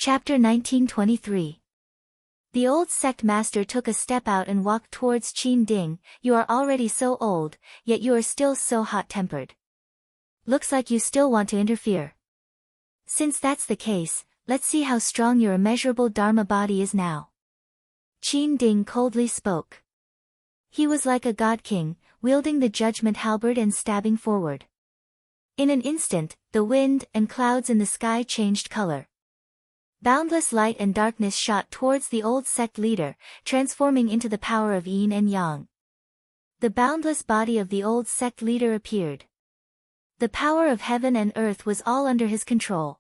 Chapter 1923. The old sect master took a step out and walked towards Qin Ding. You are already so old, yet you are still so hot-tempered. Looks like you still want to interfere. Since that's the case, let's see how strong your immeasurable Dharma body is now. Qin Ding coldly spoke. He was like a god king, wielding the judgment halberd and stabbing forward. In an instant, the wind and clouds in the sky changed color. Boundless light and darkness shot towards the old sect leader, transforming into the power of yin and yang. The boundless body of the old sect leader appeared. The power of heaven and earth was all under his control.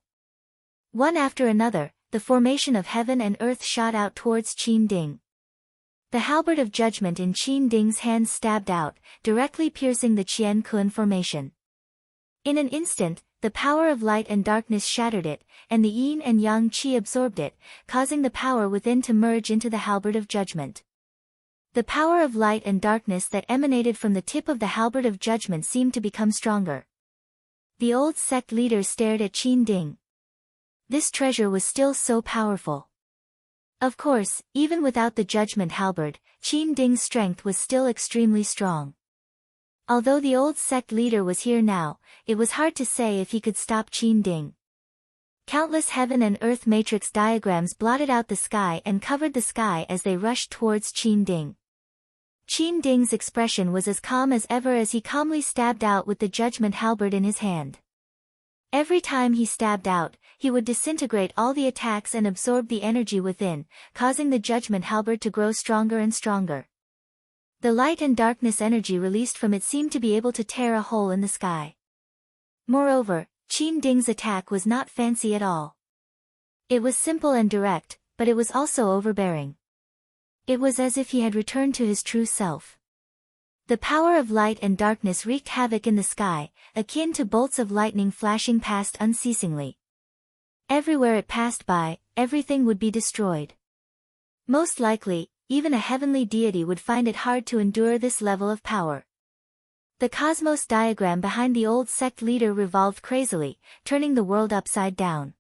One after another, the formation of heaven and earth shot out towards Qin Ding. The halberd of judgment in Qin Ding's hands stabbed out, directly piercing the Qian Kun formation. In an instant, the power of light and darkness shattered it, and the yin and yang qi absorbed it, causing the power within to merge into the halberd of judgment. The power of light and darkness that emanated from the tip of the halberd of judgment seemed to become stronger. The old sect leader stared at Qin Ding. This treasure was still so powerful. Of course, even without the judgment halberd, Qin Ding's strength was still extremely strong. Although the old sect leader was here now, it was hard to say if he could stop Qin Ding. Countless heaven and earth matrix diagrams blotted out the sky and covered the sky as they rushed towards Qin Ding. Qin Ding's expression was as calm as ever as he calmly stabbed out with the judgment halberd in his hand. Every time he stabbed out, he would disintegrate all the attacks and absorb the energy within, causing the judgment halberd to grow stronger and stronger. The light and darkness energy released from it seemed to be able to tear a hole in the sky. Moreover, Qin Ding's attack was not fancy at all. It was simple and direct, but it was also overbearing. It was as if he had returned to his true self. The power of light and darkness wreaked havoc in the sky, akin to bolts of lightning flashing past unceasingly. Everywhere it passed by, everything would be destroyed. Most likely, even a heavenly deity would find it hard to endure this level of power. The cosmos diagram behind the old sect leader revolved crazily, turning the world upside down.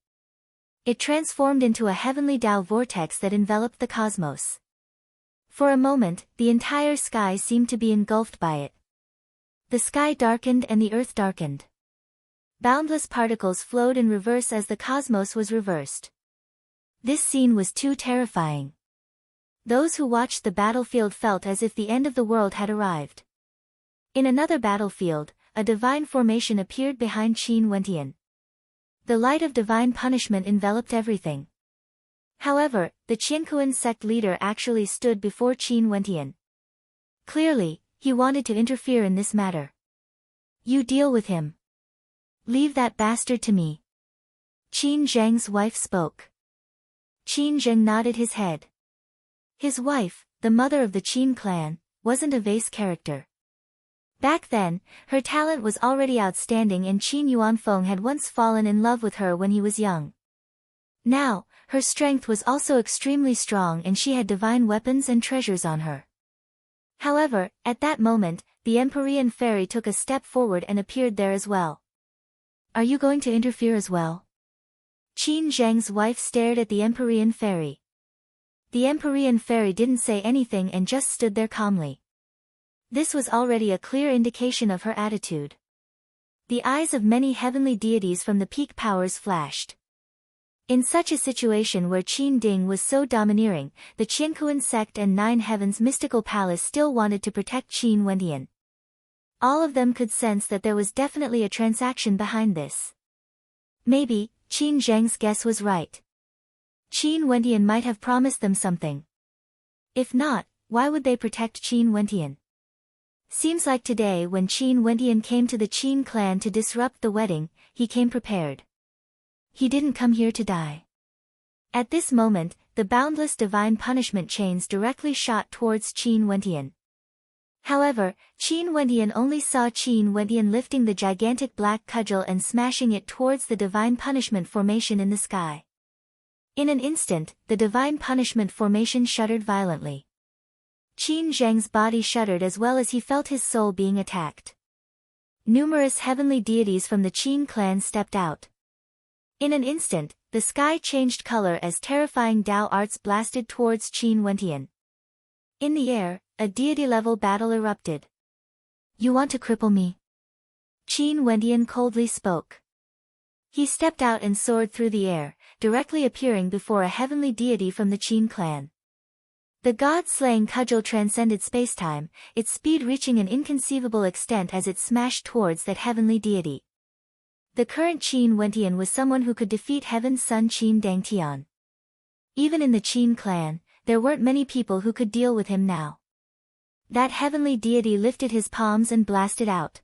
It transformed into a heavenly Tao vortex that enveloped the cosmos. For a moment, the entire sky seemed to be engulfed by it. The sky darkened and the earth darkened. Boundless particles flowed in reverse as the cosmos was reversed. This scene was too terrifying. Those who watched the battlefield felt as if the end of the world had arrived. In another battlefield, a divine formation appeared behind Qin Wentian. The light of divine punishment enveloped everything. However, the Qiankuan sect leader actually stood before Qin Wentian. Clearly, he wanted to interfere in this matter. You deal with him. Leave that bastard to me. Qin Zheng's wife spoke. Qin Zheng nodded his head. His wife, the mother of the Qin clan, wasn't a vase character. Back then, her talent was already outstanding and Qin Yuanfeng had once fallen in love with her when he was young. Now, her strength was also extremely strong and she had divine weapons and treasures on her. However, at that moment, the Empyrean fairy took a step forward and appeared there as well. Are you going to interfere as well? Qin Zheng's wife stared at the Empyrean fairy. The Empyrean fairy didn't say anything and just stood there calmly. This was already a clear indication of her attitude. The eyes of many heavenly deities from the peak powers flashed. In such a situation where Qin Ding was so domineering, the Qiankuan sect and Nine Heavens mystical palace still wanted to protect Qin Wentian. All of them could sense that there was definitely a transaction behind this. Maybe, Qin Zheng's guess was right. Qin Wentian might have promised them something. If not, why would they protect Qin Wentian? Seems like today when Qin Wentian came to the Qin clan to disrupt the wedding, he came prepared. He didn't come here to die. At this moment, the boundless divine punishment chains directly shot towards Qin Wentian. However, Qin Wentian only saw Qin Wentian lifting the gigantic black cudgel and smashing it towards the divine punishment formation in the sky. In an instant, the divine punishment formation shuddered violently. Qin Zheng's body shuddered as well as he felt his soul being attacked. Numerous heavenly deities from the Qin clan stepped out. In an instant, the sky changed color as terrifying Dao arts blasted towards Qin Wentian. In the air, a deity-level battle erupted. You want to cripple me? Qin Wentian coldly spoke. He stepped out and soared through the air, directly appearing before a heavenly deity from the Qin clan. The god-slaying cudgel transcended spacetime, its speed reaching an inconceivable extent as it smashed towards that heavenly deity. The current Qin Wentian was someone who could defeat Heaven's son Qin Dangtian. Even in the Qin clan, there weren't many people who could deal with him now. That heavenly deity lifted his palms and blasted out.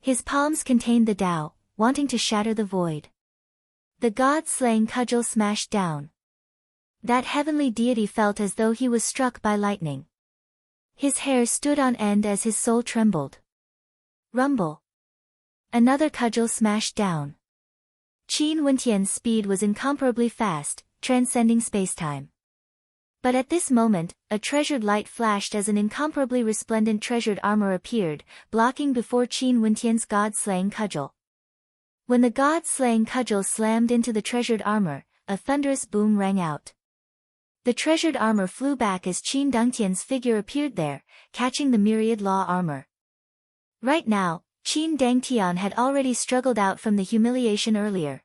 His palms contained the Tao, wanting to shatter the void. The god-slaying cudgel smashed down. That heavenly deity felt as though he was struck by lightning. His hair stood on end as his soul trembled. Rumble. Another cudgel smashed down. Qin Wentian's speed was incomparably fast, transcending spacetime. But at this moment, a treasured light flashed as an incomparably resplendent treasured armor appeared, blocking before Qin Wentian's god-slaying cudgel. When the god-slaying cudgel slammed into the treasured armor, a thunderous boom rang out. The treasured armor flew back as Qin Dangtian's figure appeared there, catching the myriad law armor. Right now, Qin Dangtian had already struggled out from the humiliation earlier.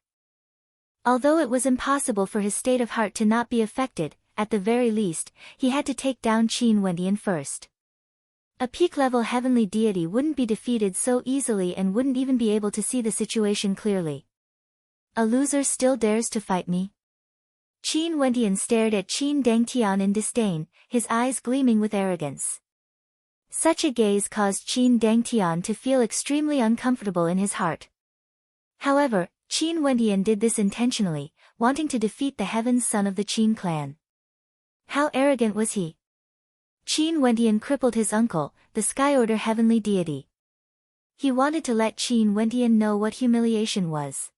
Although it was impossible for his state of heart to not be affected, at the very least, he had to take down Qin Wentian first. A peak-level heavenly deity wouldn't be defeated so easily and wouldn't even be able to see the situation clearly. A loser still dares to fight me? Qin Wentian stared at Qin Dangtian in disdain, his eyes gleaming with arrogance. Such a gaze caused Qin Dangtian to feel extremely uncomfortable in his heart. However, Qin Wentian did this intentionally, wanting to defeat the Heaven's son of the Qin clan. How arrogant was he? Qin Wentian crippled his uncle, the Sky Order heavenly deity. He wanted to let Qin Wentian know what humiliation was.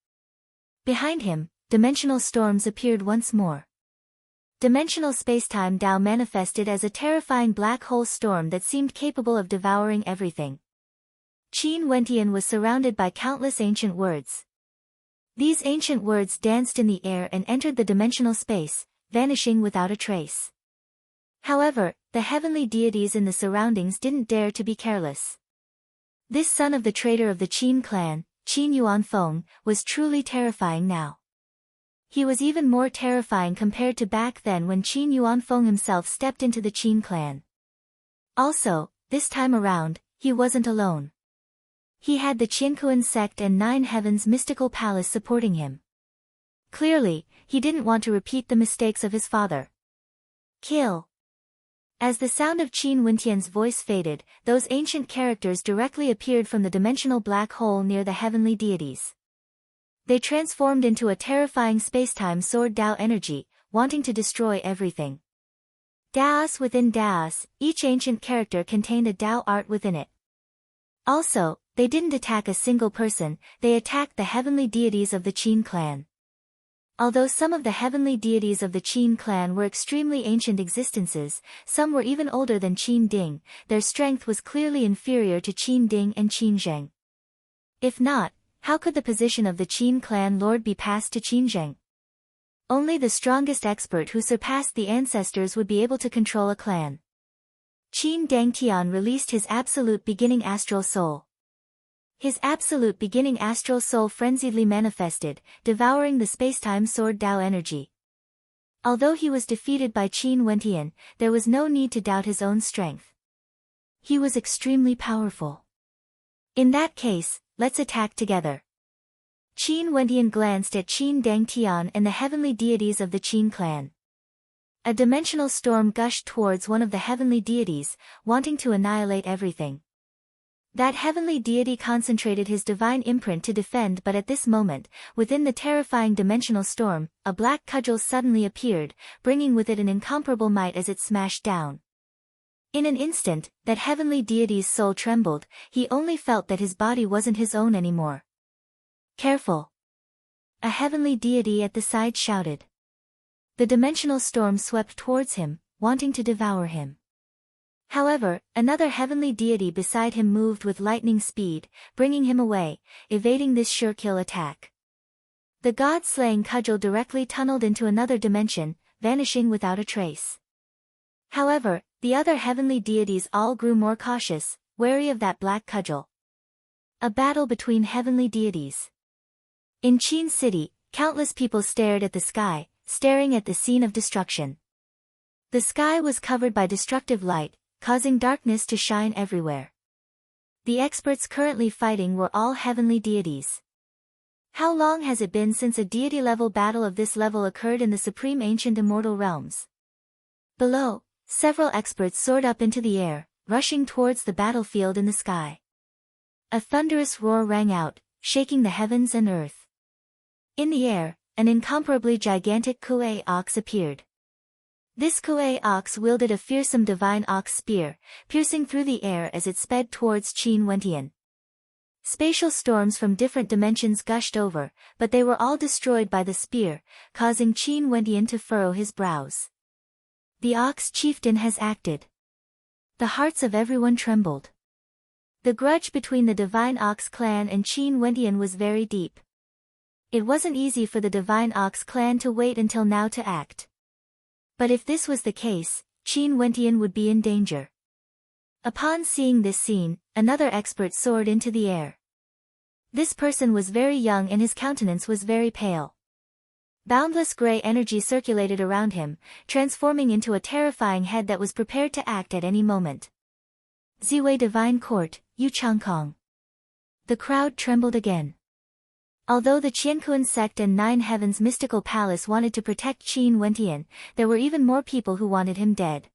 Behind him, dimensional storms appeared once more. Dimensional spacetime Tao manifested as a terrifying black hole storm that seemed capable of devouring everything. Qin Wentian was surrounded by countless ancient words. These ancient words danced in the air and entered the dimensional space, vanishing without a trace. However, the heavenly deities in the surroundings didn't dare to be careless. This son of the traitor of the Qin clan, Qin Yuanfeng, was truly terrifying now. He was even more terrifying compared to back then when Qin Yuanfeng himself stepped into the Qin clan. Also, this time around, he wasn't alone. He had the Qinkuan sect and 9 Heavens mystical palace supporting him. Clearly, he didn't want to repeat the mistakes of his father. Kill. As the sound of Qin Wentian's voice faded, those ancient characters directly appeared from the dimensional black hole near the heavenly deities. They transformed into a terrifying spacetime sword Tao energy, wanting to destroy everything. Daos within Daos, each ancient character contained a Tao art within it. Also, they didn't attack a single person, they attacked the heavenly deities of the Qin clan. Although some of the heavenly deities of the Qin clan were extremely ancient existences, some were even older than Qin Ding, their strength was clearly inferior to Qin Ding and Qin Zheng. If not, how could the position of the Qin clan lord be passed to Qin Zheng? Only the strongest expert who surpassed the ancestors would be able to control a clan. Qin Dangtian released his absolute beginning astral soul. His absolute beginning astral soul frenziedly manifested, devouring the spacetime sword Tao energy. Although he was defeated by Qin Wentian, there was no need to doubt his own strength. He was extremely powerful. In that case, let's attack together. Qin Wentian glanced at Qin Dangtian and the heavenly deities of the Qin clan. A dimensional storm gushed towards one of the heavenly deities, wanting to annihilate everything. That heavenly deity concentrated his divine imprint to defend, but at this moment, within the terrifying dimensional storm, a black cudgel suddenly appeared, bringing with it an incomparable might as it smashed down. In an instant, that heavenly deity's soul trembled, he only felt that his body wasn't his own anymore. Careful! A heavenly deity at the side shouted. The dimensional storm swept towards him, wanting to devour him. However, another heavenly deity beside him moved with lightning speed, bringing him away, evading this sure-kill attack. The god-slaying cudgel directly tunneled into another dimension, vanishing without a trace. However, the other heavenly deities all grew more cautious, wary of that black cudgel. A battle between heavenly deities. In Qin City, countless people stared at the sky, staring at the scene of destruction. The sky was covered by destructive light, causing darkness to shine everywhere. The experts currently fighting were all heavenly deities. How long has it been since a deity-level battle of this level occurred in the supreme ancient immortal realms? Below, several experts soared up into the air, rushing towards the battlefield in the sky. A thunderous roar rang out, shaking the heavens and earth. In the air, an incomparably gigantic Kuei ox appeared. This Kuei ox wielded a fearsome divine ox spear, piercing through the air as it sped towards Qin Wentian. Spatial storms from different dimensions gushed over, but they were all destroyed by the spear, causing Qin Wentian to furrow his brows. The ox chieftain has acted. The hearts of everyone trembled. The grudge between the Divine Ox clan and Qin Wentian was very deep. It wasn't easy for the Divine Ox clan to wait until now to act. But if this was the case, Qin Wentian would be in danger. Upon seeing this scene, another expert soared into the air. This person was very young and his countenance was very pale. Boundless gray energy circulated around him, transforming into a terrifying head that was prepared to act at any moment. Ziwei Divine Court, Yu Changkong. The crowd trembled again. Although the Qiankuan sect and Nine Heavens mystical palace wanted to protect Qin Wentian, there were even more people who wanted him dead.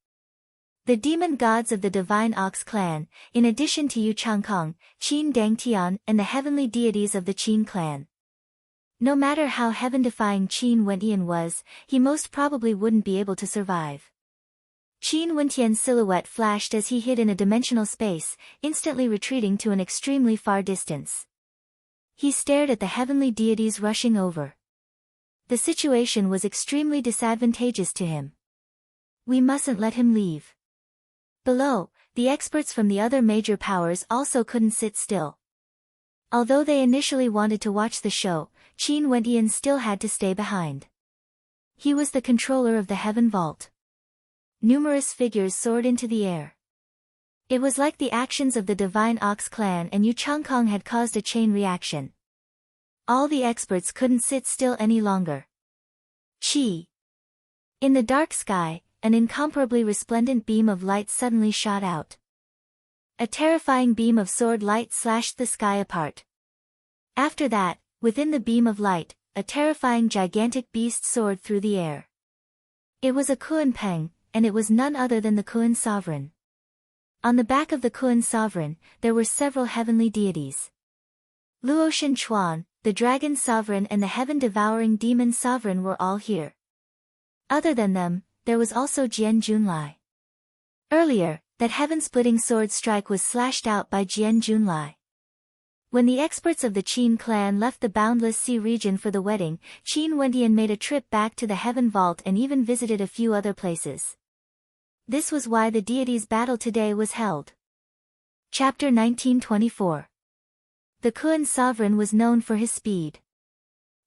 The demon gods of the Divine Ox clan, in addition to Yu Changkong, Qin Dangtian, and the heavenly deities of the Qin clan. No matter how heaven-defying Qin Wentian was, he most probably wouldn't be able to survive. Qin Wentian's silhouette flashed as he hid in a dimensional space, instantly retreating to an extremely far distance. He stared at the heavenly deities rushing over. The situation was extremely disadvantageous to him. We mustn't let him leave. Below, the experts from the other major powers also couldn't sit still. Although they initially wanted to watch the show, Qin Wentian still had to stay behind. He was the controller of the Heaven Vault. Numerous figures soared into the air. It was like the actions of the Divine Ox clan and Yu Changkong had caused a chain reaction. All the experts couldn't sit still any longer. Chi. In the dark sky, an incomparably resplendent beam of light suddenly shot out. A terrifying beam of sword light slashed the sky apart. After that, within the beam of light, a terrifying gigantic beast soared through the air. It was a Kuan Peng, and it was none other than the Kuan Sovereign. On the back of the Kuan Sovereign, there were several heavenly deities. Luotian Chuan, the Dragon Sovereign and the Heaven-Devouring Demon Sovereign were all here. Other than them, there was also Jian Junlai. Earlier, that heaven-splitting sword strike was slashed out by Jian Junlai. When the experts of the Qin clan left the Boundless Sea region for the wedding, Qin Wentian made a trip back to the Heaven Vault and even visited a few other places. This was why the deities' battle today was held. Chapter 1924. The Kuan Sovereign was known for his speed.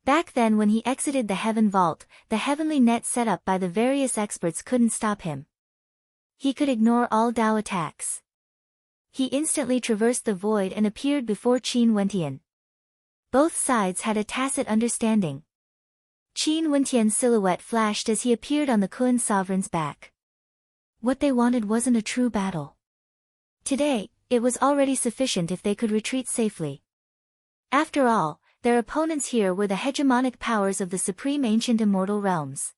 Back then when he exited the Heaven Vault, the heavenly net set up by the various experts couldn't stop him. He could ignore all Dao attacks. He instantly traversed the void and appeared before Qin Wentian. Both sides had a tacit understanding. Qin Wentian's silhouette flashed as he appeared on the Kuan Sovereign's back. What they wanted wasn't a true battle. Today, it was already sufficient if they could retreat safely. After all, their opponents here were the hegemonic powers of the supreme ancient immortal realms.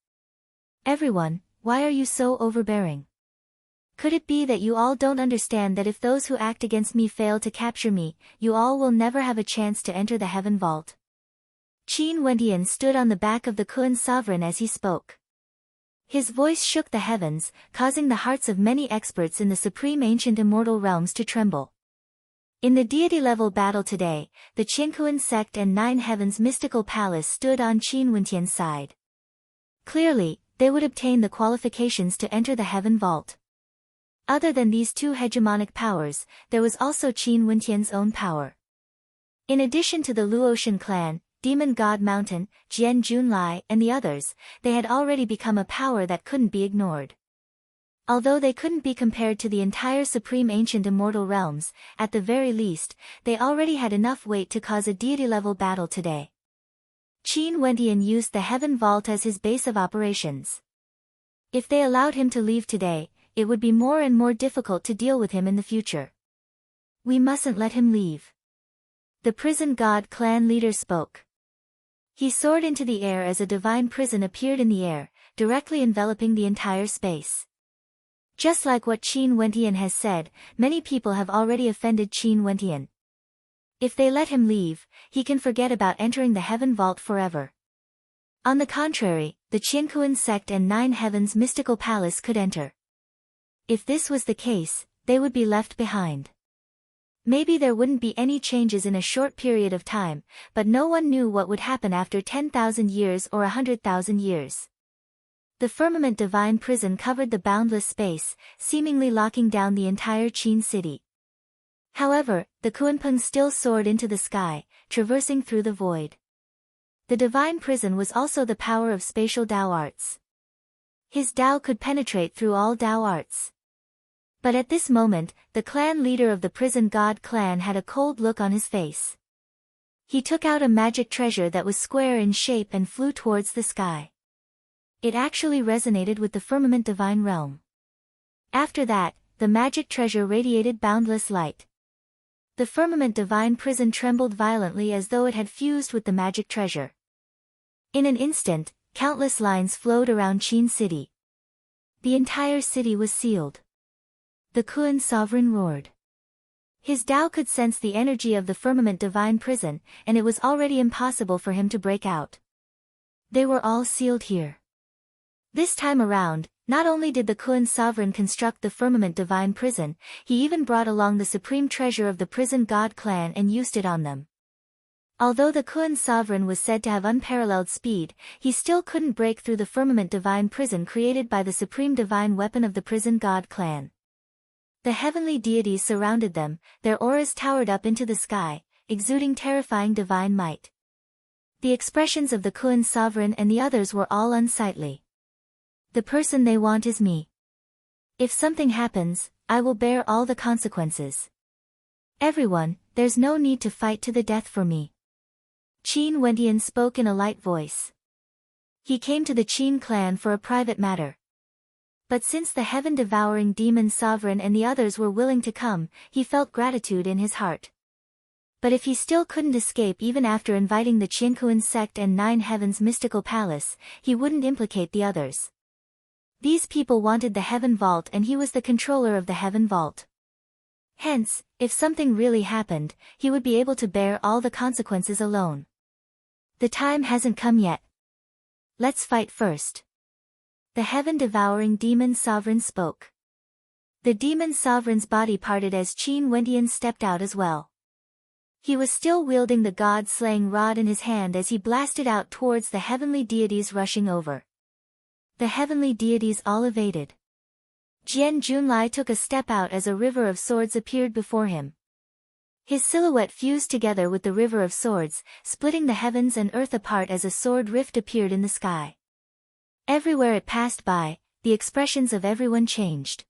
Everyone, why are you so overbearing? Could it be that you all don't understand that if those who act against me fail to capture me, you all will never have a chance to enter the Heaven Vault? Qin Wentian stood on the back of the Kuan Sovereign as he spoke. His voice shook the heavens, causing the hearts of many experts in the supreme ancient immortal realms to tremble. In the deity-level battle today, the Qiankuan sect and Nine Heavens mystical palace stood on Qin Wentian's side. Clearly, they would obtain the qualifications to enter the Heaven Vault. Other than these two hegemonic powers, there was also Qin Wentian's own power. In addition to the Luotian clan, Demon God Mountain, Jian Junlai, and the others, they had already become a power that couldn't be ignored. Although they couldn't be compared to the entire supreme ancient immortal realms, at the very least, they already had enough weight to cause a deity-level battle today. Qin Wentian used the Heaven Vault as his base of operations. If they allowed him to leave today, it would be more and more difficult to deal with him in the future. We mustn't let him leave. The prison god clan leader spoke. He soared into the air as a divine prison appeared in the air, directly enveloping the entire space. Just like what Qin Wentian has said, many people have already offended Qin Wentian. If they let him leave, he can forget about entering the Heaven Vault forever. On the contrary, the Qiankuan sect and Nine Heavens mystical palace could enter. If this was the case, they would be left behind. Maybe there wouldn't be any changes in a short period of time, but no one knew what would happen after 10,000 years or 100,000 years. The firmament divine prison covered the boundless space, seemingly locking down the entire Qin city. However, the Kuanpeng still soared into the sky, traversing through the void. The divine prison was also the power of spatial Dao arts. His Dao could penetrate through all Dao arts. But at this moment, the clan leader of the prison god clan had a cold look on his face. He took out a magic treasure that was square in shape and flew towards the sky. It actually resonated with the firmament divine realm. After that, the magic treasure radiated boundless light. The firmament divine prison trembled violently as though it had fused with the magic treasure. In an instant, countless lines flowed around Qin City. The entire city was sealed. The Kuan sovereign roared. His Dao could sense the energy of the firmament divine prison, and it was already impossible for him to break out. They were all sealed here. This time around, not only did the Kuan sovereign construct the firmament divine prison, he even brought along the supreme treasure of the prison god clan and used it on them. Although the Kuan sovereign was said to have unparalleled speed, he still couldn't break through the firmament divine prison created by the supreme divine weapon of the prison god clan. The heavenly deities surrounded them, their auras towered up into the sky, exuding terrifying divine might. The expressions of the Kuan sovereign and the others were all unsightly. The person they want is me. If something happens, I will bear all the consequences. Everyone, there's no need to fight to the death for me. Qin Wentian spoke in a light voice. He came to the Qin clan for a private matter. But since the heaven-devouring demon sovereign and the others were willing to come, he felt gratitude in his heart. But if he still couldn't escape even after inviting the Qiankuan sect and Nine Heavens mystical palace, he wouldn't implicate the others. These people wanted the Heaven Vault and he was the controller of the Heaven Vault. Hence, if something really happened, he would be able to bear all the consequences alone. The time hasn't come yet. Let's fight first. The heaven-devouring demon sovereign spoke. The demon sovereign's body parted as Qin Wentian stepped out as well. He was still wielding the god-slaying rod in his hand as he blasted out towards the heavenly deities rushing over. The heavenly deities all evaded. Jian Junlai took a step out as a river of swords appeared before him. His silhouette fused together with the river of swords, splitting the heavens and earth apart as a sword rift appeared in the sky. Everywhere it passed by, the expressions of everyone changed.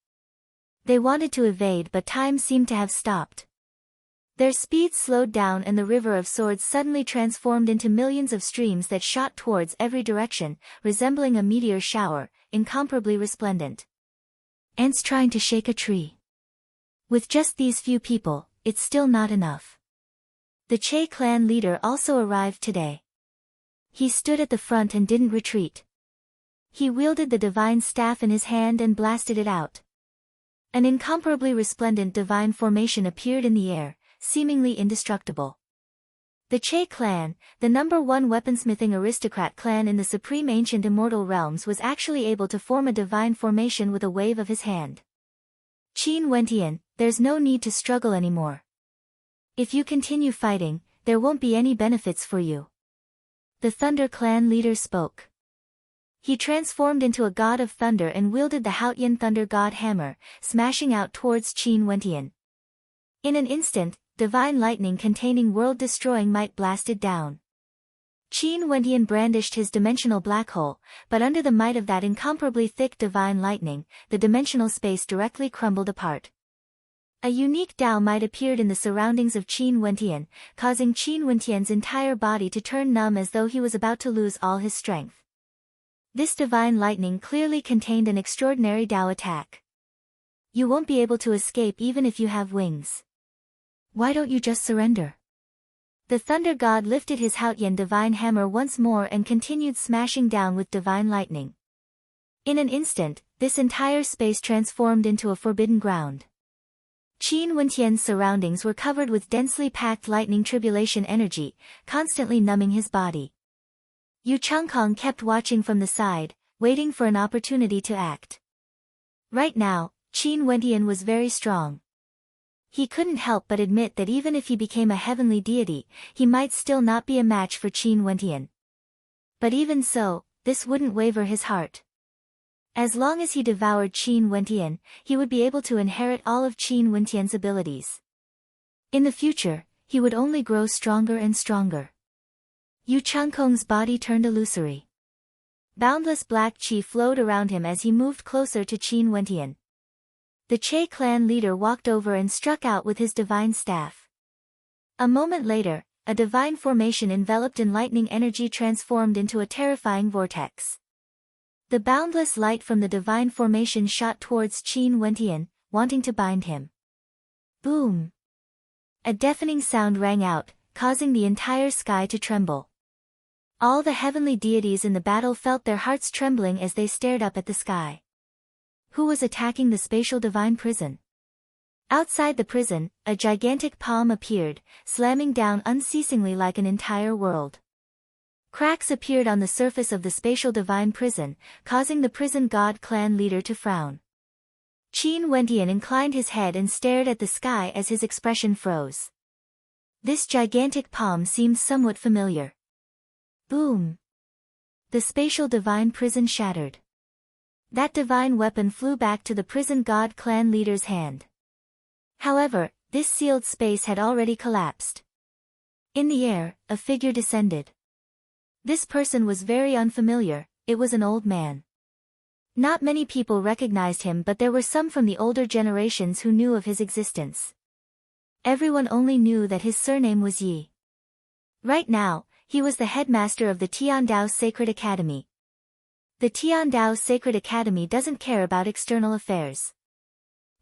They wanted to evade but time seemed to have stopped. Their speed slowed down and the river of swords suddenly transformed into millions of streams that shot towards every direction, resembling a meteor shower, incomparably resplendent. Ants trying to shake a tree. With just these few people, it's still not enough. The Che clan leader also arrived today. He stood at the front and didn't retreat. He wielded the divine staff in his hand and blasted it out. An incomparably resplendent divine formation appeared in the air, seemingly indestructible. The Che clan, the #1 weaponsmithing aristocrat clan in the supreme ancient immortal realms, was actually able to form a divine formation with a wave of his hand. Qin Wentian, there's no need to struggle anymore. If you continue fighting, there won't be any benefits for you. The Thunder clan leader spoke. He transformed into a god of thunder and wielded the Haotian thunder god hammer, smashing out towards Qin Wentian. In an instant, divine lightning containing world-destroying might blasted down. Qin Wendian brandished his dimensional black hole, but under the might of that incomparably thick divine lightning, the dimensional space directly crumbled apart. A unique Dao might appeared in the surroundings of Qin Wendian, causing Qin Wendian's entire body to turn numb as though he was about to lose all his strength. This divine lightning clearly contained an extraordinary Dao attack. You won't be able to escape even if you have wings. Why don't you just surrender? The Thunder God lifted his Haotian divine hammer once more and continued smashing down with divine lightning. In an instant, this entire space transformed into a forbidden ground. Qin Wendian's surroundings were covered with densely packed lightning tribulation energy, constantly numbing his body. Yu Changkong kept watching from the side, waiting for an opportunity to act. Right now, Qin Wendian was very strong. He couldn't help but admit that even if he became a heavenly deity, he might still not be a match for Qin Wendian. But even so, this wouldn't waver his heart. As long as he devoured Qin Wendian, he would be able to inherit all of Qin Wendian's abilities. In the future, he would only grow stronger and stronger. Yu Changkong's body turned illusory. Boundless black qi flowed around him as he moved closer to Qin Wendian. The Che clan leader walked over and struck out with his divine staff. A moment later, a divine formation enveloped in lightning energy transformed into a terrifying vortex. The boundless light from the divine formation shot towards Qin Wendian, wanting to bind him. Boom! A deafening sound rang out, causing the entire sky to tremble. All the heavenly deities in the battle felt their hearts trembling as they stared up at the sky. Who was attacking the spatial divine prison? Outside the prison, a gigantic palm appeared, slamming down unceasingly like an entire world. Cracks appeared on the surface of the spatial divine prison, causing the prison god clan leader to frown. Qin Wendian inclined his head and stared at the sky as his expression froze. This gigantic palm seemed somewhat familiar. Boom! The spatial divine prison shattered. That divine weapon flew back to the prison god clan leader's hand. However, this sealed space had already collapsed. In the air, a figure descended. This person was very unfamiliar. It was an old man. Not many people recognized him, but there were some from the older generations who knew of his existence. Everyone only knew that his surname was Yi. Right now, he was the headmaster of the Tiandao Sacred Academy. The Tiandao Sacred Academy doesn't care about external affairs.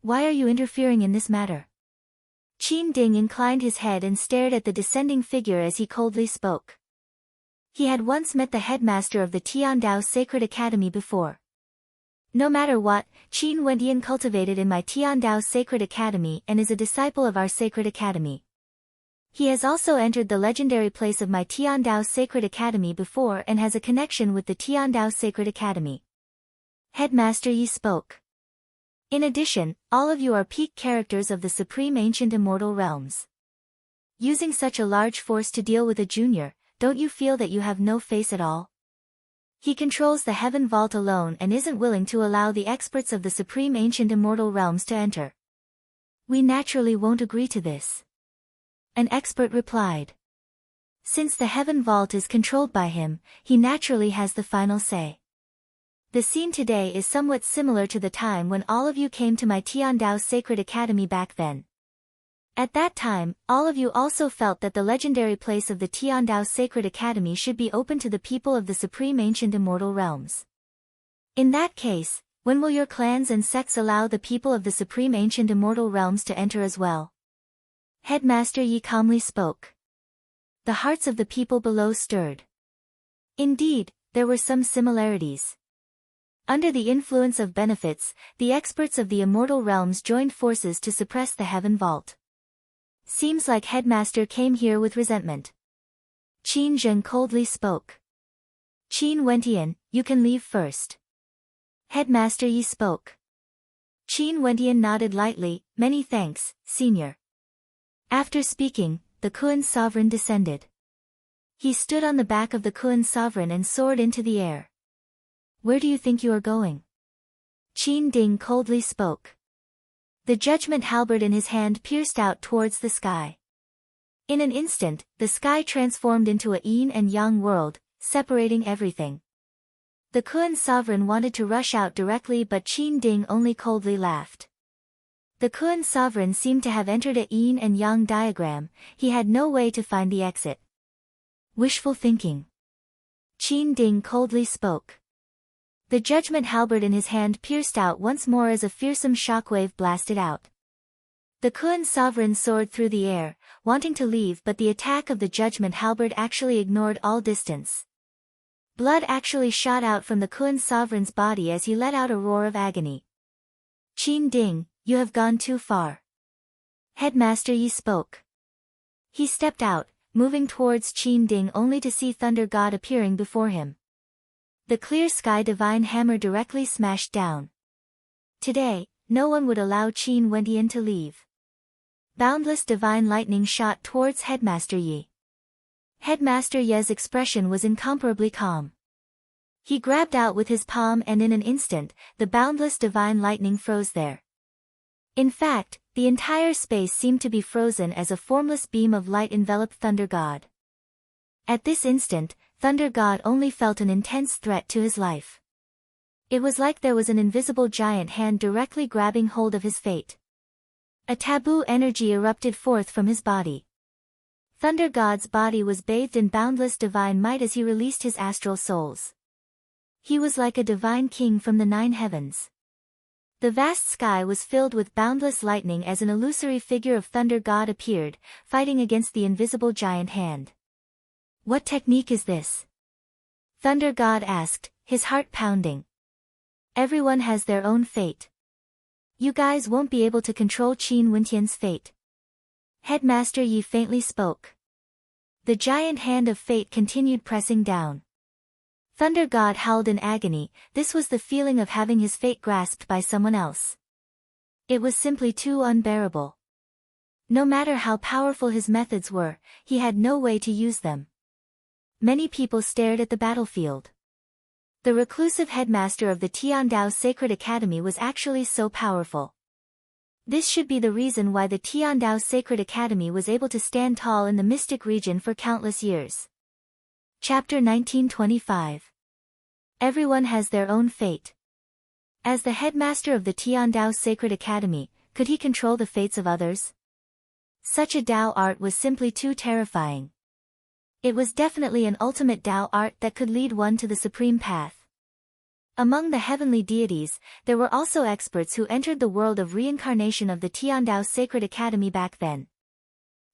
Why are you interfering in this matter? Qin Ding inclined his head and stared at the descending figure as he coldly spoke. He had once met the headmaster of the Tiandao Sacred Academy before. No matter what, Qin Wendian cultivated in my Tiandao Sacred Academy and is a disciple of our Sacred Academy. He has also entered the legendary place of my Tiandao Sacred Academy before and has a connection with the Tiandao Sacred Academy. Headmaster Yi spoke. In addition, all of you are peak characters of the Supreme Ancient Immortal Realms. Using such a large force to deal with a junior, don't you feel that you have no face at all? He controls the Heaven Vault alone and isn't willing to allow the experts of the Supreme Ancient Immortal Realms to enter. We naturally won't agree to this. An expert replied. Since the Heaven Vault is controlled by him, he naturally has the final say. The scene today is somewhat similar to the time when all of you came to my Tiandao Sacred Academy back then. At that time, all of you also felt that the legendary place of the Tiandao Sacred Academy should be open to the people of the Supreme Ancient Immortal Realms. In that case, when will your clans and sects allow the people of the Supreme Ancient Immortal Realms to enter as well? Headmaster Yi calmly spoke. The hearts of the people below stirred. Indeed, there were some similarities. Under the influence of benefits, the experts of the Immortal Realms joined forces to suppress the Heaven Vault. Seems like Headmaster came here with resentment. Qin Zhen coldly spoke. Qin Wendian, you can leave first. Headmaster Yi spoke. Qin Wendian nodded lightly, many thanks, senior. After speaking, the Kun sovereign descended. He stood on the back of the Kun sovereign and soared into the air. Where do you think you are going? Qin Ding coldly spoke. The judgment halberd in his hand pierced out towards the sky. In an instant, the sky transformed into a yin and yang world, separating everything. The Kun sovereign wanted to rush out directly, but Qin Ding only coldly laughed. The Kun sovereign seemed to have entered a yin and yang diagram. He had no way to find the exit. Wishful thinking. Qin Ding coldly spoke. The judgment halberd in his hand pierced out once more as a fearsome shockwave blasted out. The Kun sovereign soared through the air, wanting to leave, but the attack of the judgment halberd actually ignored all distance. Blood actually shot out from the Kun sovereign's body as he let out a roar of agony. Qin Ding, you have gone too far. Headmaster Yi spoke. He stepped out, moving towards Qin Ding only to see Thunder God appearing before him. The clear sky divine hammer directly smashed down. Today, no one would allow Qin Wentian to leave. Boundless divine lightning shot towards Headmaster Yi. Headmaster Ye's expression was incomparably calm. He grabbed out with his palm and in an instant, the boundless divine lightning froze there. In fact, the entire space seemed to be frozen as a formless beam of light enveloped Thunder God. At this instant, Thunder God only felt an intense threat to his life. It was like there was an invisible giant hand directly grabbing hold of his fate. A taboo energy erupted forth from his body. Thunder God's body was bathed in boundless divine might as he released his astral souls. He was like a divine king from the 9 heavens. The vast sky was filled with boundless lightning as an illusory figure of Thunder God appeared, fighting against the invisible giant hand. What technique is this? Thunder God asked, his heart pounding. Everyone has their own fate. You guys won't be able to control Qin Wentian's fate. Headmaster Yi faintly spoke. The giant hand of fate continued pressing down. Thunder God howled in agony. This was the feeling of having his fate grasped by someone else. It was simply too unbearable. No matter how powerful his methods were, he had no way to use them. Many people stared at the battlefield. The reclusive headmaster of the Tiandao Sacred Academy was actually so powerful. This should be the reason why the Tiandao Sacred Academy was able to stand tall in the mystic region for countless years. Chapter 1925. Everyone has their own fate. As the headmaster of the Tiandao Sacred Academy, could he control the fates of others? Such a Dao art was simply too terrifying. It was definitely an ultimate Dao art that could lead one to the supreme path. Among the heavenly deities, there were also experts who entered the world of reincarnation of the Tiandao Sacred Academy back then.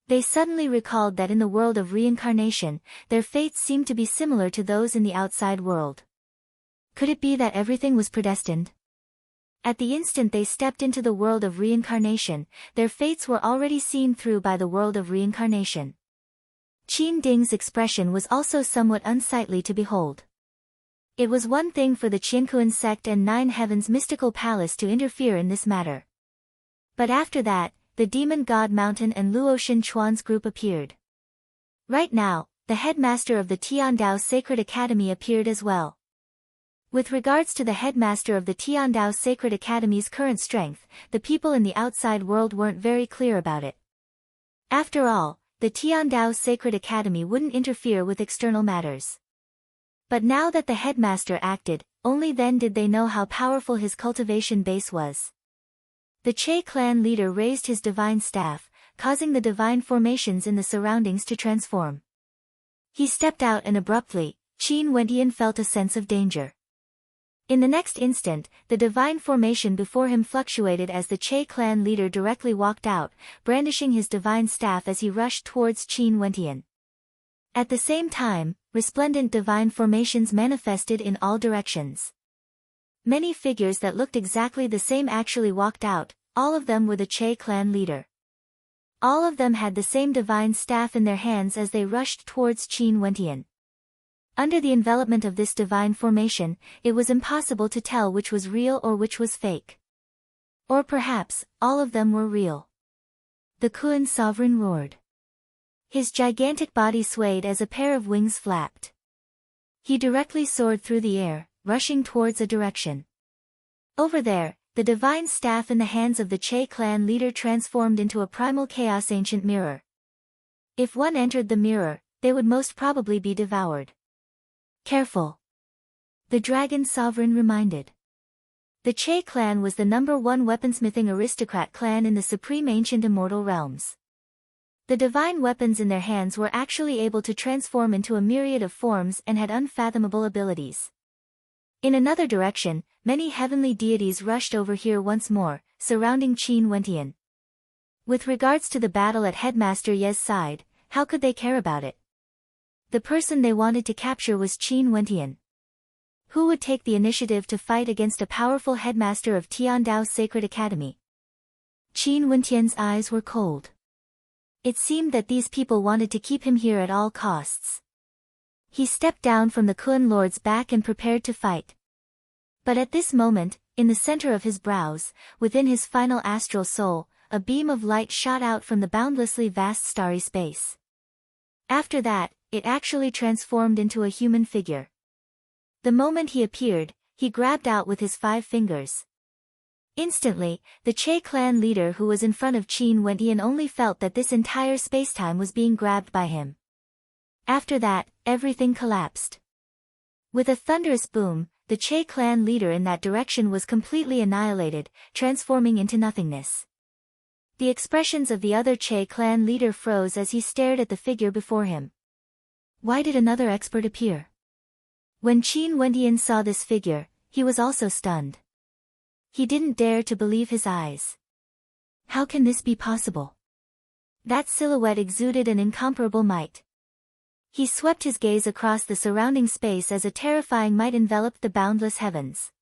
They suddenly recalled that in the world of reincarnation, their fates seemed to be similar to those in the outside world. Could it be that everything was predestined? At the instant they stepped into the world of reincarnation, their fates were already seen through by the world of reincarnation. Qin Ding's expression was also somewhat unsightly to behold. It was one thing for the Qiankuan sect and 9 Heavens mystical palace to interfere in this matter. But after that, the demon god Mountain and Luoshan Chuan's group appeared. Right now, the headmaster of the Tiandao Sacred Academy appeared as well. With regards to the headmaster of the Tiandao Sacred Academy's current strength, the people in the outside world weren't very clear about it. After all, the Tiandao Sacred Academy wouldn't interfere with external matters. But now that the headmaster acted, only then did they know how powerful his cultivation base was. The Che clan leader raised his divine staff, causing the divine formations in the surroundings to transform. He stepped out and abruptly, Qin Wentian felt a sense of danger. In the next instant, the divine formation before him fluctuated as the Che clan leader directly walked out, brandishing his divine staff as he rushed towards Qin Wentian. At the same time, resplendent divine formations manifested in all directions. Many figures that looked exactly the same actually walked out, all of them were the Che clan leader. All of them had the same divine staff in their hands as they rushed towards Qin Wentian. Under the envelopment of this divine formation, it was impossible to tell which was real or which was fake. Or perhaps, all of them were real. The Kun sovereign roared. His gigantic body swayed as a pair of wings flapped. He directly soared through the air, rushing towards a direction. Over there, the divine staff in the hands of the Che clan leader transformed into a primal chaos ancient mirror. If one entered the mirror, they would most probably be devoured. Careful. The dragon sovereign reminded. The Che clan was the #1 weaponsmithing aristocrat clan in the supreme ancient immortal realms. The divine weapons in their hands were actually able to transform into a myriad of forms and had unfathomable abilities. In another direction, many heavenly deities rushed over here once more, surrounding Qin Wentian. With regards to the battle at Headmaster Ye's side, how could they care about it? The person they wanted to capture was Qin Wentian. Who would take the initiative to fight against a powerful headmaster of Tiandao's Sacred Academy? Qin Wentian's eyes were cold. It seemed that these people wanted to keep him here at all costs. He stepped down from the Kun Lord's back and prepared to fight. But at this moment, in the center of his brows, within his final astral soul, a beam of light shot out from the boundlessly vast starry space. After that, it actually transformed into a human figure. The moment he appeared, he grabbed out with his 5 fingers. Instantly, the Che clan leader who was in front of Qin Wentian only felt that this entire spacetime was being grabbed by him. After that, everything collapsed. With a thunderous boom, the Che clan leader in that direction was completely annihilated, transforming into nothingness. The expressions of the other Che clan leader froze as he stared at the figure before him. Why did another expert appear? When Qin Wentian saw this figure, he was also stunned. He didn't dare to believe his eyes. How can this be possible? That silhouette exuded an incomparable might. He swept his gaze across the surrounding space as a terrifying might enveloped the boundless heavens.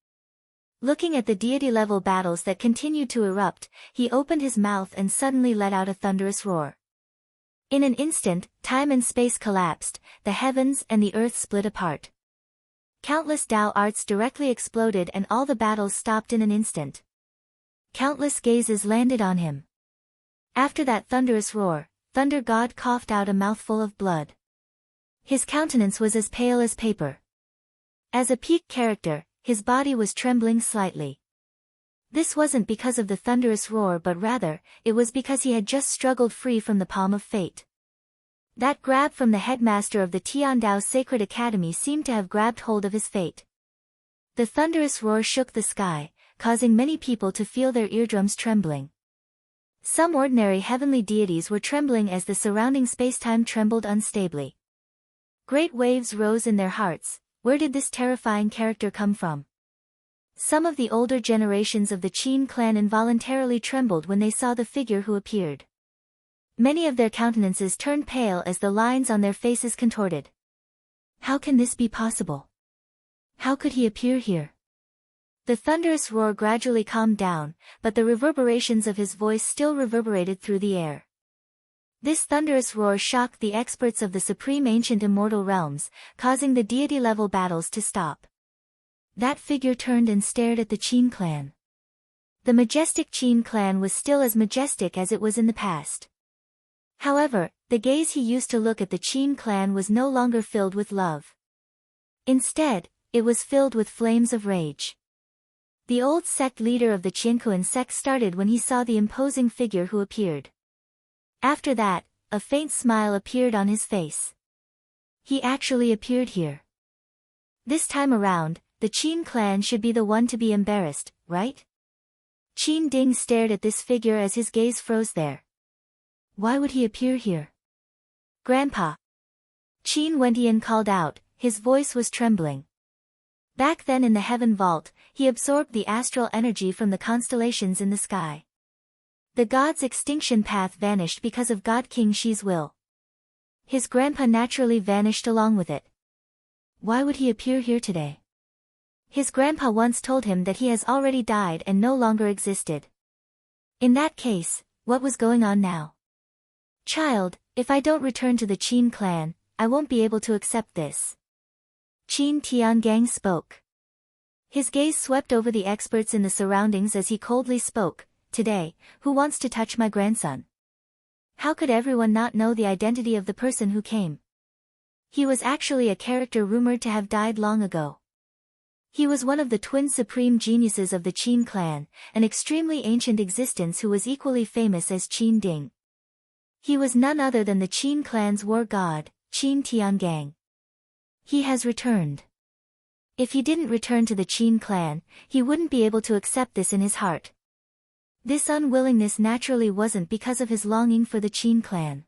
Looking at the deity-level battles that continued to erupt, he opened his mouth and suddenly let out a thunderous roar. In an instant, time and space collapsed, the heavens and the earth split apart. Countless Tao arts directly exploded and all the battles stopped in an instant. Countless gazes landed on him. After that thunderous roar, Thunder God coughed out a mouthful of blood. His countenance was as pale as paper. As a peak character, his body was trembling slightly. This wasn't because of the thunderous roar but rather, it was because he had just struggled free from the palm of fate. That grab from the headmaster of the Tiandao Sacred Academy seemed to have grabbed hold of his fate. The thunderous roar shook the sky, causing many people to feel their eardrums trembling. Some ordinary heavenly deities were trembling as the surrounding spacetime trembled unstably. Great waves rose in their hearts. Where did this terrifying character come from? Some of the older generations of the Qin clan involuntarily trembled when they saw the figure who appeared. Many of their countenances turned pale as the lines on their faces contorted. How can this be possible? How could he appear here? The thunderous roar gradually calmed down, but the reverberations of his voice still reverberated through the air. This thunderous roar shocked the experts of the supreme ancient immortal realms, causing the deity-level battles to stop. That figure turned and stared at the Qin clan. The majestic Qin clan was still as majestic as it was in the past. However, the gaze he used to look at the Qin clan was no longer filled with love. Instead, it was filled with flames of rage. The old sect leader of the Qiankuan sect started when he saw the imposing figure who appeared. After that, a faint smile appeared on his face. He actually appeared here. This time around, the Qin clan should be the one to be embarrassed, right? Qin Ding stared at this figure as his gaze froze there. Why would he appear here? Grandpa! Qin Wentian called out, his voice was trembling. Back then in the heaven vault, he absorbed the astral energy from the constellations in the sky. The god's extinction path vanished because of God King Shi's will. His grandpa naturally vanished along with it. Why would he appear here today? His grandpa once told him that he has already died and no longer existed. In that case, what was going on now? Child, if I don't return to the Qin clan, I won't be able to accept this. Qin Tiangang spoke. His gaze swept over the experts in the surroundings as he coldly spoke, Today, who wants to touch my grandson? How could everyone not know the identity of the person who came? He was actually a character rumored to have died long ago. He was one of the twin supreme geniuses of the Qin clan, an extremely ancient existence who was equally famous as Qin Ding. He was none other than the Qin clan's war god, Qin Tiangang. He has returned. If he didn't return to the Qin clan, he wouldn't be able to accept this in his heart. This unwillingness naturally wasn't because of his longing for the Qin clan.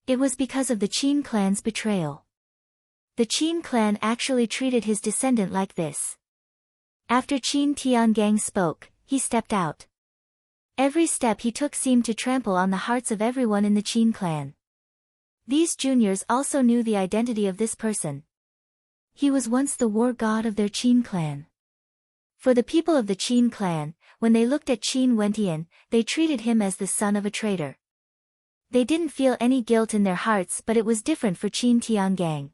It was because of the Qin clan's betrayal. The Qin clan actually treated his descendant like this. After Qin Tiangang spoke, he stepped out. Every step he took seemed to trample on the hearts of everyone in the Qin clan. These juniors also knew the identity of this person. He was once the war god of their Qin clan. For the people of the Qin clan, when they looked at Qin Wentian, they treated him as the son of a traitor. They didn't feel any guilt in their hearts, but it was different for Qin Tiangang.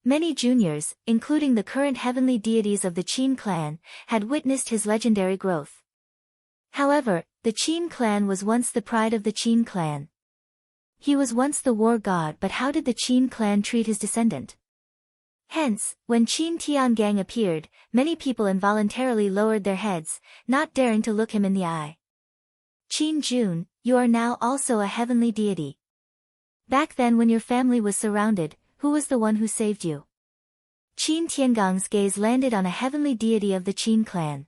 Many juniors, including the current heavenly deities of the Qin clan, had witnessed his legendary growth. However, the Qin clan was once the pride of the Qin clan. He was once the war god, but how did the Qin clan treat his descendant? Hence, when Qin Tiangang appeared, many people involuntarily lowered their heads, not daring to look him in the eye. Qin Jun, you are now also a heavenly deity. Back then when your family was surrounded, who was the one who saved you? Qin Tiangang's gaze landed on a heavenly deity of the Qin clan.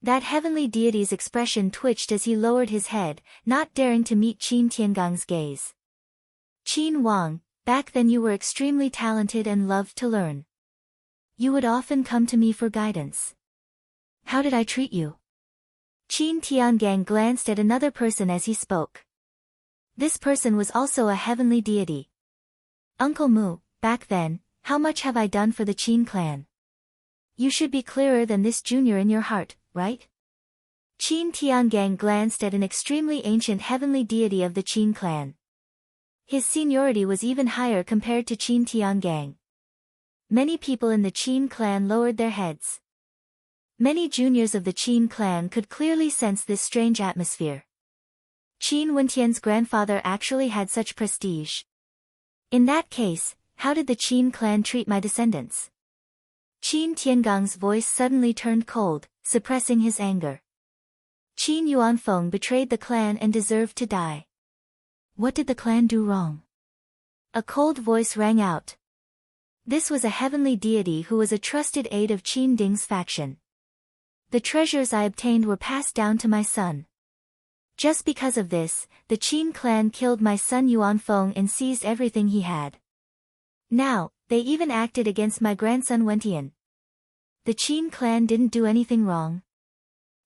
That heavenly deity's expression twitched as he lowered his head, not daring to meet Qin Tiangang's gaze. Qin Wang, back then you were extremely talented and loved to learn. You would often come to me for guidance. How did I treat you? Qin Tiangang glanced at another person as he spoke. This person was also a heavenly deity. Uncle Mu, back then, how much have I done for the Qin clan? You should be clearer than this junior in your heart, right? Qin Tiangang glanced at an extremely ancient heavenly deity of the Qin clan. His seniority was even higher compared to Qin Tiangang. Many people in the Qin clan lowered their heads. Many juniors of the Qin clan could clearly sense this strange atmosphere. Qin Wentian's grandfather actually had such prestige. In that case, how did the Qin clan treat my descendants? Qin Tiangang's voice suddenly turned cold, suppressing his anger. Qin Yuanfeng betrayed the clan and deserved to die. What did the clan do wrong? A cold voice rang out. This was a heavenly deity who was a trusted aide of Qin Ding's faction. The treasures I obtained were passed down to my son. Just because of this, the Qin clan killed my son Yuanfeng and seized everything he had. Now, they even acted against my grandson Wentian. The Qin clan didn't do anything wrong.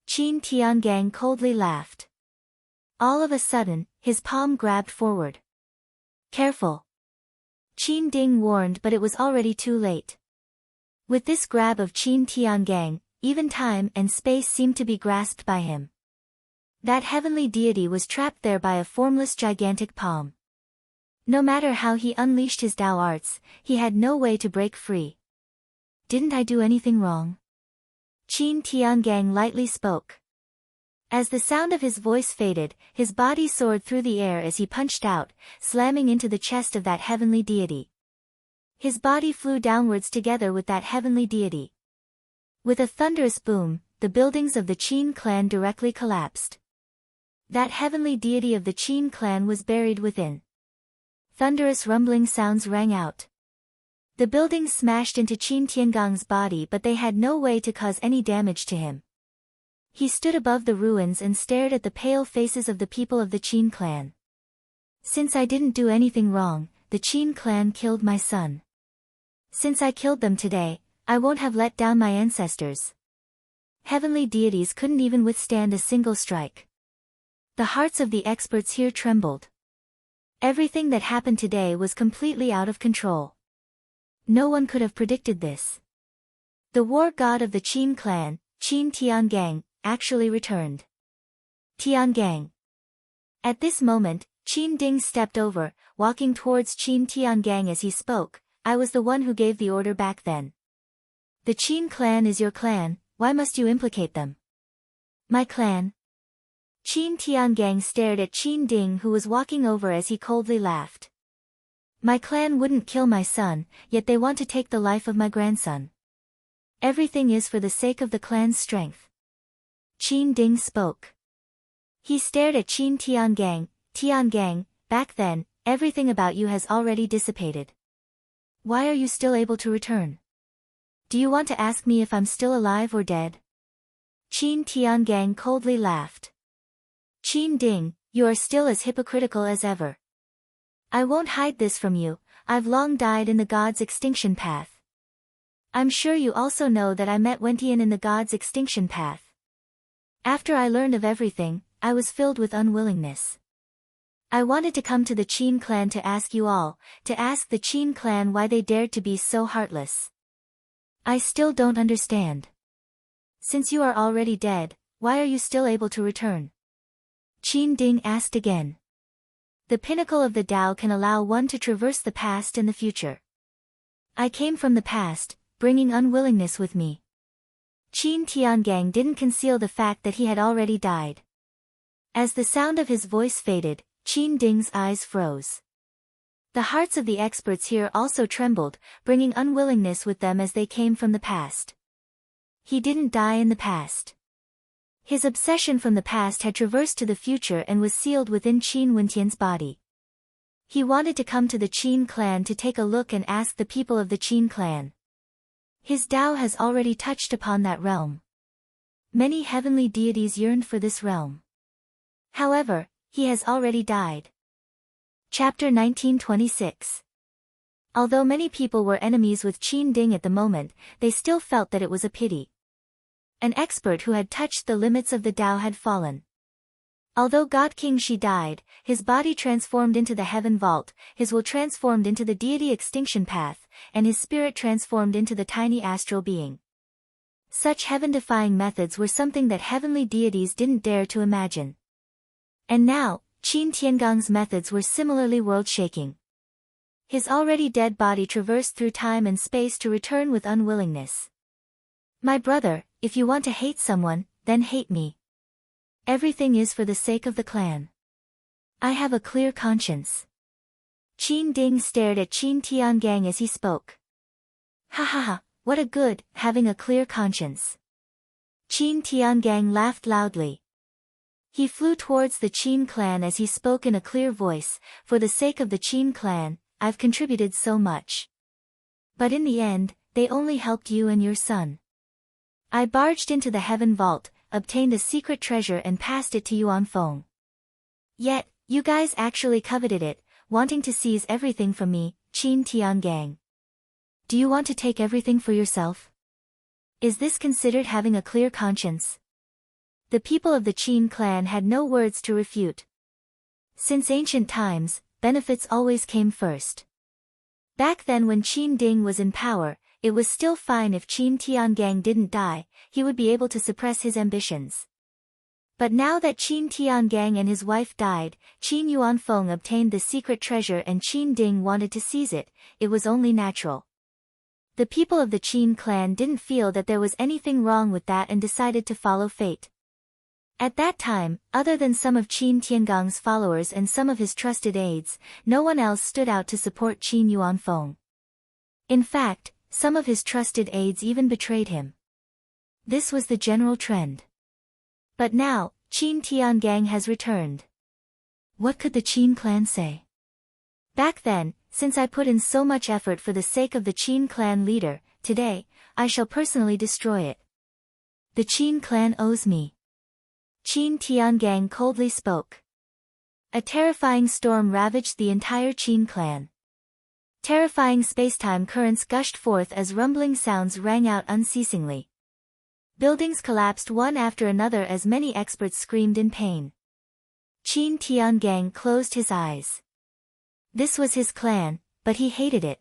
Qin Tiangang coldly laughed. All of a sudden, his palm grabbed forward. Careful! Qin Ding warned, but it was already too late. With this grab of Qin Tiangang, even time and space seemed to be grasped by him. That heavenly deity was trapped there by a formless gigantic palm. No matter how he unleashed his Dao arts, he had no way to break free. Didn't I do anything wrong? Qin Tiangang lightly spoke. As the sound of his voice faded, his body soared through the air as he punched out, slamming into the chest of that heavenly deity. His body flew downwards together with that heavenly deity. With a thunderous boom, the buildings of the Qin clan directly collapsed. That heavenly deity of the Qin clan was buried within. Thunderous rumbling sounds rang out. The buildings smashed into Qin Tiangang's body, but they had no way to cause any damage to him. He stood above the ruins and stared at the pale faces of the people of the Qin clan. Since I didn't do anything wrong, the Qin clan killed my son. Since I killed them today, I won't have let down my ancestors. Heavenly deities couldn't even withstand a single strike. The hearts of the experts here trembled. Everything that happened today was completely out of control. No one could have predicted this. The war god of the Qin clan, Qin Tiangang, actually returned. Tiangang. At this moment, Qin Ding stepped over, walking towards Qin Tiangang as he spoke. I was the one who gave the order back then. The Qin clan is your clan, why must you implicate them? My clan? Qin Tiangang stared at Qin Ding, who was walking over, as he coldly laughed. My clan wouldn't kill my son, yet they want to take the life of my grandson. Everything is for the sake of the clan's strength. Qin Ding spoke. He stared at Qin Tiangang. Tiangang, back then, everything about you has already dissipated. Why are you still able to return? Do you want to ask me if I'm still alive or dead? Qin Tiangang coldly laughed. Qin Ding, you are still as hypocritical as ever. I won't hide this from you, I've long died in the god's extinction path. I'm sure you also know that I met Wentian in the god's extinction path. After I learned of everything, I was filled with unwillingness. I wanted to come to the Qin clan to ask you all, to ask the Qin clan why they dared to be so heartless. I still don't understand. Since you are already dead, why are you still able to return? Qin Ding asked again. The pinnacle of the Tao can allow one to traverse the past and the future. I came from the past, bringing unwillingness with me. Qin Tiangang didn't conceal the fact that he had already died. As the sound of his voice faded, Qin Ding's eyes froze. The hearts of the experts here also trembled, bringing unwillingness with them as they came from the past. He didn't die in the past. His obsession from the past had traversed to the future and was sealed within Qin Wentian's body. He wanted to come to the Qin clan to take a look and ask the people of the Qin clan. His Tao has already touched upon that realm. Many heavenly deities yearned for this realm. However, he has already died. Chapter 1926. Although many people were enemies with Qin Ding at the moment, they still felt that it was a pity. An expert who had touched the limits of the Tao had fallen. Although God King Shi died, his body transformed into the heaven vault, his will transformed into the deity extinction path, and his spirit transformed into the tiny astral being. Such heaven-defying methods were something that heavenly deities didn't dare to imagine. And now, Qin Tiangang's methods were similarly world-shaking. His already dead body traversed through time and space to return with unwillingness. My brother, if you want to hate someone, then hate me. Everything is for the sake of the clan. I have a clear conscience. Qin Ding stared at Qin Tiangang as he spoke. Ha ha ha, what a good, having a clear conscience. Qin Tiangang laughed loudly. He flew towards the Qin clan as he spoke in a clear voice, for the sake of the Qin clan, I've contributed so much. But in the end, they only helped you and your son. I barged into the heaven vault, obtained a secret treasure and passed it to Yuan Feng. Yet, you guys actually coveted it, wanting to seize everything from me, Qin Tiangang. Do you want to take everything for yourself? Is this considered having a clear conscience? The people of the Qin clan had no words to refute. Since ancient times, benefits always came first. Back then when Qin Ding was in power, it was still fine if Qin Tiangang didn't die, he would be able to suppress his ambitions. But now that Qin Tiangang and his wife died, Qin Yuanfeng obtained the secret treasure and Qin Ding wanted to seize it, it was only natural. The people of the Qin clan didn't feel that there was anything wrong with that and decided to follow fate. At that time, other than some of Qin Tiangang's followers and some of his trusted aides, no one else stood out to support Qin Yuanfeng. In fact, some of his trusted aides even betrayed him. This was the general trend. But now, Qin Tiangang has returned. What could the Qin clan say? Back then, since I put in so much effort for the sake of the Qin clan leader, today, I shall personally destroy it. The Qin clan owes me. Qin Tiangang coldly spoke. A terrifying storm ravaged the entire Qin clan. Terrifying spacetime currents gushed forth as rumbling sounds rang out unceasingly. Buildings collapsed one after another as many experts screamed in pain. Qin Tiangang closed his eyes. This was his clan, but he hated it.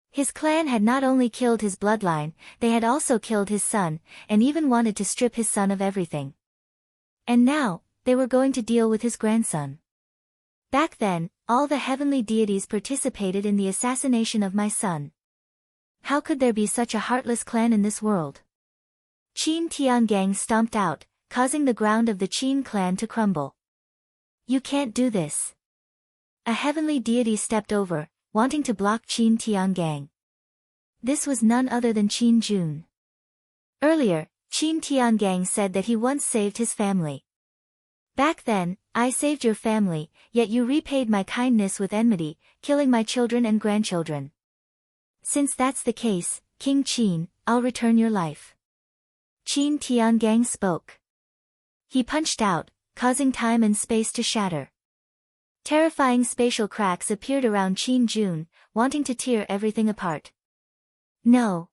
His clan had not only killed his bloodline, they had also killed his son, and even wanted to strip his son of everything. And now, they were going to deal with his grandson. Back then, all the heavenly deities participated in the assassination of my son. How could there be such a heartless clan in this world? Qin Tiangang stomped out, causing the ground of the Qin clan to crumble. You can't do this. A heavenly deity stepped over, wanting to block Qin Tiangang. This was none other than Qin Jun. Earlier, Qin Tiangang said that he once saved his family. Back then, I saved your family, yet you repaid my kindness with enmity, killing my children and grandchildren. Since that's the case, King Qin, I'll return your life. Qin Tiangang spoke. He punched out, causing time and space to shatter. Terrifying spatial cracks appeared around Qin Jun, wanting to tear everything apart. No.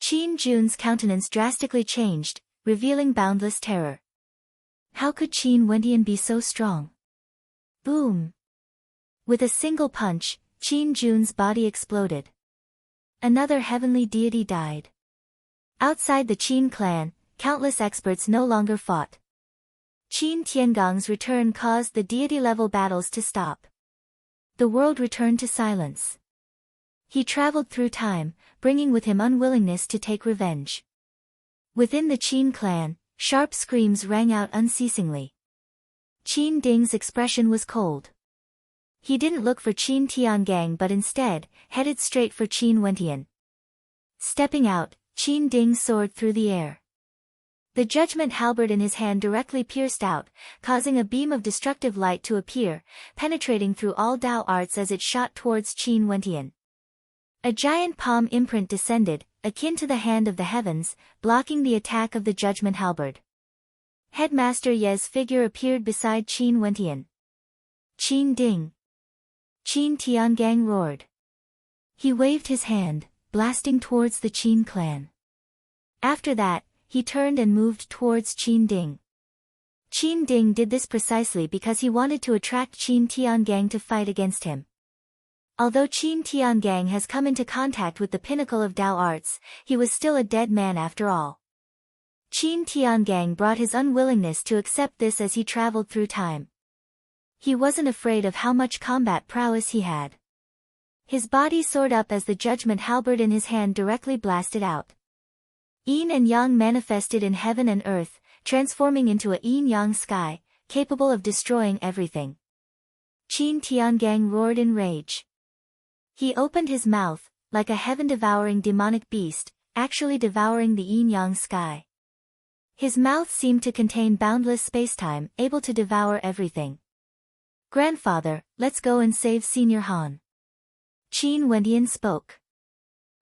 Qin Jun's countenance drastically changed, revealing boundless terror. How could Qin Wendian be so strong? Boom! With a single punch, Qin Jun's body exploded. Another heavenly deity died. Outside the Qin clan, countless experts no longer fought. Qin Tiangong's return caused the deity-level battles to stop. The world returned to silence. He traveled through time, bringing with him unwillingness to take revenge. Within the Qin clan, sharp screams rang out unceasingly. Qin Ding's expression was cold. He didn't look for Qin Tiangang but instead, headed straight for Qin Wendian. Stepping out, Qin Ding soared through the air. The judgment halberd in his hand directly pierced out, causing a beam of destructive light to appear, penetrating through all Dao arts as it shot towards Qin Wendian. A giant palm imprint descended, akin to the hand of the heavens, blocking the attack of the judgment halberd. Headmaster Ye's figure appeared beside Qin Wendian. Qin Ding. Qin Tiangang roared. He waved his hand, blasting towards the Qin clan. After that, he turned and moved towards Qin Ding. Qin Ding did this precisely because he wanted to attract Qin Tiangang to fight against him. Although Qin Tiangang has come into contact with the pinnacle of Dao arts, he was still a dead man after all. Qin Tiangang brought his unwillingness to accept this as he traveled through time. He wasn't afraid of how much combat prowess he had. His body soared up as the judgment halberd in his hand directly blasted out. Yin and Yang manifested in heaven and earth, transforming into a yin-yang sky, capable of destroying everything. Qin Tiangang roared in rage. He opened his mouth, like a heaven-devouring demonic beast, actually devouring the yin-yang sky. His mouth seemed to contain boundless spacetime, able to devour everything. Grandfather, let's go and save Senior Han. Qin Wendian spoke.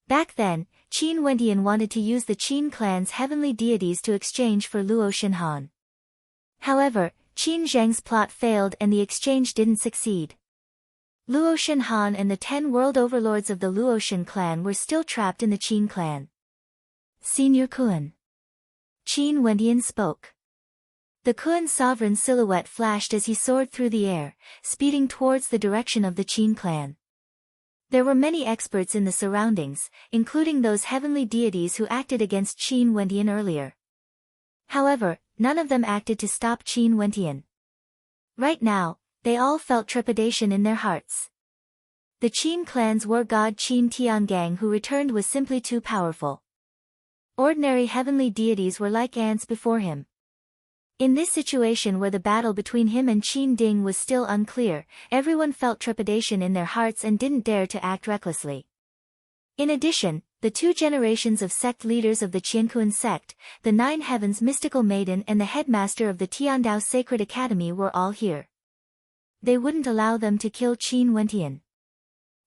Back then, Qin Wendian wanted to use the Qin clan's heavenly deities to exchange for Luo Shenhan. However, Qin Zheng's plot failed and the exchange didn't succeed. Luo Shenhan and the 10 world overlords of the Luo Shen clan were still trapped in the Qin clan. Senior Kun. Qin Wendian spoke. The Kun sovereign's silhouette flashed as he soared through the air, speeding towards the direction of the Qin clan. There were many experts in the surroundings, including those heavenly deities who acted against Qin Wendian earlier. However, none of them acted to stop Qin Wendian. Right now, they all felt trepidation in their hearts. The Qin clan's war god Qin Tiangang who returned was simply too powerful. Ordinary heavenly deities were like ants before him. In this situation where the battle between him and Qin Ding was still unclear, everyone felt trepidation in their hearts and didn't dare to act recklessly. In addition, the 2 generations of sect leaders of the Qiankun sect, the 9 Heavens mystical maiden and the headmaster of the Tiandao Sacred Academy were all here. They wouldn't allow them to kill Qin Wendian.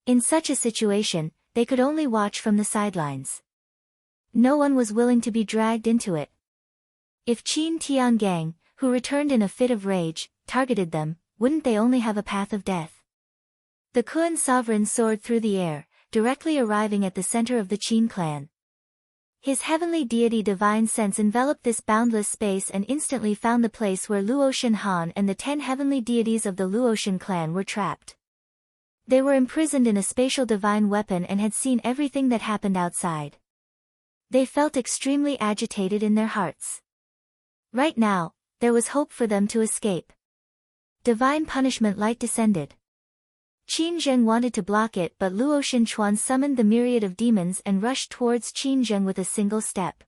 In such a situation, they could only watch from the sidelines. No one was willing to be dragged into it. If Qin Tiangang, who returned in a fit of rage, targeted them, wouldn't they only have a path of death? The Kun sovereign soared through the air, directly arriving at the center of the Qin clan. His heavenly deity divine sense enveloped this boundless space and instantly found the place where Luo Shenhan and the 10 heavenly deities of the Luo Shen clan were trapped. They were imprisoned in a spatial divine weapon and had seen everything that happened outside. They felt extremely agitated in their hearts. Right now, there was hope for them to escape. Divine punishment light descended. Qin Zheng wanted to block it but Luo Shenchuan summoned the myriad of demons and rushed towards Qin Zheng with a single step.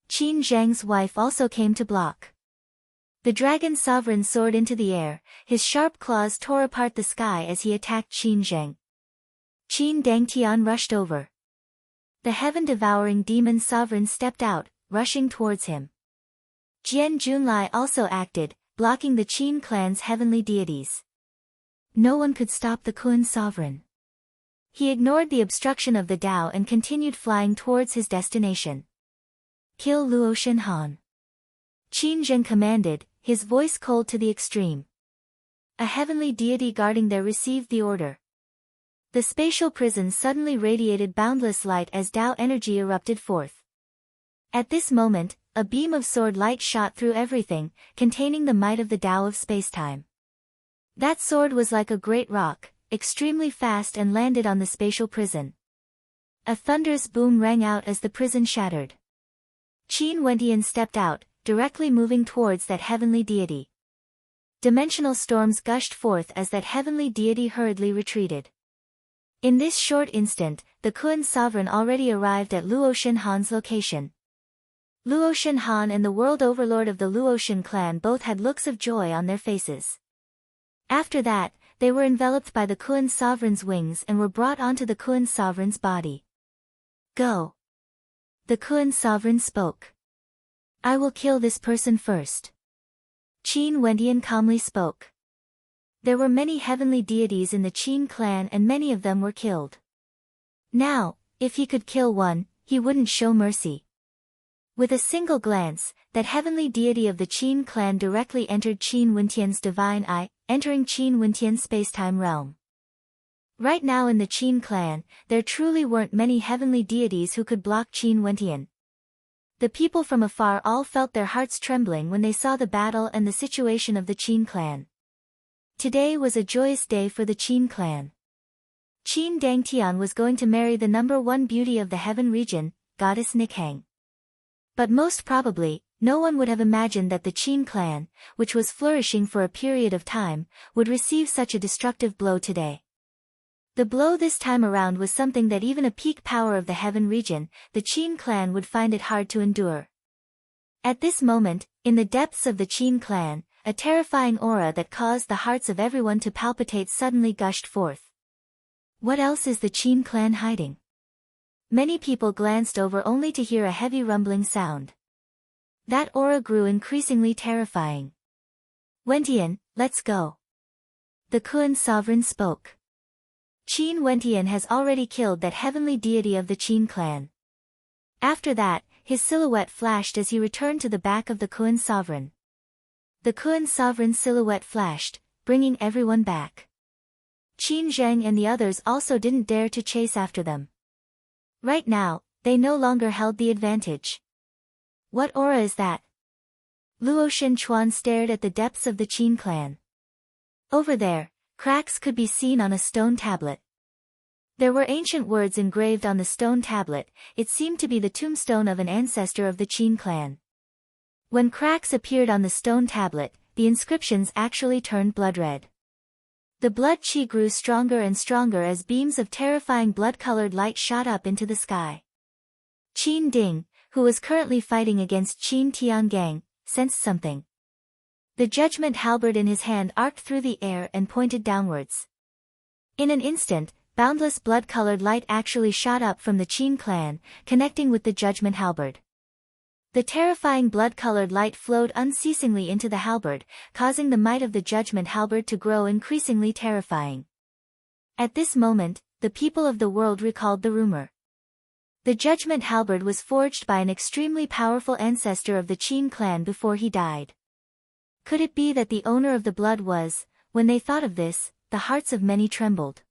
Qin Zheng's wife also came to block. The dragon sovereign soared into the air, his sharp claws tore apart the sky as he attacked Qin Zheng. Qin Dangtian rushed over. The heaven-devouring demon sovereign stepped out, rushing towards him. Jian Junlai also acted, blocking the Qin clan's heavenly deities. No one could stop the Kun sovereign. He ignored the obstruction of the Tao and continued flying towards his destination. Kill Luo Shenhan. Qin Zhen commanded, his voice cold to the extreme. A heavenly deity guarding there received the order. The spatial prison suddenly radiated boundless light as Tao energy erupted forth. At this moment, a beam of sword light shot through everything, containing the might of the Tao of spacetime. That sword was like a great rock, extremely fast, and landed on the spatial prison. A thunderous boom rang out as the prison shattered. Qin Wentian stepped out, directly moving towards that heavenly deity. Dimensional storms gushed forth as that heavenly deity hurriedly retreated. In this short instant, the Kun sovereign already arrived at Luo Shenhan's location. Luo Shenhan and the world overlord of the Luotian clan both had looks of joy on their faces. After that, they were enveloped by the Kun sovereign's wings and were brought onto the Kun sovereign's body. Go. The Kun sovereign spoke. I will kill this person first. Qin Wentian calmly spoke. There were many heavenly deities in the Qin clan and many of them were killed. Now, if he could kill one, he wouldn't show mercy. With a single glance, that heavenly deity of the Qin clan directly entered Qin Wentian's divine eye, entering Qin Wentian's spacetime realm. Right now in the Qin clan, there truly weren't many heavenly deities who could block Qin Wentian. The people from afar all felt their hearts trembling when they saw the battle and the situation of the Qin clan. Today was a joyous day for the Qin clan. Qin Dangtian was going to marry the #1 beauty of the heaven region, goddess Nikhang. But most probably, no one would have imagined that the Qin clan, which was flourishing for a period of time, would receive such a destructive blow today. The blow this time around was something that even a peak power of the heaven region, the Qin clan, would find it hard to endure. At this moment, in the depths of the Qin clan, a terrifying aura that caused the hearts of everyone to palpitate suddenly gushed forth. What else is the Qin clan hiding? Many people glanced over only to hear a heavy rumbling sound. That aura grew increasingly terrifying. Wentian, let's go. The Kun sovereign spoke. Qin Wentian has already killed that heavenly deity of the Qin clan. After that, his silhouette flashed as he returned to the back of the Kun sovereign. The Kun sovereign's silhouette flashed, bringing everyone back. Qin Zheng and the others also didn't dare to chase after them. Right now, they no longer held the advantage. What aura is that? Luo Shenchuan stared at the depths of the Qin clan. Over there, cracks could be seen on a stone tablet. There were ancient words engraved on the stone tablet. It seemed to be the tombstone of an ancestor of the Qin clan. When cracks appeared on the stone tablet, the inscriptions actually turned blood red. The blood qi grew stronger and stronger as beams of terrifying blood-colored light shot up into the sky. Qin Ding, who was currently fighting against Qin Tiangang, sensed something. The judgment halberd in his hand arced through the air and pointed downwards. In an instant, boundless blood-colored light actually shot up from the Qin clan, connecting with the judgment halberd. The terrifying blood-colored light flowed unceasingly into the halberd, causing the might of the judgment halberd to grow increasingly terrifying. At this moment, the people of the world recalled the rumor. The judgment halberd was forged by an extremely powerful ancestor of the Qin clan before he died. Could it be that the owner of the blood was? When they thought of this, the hearts of many trembled.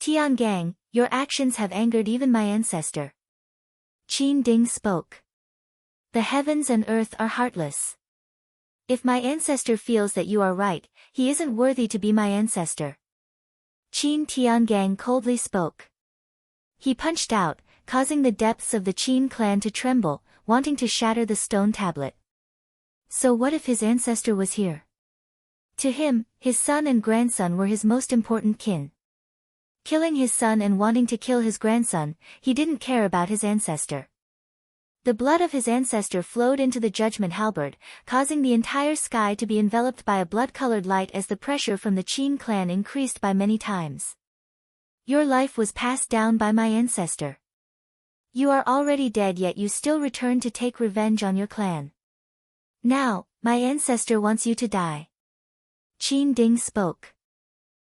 Tiangang, your actions have angered even my ancestor. Qin Ding spoke. The heavens and earth are heartless. If my ancestor feels that you are right, he isn't worthy to be my ancestor. Qin Tiangang coldly spoke. He punched out, causing the depths of the Qin clan to tremble, wanting to shatter the stone tablet. So what if his ancestor was here? To him, his son and grandson were his most important kin. Killing his son and wanting to kill his grandson, he didn't care about his ancestor. The blood of his ancestor flowed into the judgment halberd, causing the entire sky to be enveloped by a blood-colored light as the pressure from the Qin clan increased by many times. Your life was passed down by my ancestor. You are already dead, yet you still return to take revenge on your clan. Now, My ancestor wants you to die. Qin Ding spoke.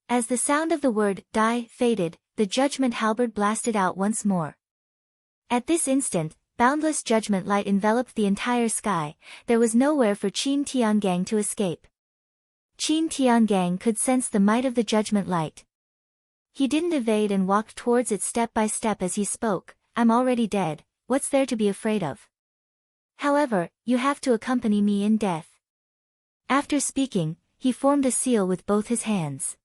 As the sound of the word, die, faded, the judgment halberd blasted out once more. At this instant, boundless judgment light enveloped the entire sky. There was nowhere for Qin Tiangang to escape. Qin Tiangang could sense the might of the judgment light. He didn't evade and walked towards it step by step as he spoke. I'm already dead, what's there to be afraid of? However, you have to accompany me in death. After speaking, he formed a seal with both his hands.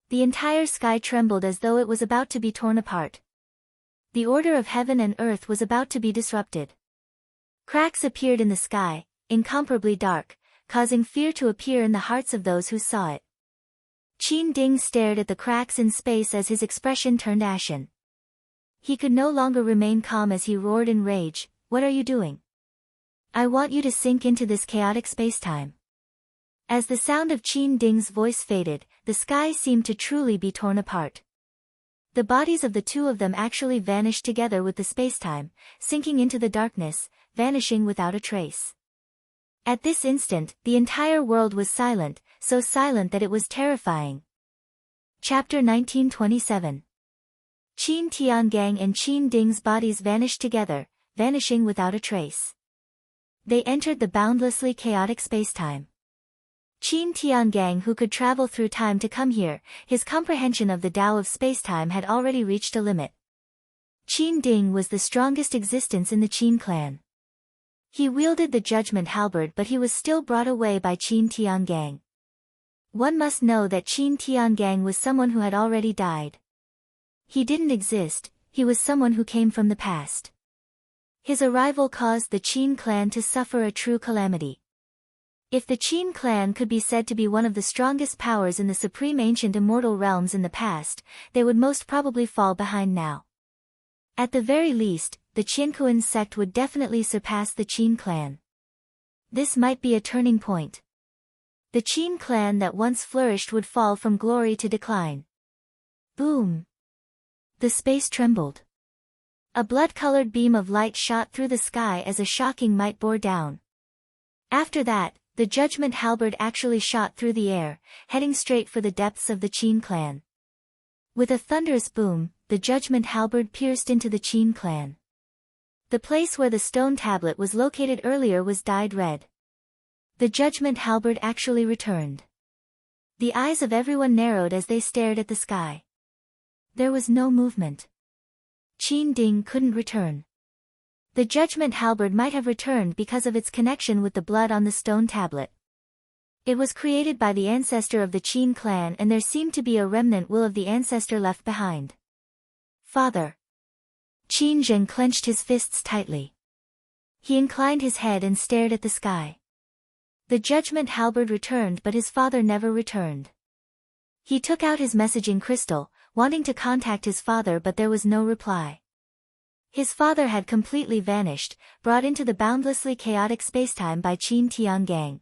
The entire sky trembled as though it was about to be torn apart. The order of heaven and earth was about to be disrupted. Cracks appeared in the sky, incomparably dark, causing fear to appear in the hearts of those who saw it. Qin Ding stared at the cracks in space as his expression turned ashen. He could no longer remain calm as he roared in rage, "What are you doing? I want you to sink into this chaotic spacetime." As the sound of Qin Ding's voice faded, the sky seemed to truly be torn apart. The bodies of the two of them actually vanished together with the spacetime, sinking into the darkness, vanishing without a trace. At this instant, the entire world was silent, so silent that it was terrifying. Chapter 1927. Qin Tiangang and Qin Ding's bodies vanished together, vanishing without a trace. They entered the boundlessly chaotic spacetime. Qin Tiangang, who could travel through time to come here, his comprehension of the Tao of spacetime had already reached a limit. Qin Ding was the strongest existence in the Qin clan. He wielded the judgment halberd, but he was still brought away by Qin Tiangang. One must know that Qin Tiangang was someone who had already died. He didn't exist, he was someone who came from the past. His arrival caused the Qin clan to suffer a true calamity. If the Qin clan could be said to be one of the strongest powers in the supreme ancient immortal realms in the past, they would most probably fall behind now. At the very least, the Qinkuan sect would definitely surpass the Qin clan. This might be a turning point. The Qin clan that once flourished would fall from glory to decline. Boom! The space trembled. A blood-colored beam of light shot through the sky as a shocking might bore down. After that, the judgment halberd actually shot through the air, heading straight for the depths of the Qin clan. With a thunderous boom, the judgment halberd pierced into the Qin clan. The place where the stone tablet was located earlier was dyed red. The judgment halberd actually returned. The eyes of everyone narrowed as they stared at the sky. There was no movement. Qin Ding couldn't return. The judgment halberd might have returned because of its connection with the blood on the stone tablet. It was created by the ancestor of the Qin clan, and there seemed to be a remnant will of the ancestor left behind. Father. Qin Zhen clenched his fists tightly. He inclined his head and stared at the sky. The judgment halberd returned, but his father never returned. He took out his messaging crystal, wanting to contact his father, but there was no reply. His father had completely vanished, brought into the boundlessly chaotic spacetime by Qin Tiangang.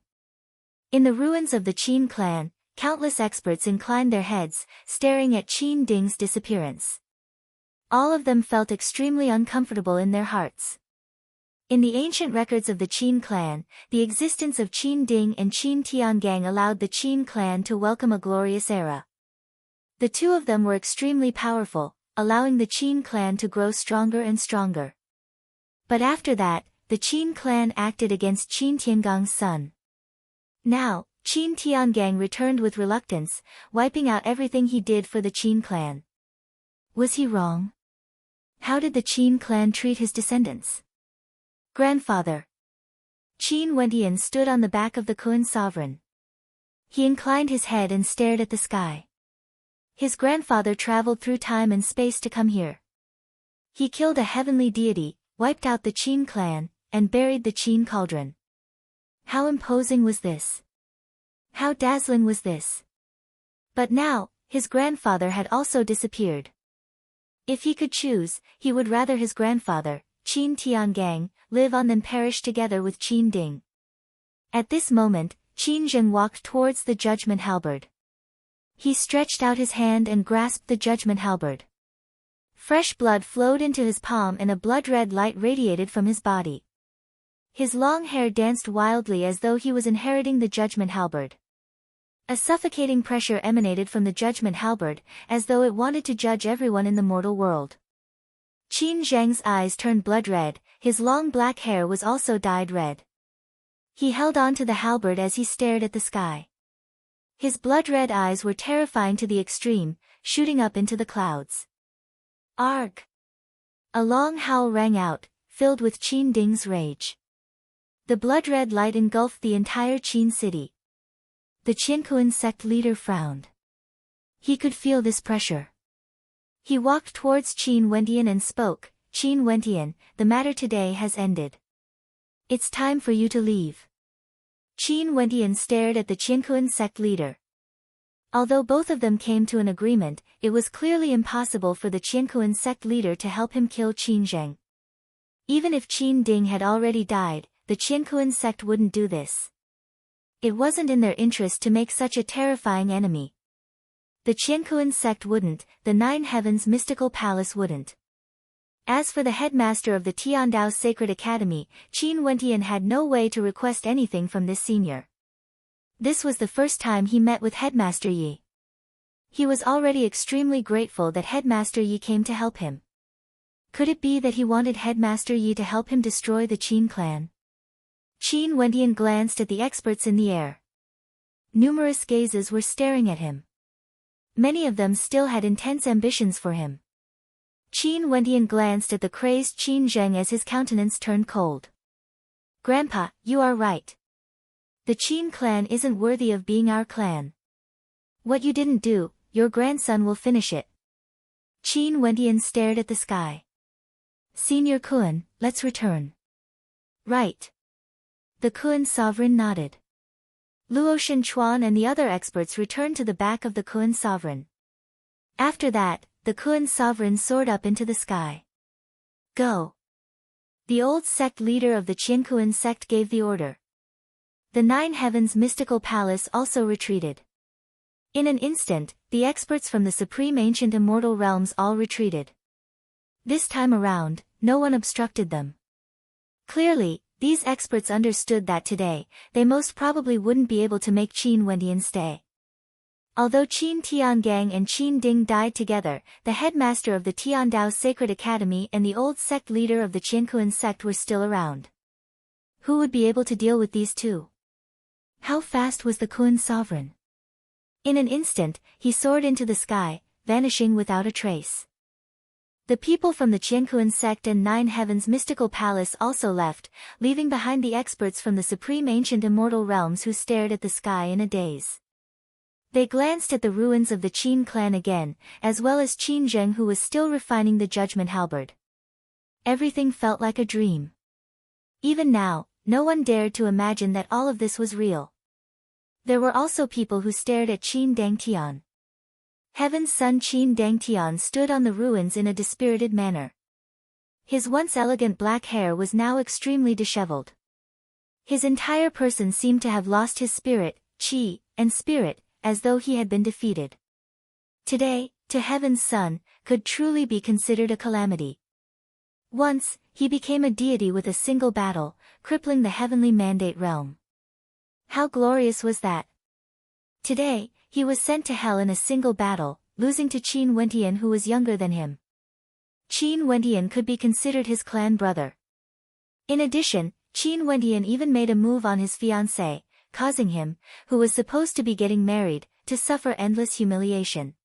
In the ruins of the Qin clan, countless experts inclined their heads, staring at Qin Ding's disappearance. All of them felt extremely uncomfortable in their hearts. In the ancient records of the Qin clan, the existence of Qin Ding and Qin Tiangang allowed the Qin clan to welcome a glorious era. The two of them were extremely powerful, allowing the Qin clan to grow stronger and stronger. But after that, the Qin clan acted against Qin Tiangang's son. Now, Qin Tiangang returned with reluctance, wiping out everything he did for the Qin clan. Was he wrong? How did the Qin clan treat his descendants? Grandfather. Qin Wendian stood on the back of the Kun sovereign. He inclined his head and stared at the sky. His grandfather traveled through time and space to come here. He killed a heavenly deity, wiped out the Qin clan, and buried the Qin cauldron. How imposing was this? How dazzling was this? But now, his grandfather had also disappeared. If he could choose, he would rather his grandfather, Qin Tiangang, live on than perish together with Qin Ding. At this moment, Qin Zhen walked towards the judgment halberd. He stretched out his hand and grasped the judgment halberd. Fresh blood flowed into his palm and a blood-red light radiated from his body. His long hair danced wildly as though he was inheriting the judgment halberd. A suffocating pressure emanated from the judgment halberd, as though it wanted to judge everyone in the mortal world. Qin Zheng's eyes turned blood red, his long black hair was also dyed red. He held on to the halberd as he stared at the sky. His blood-red eyes were terrifying to the extreme, shooting up into the clouds. Arg! A long howl rang out, filled with Qin Ding's rage. The blood-red light engulfed the entire Qin city. The Qiankuan sect leader frowned. He could feel this pressure. He walked towards Qin Wentian and spoke, "Qin Wentian, the matter today has ended. It's time for you to leave." Qin Wentian stared at the Qiankuan sect leader. Although both of them came to an agreement, it was clearly impossible for the Qiankuan sect leader to help him kill Qin Zheng. Even if Qin Ding had already died, the Qiankuan sect wouldn't do this. It wasn't in their interest to make such a terrifying enemy. The Qiankuan sect wouldn't, the Nine Heavens Mystical Palace wouldn't. As for the headmaster of the Tiandao Sacred Academy, Qin Wentian had no way to request anything from this senior. This was the first time he met with Headmaster Yi. He was already extremely grateful that Headmaster Yi came to help him. Could it be that he wanted Headmaster Yi to help him destroy the Qin clan? Qin Wentian glanced at the experts in the air. Numerous gazes were staring at him. Many of them still had intense ambitions for him. Qin Wentian glanced at the crazed Qin Zheng as his countenance turned cold. "Grandpa, you are right. The Qin clan isn't worthy of being our clan. What you didn't do, your grandson will finish it." Qin Wentian stared at the sky. "Senior Kuan, let's return." "Right." The Kuan sovereign nodded. Luo Shenchuan and the other experts returned to the back of the Kuan sovereign. After that, the Kuan sovereign soared up into the sky. "Go." The old sect leader of the Qiankuan sect gave the order. The Nine Heavens Mystical Palace also retreated. In an instant, the experts from the Supreme Ancient Immortal Realms all retreated. This time around, no one obstructed them. Clearly, these experts understood that today, they most probably wouldn't be able to make Qin Wentian stay. Although Qin Tiangang and Qin Ding died together, the headmaster of the Tiandao Sacred Academy and the old sect leader of the Qiankuan sect were still around. Who would be able to deal with these two? How fast was the Kuan sovereign? In an instant, he soared into the sky, vanishing without a trace. The people from the Qiankuan sect and Nine Heavens Mystical Palace also left, leaving behind the experts from the Supreme Ancient Immortal Realms who stared at the sky in a daze. They glanced at the ruins of the Qin clan again, as well as Qin Zheng who was still refining the judgment halberd. Everything felt like a dream. Even now, no one dared to imagine that all of this was real. There were also people who stared at Qin Dangtian. Heaven's son Qin Dangtian stood on the ruins in a dispirited manner. His once elegant black hair was now extremely disheveled. His entire person seemed to have lost his spirit, qi, and spirit, as though he had been defeated. Today, to Heaven's son, could truly be considered a calamity. Once, he became a deity with a single battle, crippling the heavenly mandate realm. How glorious was that? Today, he was sent to hell in a single battle, losing to Qin Wentian who was younger than him. Qin Wentian could be considered his clan brother. In addition, Qin Wentian even made a move on his fiancée, causing him, who was supposed to be getting married, to suffer endless humiliation.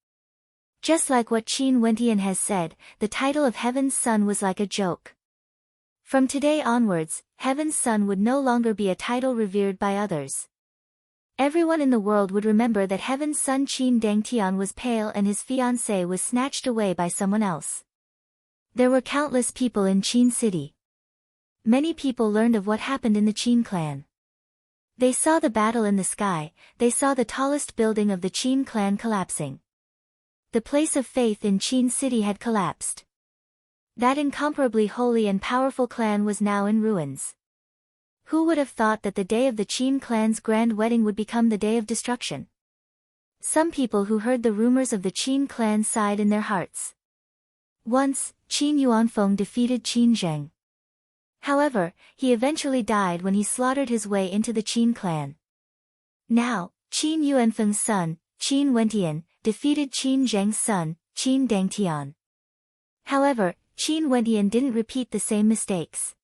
Just like what Qin Wentian has said, the title of Heaven's Son was like a joke. From today onwards, Heaven's Son would no longer be a title revered by others. Everyone in the world would remember that Heaven's Son Qin Dangtian was pale and his fiancée was snatched away by someone else. There were countless people in Qin City. Many people learned of what happened in the Qin clan. They saw the battle in the sky, they saw the tallest building of the Qin clan collapsing. The place of faith in Qin City had collapsed. That incomparably holy and powerful clan was now in ruins. Who would have thought that the day of the Qin clan's grand wedding would become the day of destruction? Some people who heard the rumors of the Qin clan sighed in their hearts. Once, Qin Yuanfeng defeated Qin Zheng. However, he eventually died when he slaughtered his way into the Qin clan. Now, Qin Yuanfeng's son, Qin Wentian, defeated Qin Zheng's son, Qin Dangtian. However, Qin Wentian didn't repeat the same mistakes.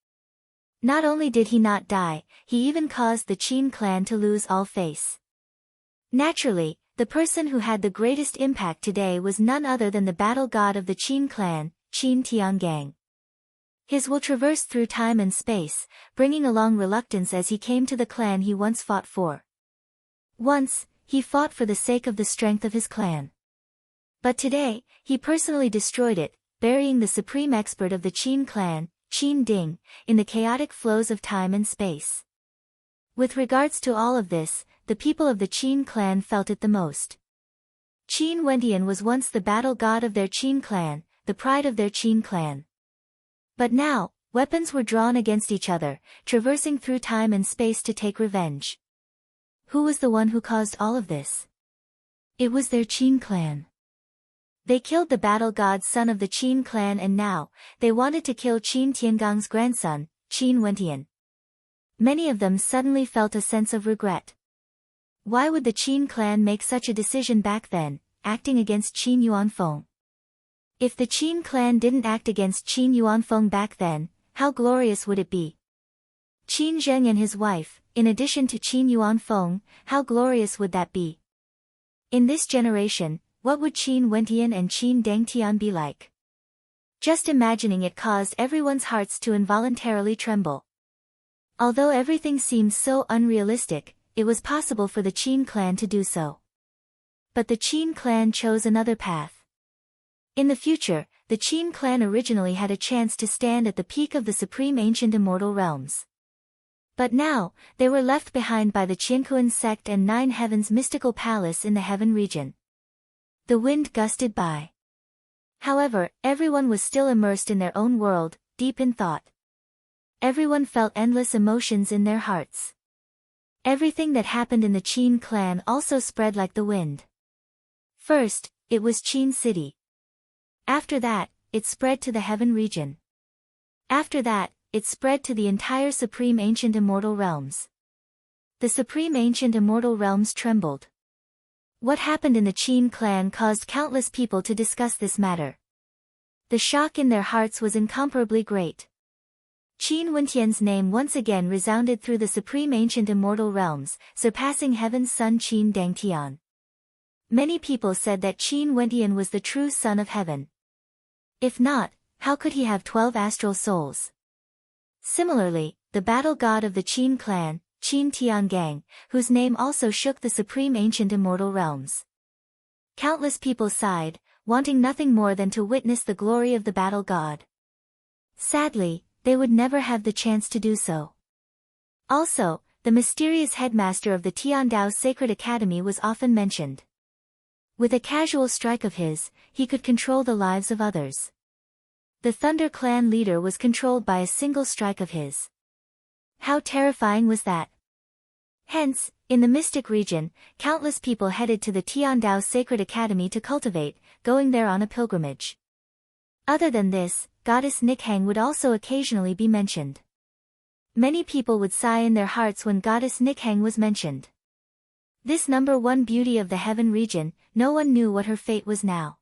Not only did he not die, he even caused the Qin clan to lose all face. Naturally, the person who had the greatest impact today was none other than the battle god of the Qin clan, Qin Tiangang. His will traversed through time and space, bringing along reluctance as he came to the clan he once fought for. Once, he fought for the sake of the strength of his clan. But today, he personally destroyed it, burying the supreme expert of the Qin clan, Qin Ding, in the chaotic flows of time and space. With regards to all of this, the people of the Qin clan felt it the most. Qin Wentian was once the battle god of their Qin clan, the pride of their Qin clan. But now, weapons were drawn against each other, traversing through time and space to take revenge. Who was the one who caused all of this? It was their Qin clan. They killed the battle god's son of the Qin clan, and now, they wanted to kill Qin Tiangang's grandson, Qin Wentian. Many of them suddenly felt a sense of regret. Why would the Qin clan make such a decision back then, acting against Qin Yuanfeng? If the Qin clan didn't act against Qin Yuanfeng back then, how glorious would it be? Qin Zheng and his wife, in addition to Qin Yuanfeng, how glorious would that be? In this generation, what would Qin Wentian and Qin Dangtian be like? Just imagining it caused everyone's hearts to involuntarily tremble. Although everything seemed so unrealistic, it was possible for the Qin clan to do so. But the Qin clan chose another path. In the future, the Qin clan originally had a chance to stand at the peak of the supreme ancient immortal realms. But now, they were left behind by the Qiankuan sect and Nine Heavens mystical palace in the heaven region. The wind gusted by. However, everyone was still immersed in their own world, deep in thought. Everyone felt endless emotions in their hearts. Everything that happened in the Qin clan also spread like the wind. First, it was Qin City. After that, it spread to the heaven region. After that, it spread to the entire supreme ancient immortal realms. The supreme ancient immortal realms trembled. What happened in the Qin clan caused countless people to discuss this matter. The shock in their hearts was incomparably great. Qin Wentian's name once again resounded through the supreme ancient immortal realms, surpassing heaven's son Qin Dangtian. Many people said that Qin Wentian was the true son of heaven. If not, how could he have 12 astral souls? Similarly, the battle god of the Qin clan, Qin Tiangang, whose name also shook the supreme ancient immortal realms. Countless people sighed, wanting nothing more than to witness the glory of the battle god. Sadly, they would never have the chance to do so. Also, the mysterious headmaster of the Tiandao Sacred Academy was often mentioned. With a casual strike of his, he could control the lives of others. The Thunder Clan leader was controlled by a single strike of his. How terrifying was that? Hence, in the mystic region, countless people headed to the Tiandao Sacred Academy to cultivate, going there on a pilgrimage. Other than this, Goddess Nikhang would also occasionally be mentioned. Many people would sigh in their hearts when Goddess Nikhang was mentioned. This number one beauty of the heaven region, no one knew what her fate was now.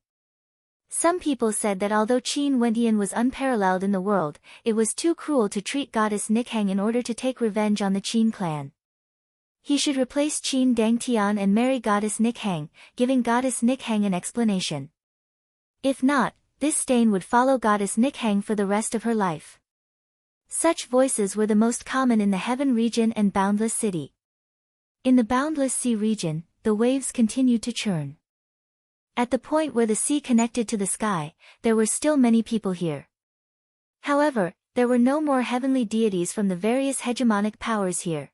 Some people said that although Qin Wentian was unparalleled in the world, it was too cruel to treat Goddess Nikhang in order to take revenge on the Qin clan. He should replace Qin Dangtian and marry Goddess Nikhang, giving Goddess Nikhang an explanation. If not, this stain would follow Goddess Nikhang for the rest of her life. Such voices were the most common in the heaven region and Boundless City. In the Boundless Sea region, the waves continued to churn. At the point where the sea connected to the sky, there were still many people here. However, there were no more heavenly deities from the various hegemonic powers here.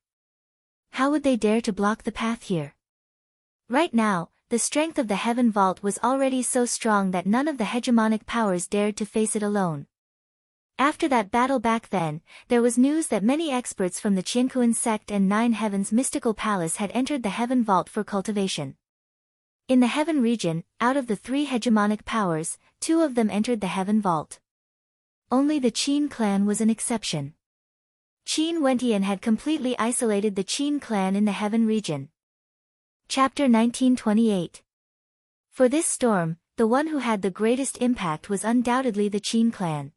How would they dare to block the path here? Right now, the strength of the heaven vault was already so strong that none of the hegemonic powers dared to face it alone. After that battle back then, there was news that many experts from the Qiankuan sect and Nine Heavens mystical palace had entered the heaven vault for cultivation. In the heaven region, out of the 3 hegemonic powers, 2 of them entered the heaven vault. Only the Qin clan was an exception. Qin Wentian had completely isolated the Qin clan in the Heaven region. Chapter 1928. For this storm, the one who had the greatest impact was undoubtedly the Qin clan.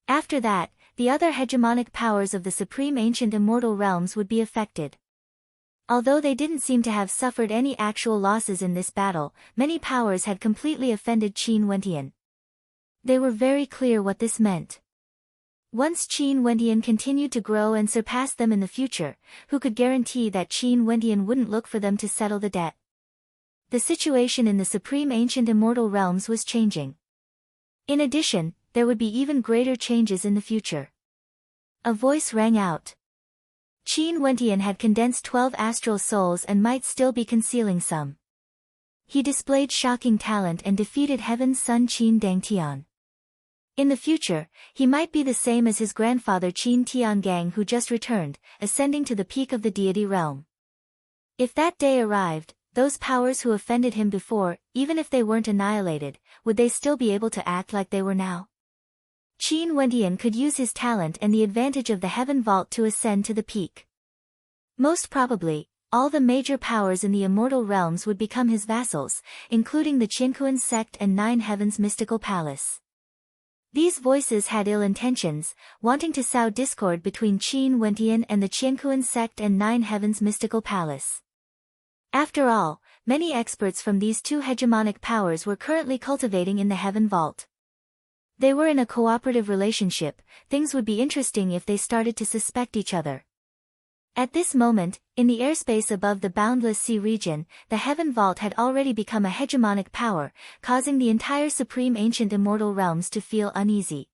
After that, the other hegemonic powers of the supreme ancient immortal realms would be affected. Although they didn't seem to have suffered any actual losses in this battle, many powers had completely offended Qin Wentian. They were very clear what this meant. Once Qin Wentian continued to grow and surpass them in the future, who could guarantee that Qin Wentian wouldn't look for them to settle the debt? The situation in the supreme ancient immortal realms was changing. In addition, there would be even greater changes in the future. A voice rang out. Qin Wentian had condensed 12 astral souls and might still be concealing some. He displayed shocking talent and defeated Heaven's son Qin Dangtian. In the future, he might be the same as his grandfather Qin Tiangang, who just returned, ascending to the peak of the deity realm. If that day arrived, those powers who offended him before, even if they weren't annihilated, would they still be able to act like they were now? Qin Wentian could use his talent and the advantage of the Heaven Vault to ascend to the peak. Most probably, all the major powers in the immortal realms would become his vassals, including the Qiankuan sect and 9 Heavens mystical palace. These voices had ill intentions, wanting to sow discord between Qin Wentian and the Qiankuan sect and 9 Heavens mystical palace. After all, many experts from these two hegemonic powers were currently cultivating in the Heaven Vault. They were in a cooperative relationship. Things would be interesting if they started to suspect each other. At this moment, in the airspace above the boundless sea region, the Heaven Vault had already become a hegemonic power, causing the entire supreme ancient immortal realms to feel uneasy.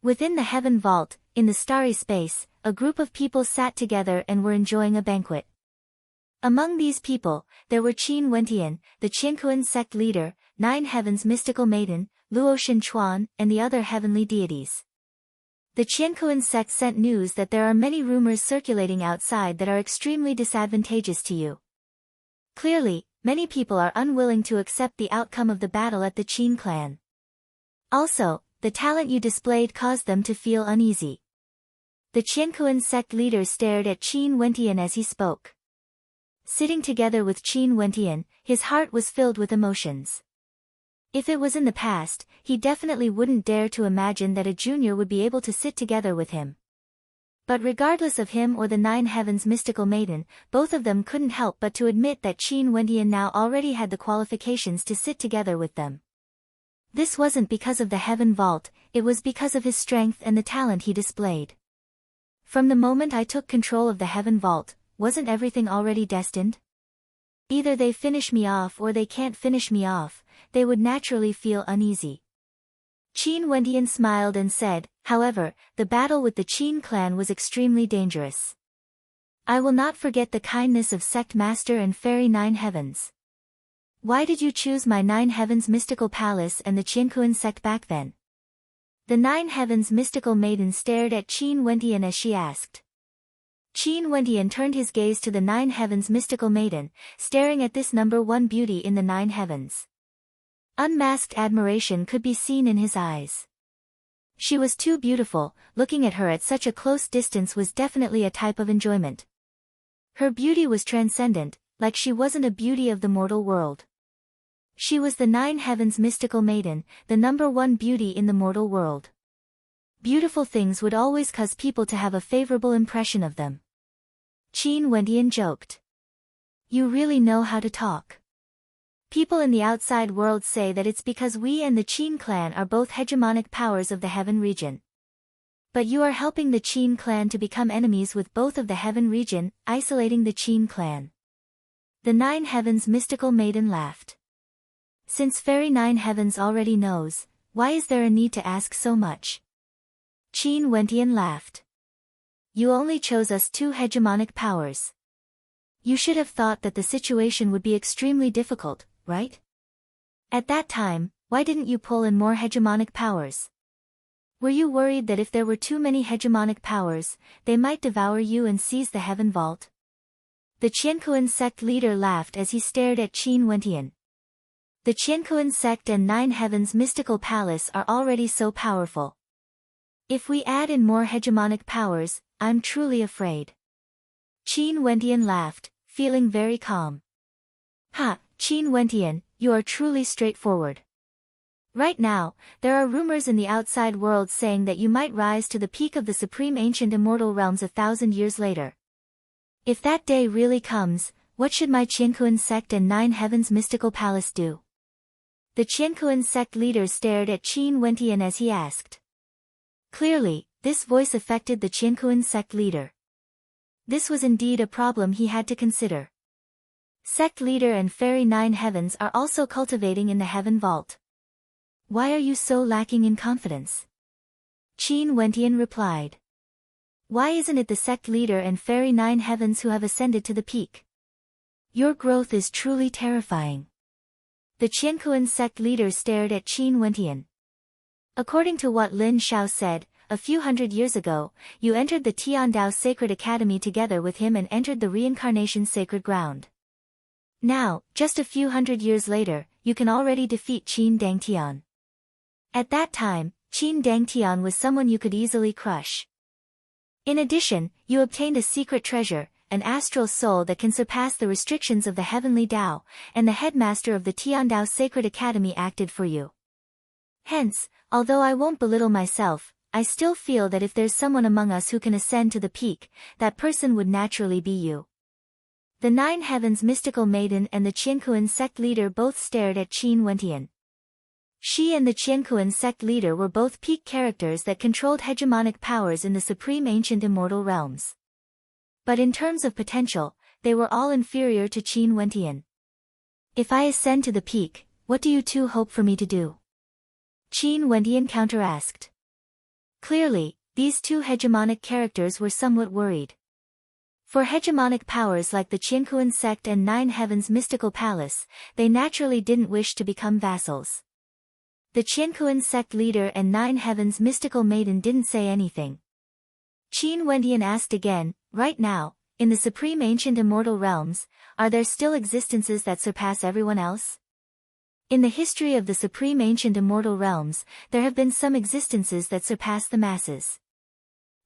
Within the Heaven Vault, in the starry space, a group of people sat together and were enjoying a banquet. Among these people, there were Qin Wentian, the Qiankuan sect leader, 9 Heavens mystical maiden, Luo Shenchuan, and the other heavenly deities. The Qiankuan sect sent news that there are many rumors circulating outside that are extremely disadvantageous to you. Clearly, many people are unwilling to accept the outcome of the battle at the Qin clan. Also, the talent you displayed caused them to feel uneasy. The Qiankuan sect leader stared at Qin Wentian as he spoke. Sitting together with Qin Wentian, his heart was filled with emotions. If it was in the past, he definitely wouldn't dare to imagine that a junior would be able to sit together with him. But regardless of him or the 9 Heavens mystical maiden, both of them couldn't help but to admit that Qin Wentian now already had the qualifications to sit together with them. This wasn't because of the Heaven Vault, it was because of his strength and the talent he displayed. From the moment I took control of the Heaven Vault, wasn't everything already destined? Either they finish me off or they can't finish me off, they would naturally feel uneasy. Qin Wentian smiled and said, however, the battle with the Qin clan was extremely dangerous. I will not forget the kindness of Sect Master and Fairy 9 Heavens. Why did you choose my 9 Heavens mystical palace and the Qiankuan sect back then? The 9 Heavens mystical maiden stared at Qin Wentian as she asked. Qin Wentian turned his gaze to the 9 Heavens mystical maiden, staring at this number 1 beauty in the 9 Heavens. Unmasked admiration could be seen in his eyes. She was too beautiful, looking at her at such a close distance was definitely a type of enjoyment. Her beauty was transcendent, like she wasn't a beauty of the mortal world. She was the 9 Heavens mystical maiden, the number 1 beauty in the mortal world. Beautiful things would always cause people to have a favorable impression of them. Qin Wentian joked. You really know how to talk. People in the outside world say that it's because we and the Qin clan are both hegemonic powers of the Heaven region. But you are helping the Qin clan to become enemies with both of the Heaven region, isolating the Qin clan. The 9 Heavens mystical maiden laughed. Since Fairy 9 Heavens already knows, why is there a need to ask so much? Qin Wentian laughed. You only chose us 2 hegemonic powers. You should have thought that the situation would be extremely difficult, right? At that time, why didn't you pull in more hegemonic powers? Were you worried that if there were too many hegemonic powers, they might devour you and seize the Heaven Vault? The Qiankuan sect leader laughed as he stared at Qin Wentian. The Qiankuan sect and 9 Heavens mystical palace are already so powerful. If we add in more hegemonic powers, I'm truly afraid. Qin Wentian laughed, feeling very calm. Ha, Qin Wentian, you are truly straightforward. Right now, there are rumors in the outside world saying that you might rise to the peak of the supreme ancient immortal realms 1,000 years later. If that day really comes, what should my Qiankuan sect and 9 Heavens mystical palace do? The Qiankuan sect leader stared at Qin Wentian as he asked. Clearly, this voice affected the Qiankuan sect leader. This was indeed a problem he had to consider. Sect leader and fairy 9 Heavens are also cultivating in the heaven vault. Why are you so lacking in confidence? Qin Wentian replied. Why isn't it the sect leader and fairy 9 Heavens who have ascended to the peak? Your growth is truly terrifying. The Qiankuan sect leader stared at Qin Wentian. According to what Lin Shao said, a few hundred years ago, you entered the Tiandao Sacred Academy together with him and entered the reincarnation sacred ground. Now, just a few hundred years later, you can already defeat Qin Dangtian. At that time, Qin Dangtian was someone you could easily crush. In addition, you obtained a secret treasure, an astral soul that can surpass the restrictions of the heavenly Tao, and the headmaster of the Tiandao Sacred Academy acted for you. Hence, although I won't belittle myself, I still feel that if there's someone among us who can ascend to the peak, that person would naturally be you. The 9 Heavens mystical maiden and the Qiankuan sect leader both stared at Qin Wentian. She and the Qiankuan sect leader were both peak characters that controlled hegemonic powers in the supreme ancient immortal realms. But in terms of potential, they were all inferior to Qin Wentian. If I ascend to the peak, what do you two hope for me to do? Qin Wentian counter-asked. Clearly, these two hegemonic characters were somewhat worried. For hegemonic powers like the Qiankuan sect and 9 Heavens mystical palace, they naturally didn't wish to become vassals. The Qiankuan sect leader and 9 Heavens mystical maiden didn't say anything. Qin Wentian asked again, right now, in the supreme ancient immortal realms, are there still existences that surpass everyone else? In the history of the supreme ancient immortal realms, there have been some existences that surpass the masses.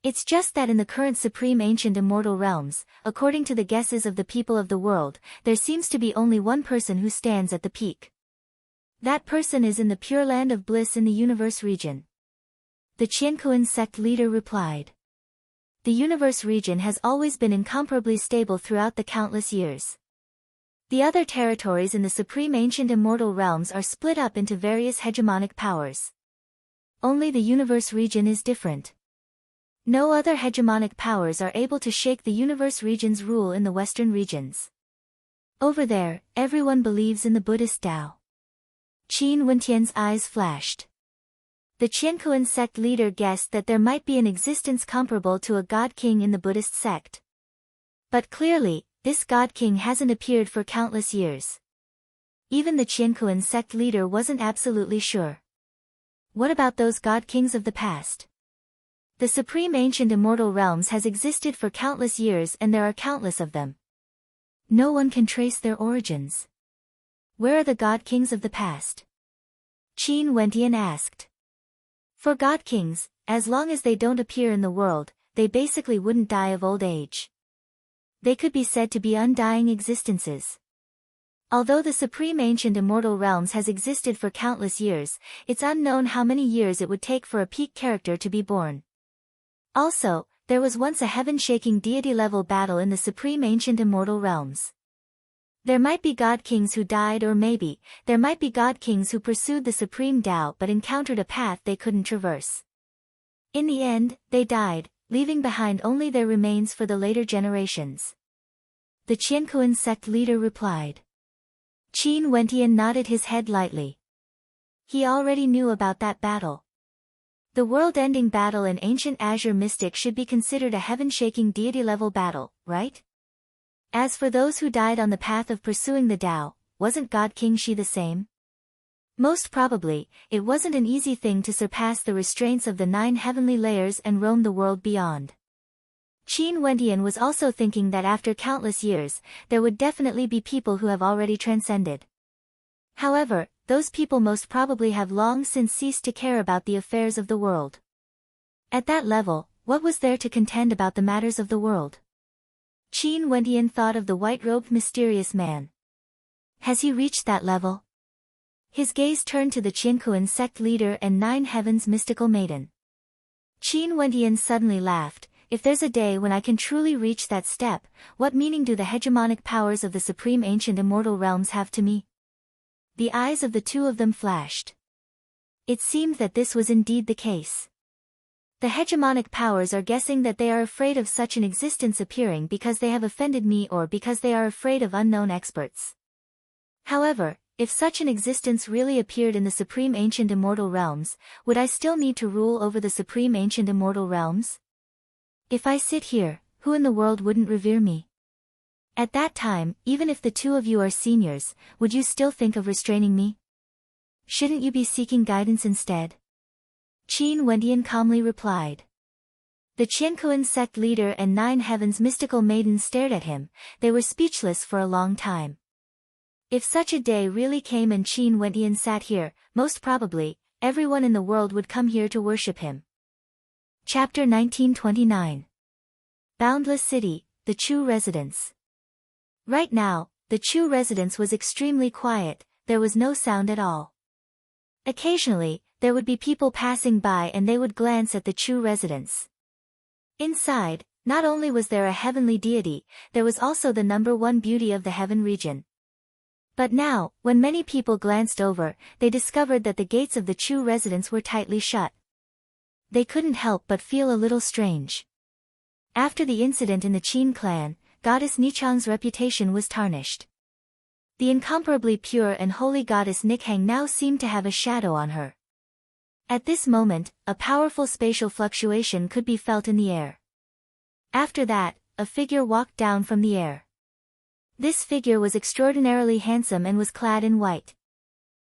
It's just that in the current supreme ancient immortal realms, according to the guesses of the people of the world, there seems to be only one person who stands at the peak. That person is in the Pure Land of Bliss in the Universe region. The Qiankuan sect leader replied. The Universe region has always been incomparably stable throughout the countless years. The other territories in the supreme ancient immortal realms are split up into various hegemonic powers. Only the Universe region is different. No other hegemonic powers are able to shake the Universe region's rule in the Western regions. Over there, everyone believes in the Buddhist Tao. Qin Wentian's eyes flashed. The Qiankuan sect leader guessed that there might be an existence comparable to a god king in the Buddhist sect. But clearly, this god king hasn't appeared for countless years. Even the Qiankuan sect leader wasn't absolutely sure. What about those god kings of the past? The supreme ancient immortal realms has existed for countless years and there are countless of them. No one can trace their origins. Where are the god kings of the past? Qin Wentian asked. For god kings, as long as they don't appear in the world, they basically wouldn't die of old age. They could be said to be undying existences. Although the supreme ancient immortal realms has existed for countless years, it's unknown how many years it would take for a peak character to be born. Also, there was once a heaven-shaking deity-level battle in the supreme ancient immortal realms. There might be god kings who died, or maybe, there might be god kings who pursued the supreme Tao but encountered a path they couldn't traverse. In the end, they died, leaving behind only their remains for the later generations. The Qiankuan sect leader replied. Qin Wentian nodded his head lightly. He already knew about that battle. The world-ending battle in ancient Azure Mystic should be considered a heaven-shaking deity-level battle, right? As for those who died on the path of pursuing the Tao, wasn't God King Shi the same? Most probably, it wasn't an easy thing to surpass the restraints of the 9 heavenly layers and roam the world beyond. Qin Wentian was also thinking that after countless years, there would definitely be people who have already transcended. However, those people most probably have long since ceased to care about the affairs of the world. At that level, What was there to contend about the matters of the world? Qin Wentian thought of the white-robed mysterious man. Has he reached that level? His gaze turned to the Qiankuan sect leader and 9 Heavens mystical maiden. Qin Wentian suddenly laughed. If there's a day when I can truly reach that step, what meaning do the hegemonic powers of the supreme ancient immortal realms have to me? The eyes of the two of them flashed. It seemed that this was indeed the case. The hegemonic powers are guessing that they are afraid of such an existence appearing because they have offended me or because they are afraid of unknown experts. However, if such an existence really appeared in the supreme ancient immortal realms, would I still need to rule over the supreme ancient immortal realms? If I sit here, who in the world wouldn't revere me? At that time, even if the two of you are seniors, would you still think of restraining me? Shouldn't you be seeking guidance instead? Qin Wentian calmly replied. The Qiankuan sect leader and 9 Heavens mystical maiden stared at him. They were speechless for a long time. If such a day really came and Qin Wentian sat here, most probably, everyone in the world would come here to worship him. Chapter 1929. Boundless City, the Chu Residence. Right now, the Chu residence was extremely quiet, there was no sound at all. Occasionally, there would be people passing by and they would glance at the Chu residence. Inside, not only was there a heavenly deity, there was also the #1 beauty of the heaven region. But now, when many people glanced over, they discovered that the gates of the Chu residence were tightly shut. They couldn't help but feel a little strange. After the incident in the Qin clan, goddess Nichang's reputation was tarnished. The incomparably pure and holy goddess Nikhang now seemed to have a shadow on her. At this moment, a powerful spatial fluctuation could be felt in the air. After that, a figure walked down from the air. This figure was extraordinarily handsome and was clad in white.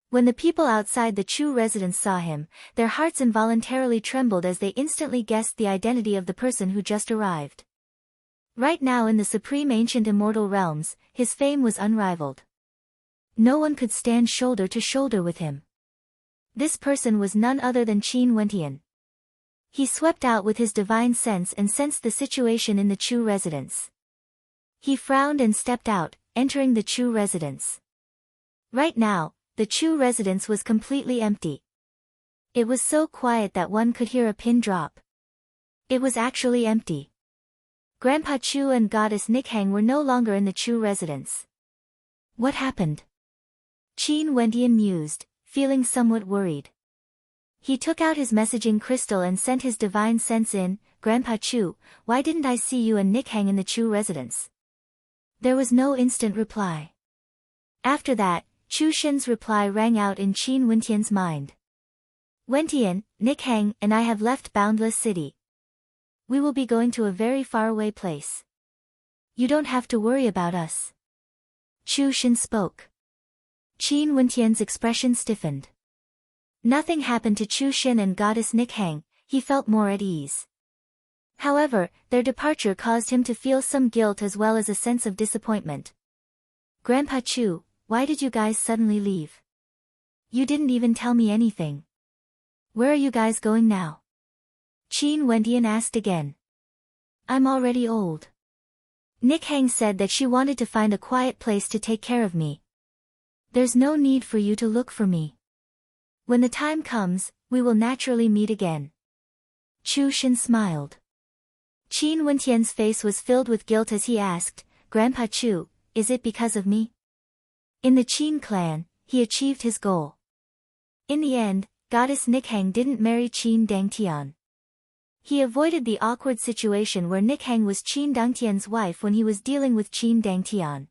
When the people outside the Chu residence saw him, their hearts involuntarily trembled as they instantly guessed the identity of the person who just arrived. Right now in the supreme ancient immortal realms, his fame was unrivaled. No one could stand shoulder to shoulder with him. This person was none other than Qin Wentian. He swept out with his divine sense and sensed the situation in the Chu residence. He frowned and stepped out, entering the Chu residence. Right now, the Chu residence was completely empty. It was so quiet that one could hear a pin drop. It was actually empty. Grandpa Chu and goddess Nikhang were no longer in the Chu residence. What happened? Qin Wentian mused, feeling somewhat worried. He took out his messaging crystal and sent his divine sense in. Grandpa Chu, why didn't I see you and Nikhang in the Chu residence? There was no instant reply. After that, Chu Shen's reply rang out in Qin Wentian's mind. Wentian, Nikhang, and I have left Boundless City. We will be going to a very faraway place. You don't have to worry about us. Chu Shen spoke. Qin Wentian's expression stiffened. Nothing happened to Chu Shen and goddess Nikhang, he felt more at ease. However, their departure caused him to feel some guilt as well as a sense of disappointment. Grandpa Chu, why did you guys suddenly leave? You didn't even tell me anything. Where are you guys going now? Qin Wentian asked again. I'm already old. Nikhang said that she wanted to find a quiet place to take care of me. There's no need for you to look for me. When the time comes, we will naturally meet again. Chu Shen smiled. Qin Wentian's face was filled with guilt as he asked, Grandpa Chu, is it because of me? In the Qin clan, he achieved his goal. In the end, goddess Nikhang didn't marry Qin Dangtian. He avoided the awkward situation where Nikhang was Qin Dangtian's wife when he was dealing with Qin Dangtian.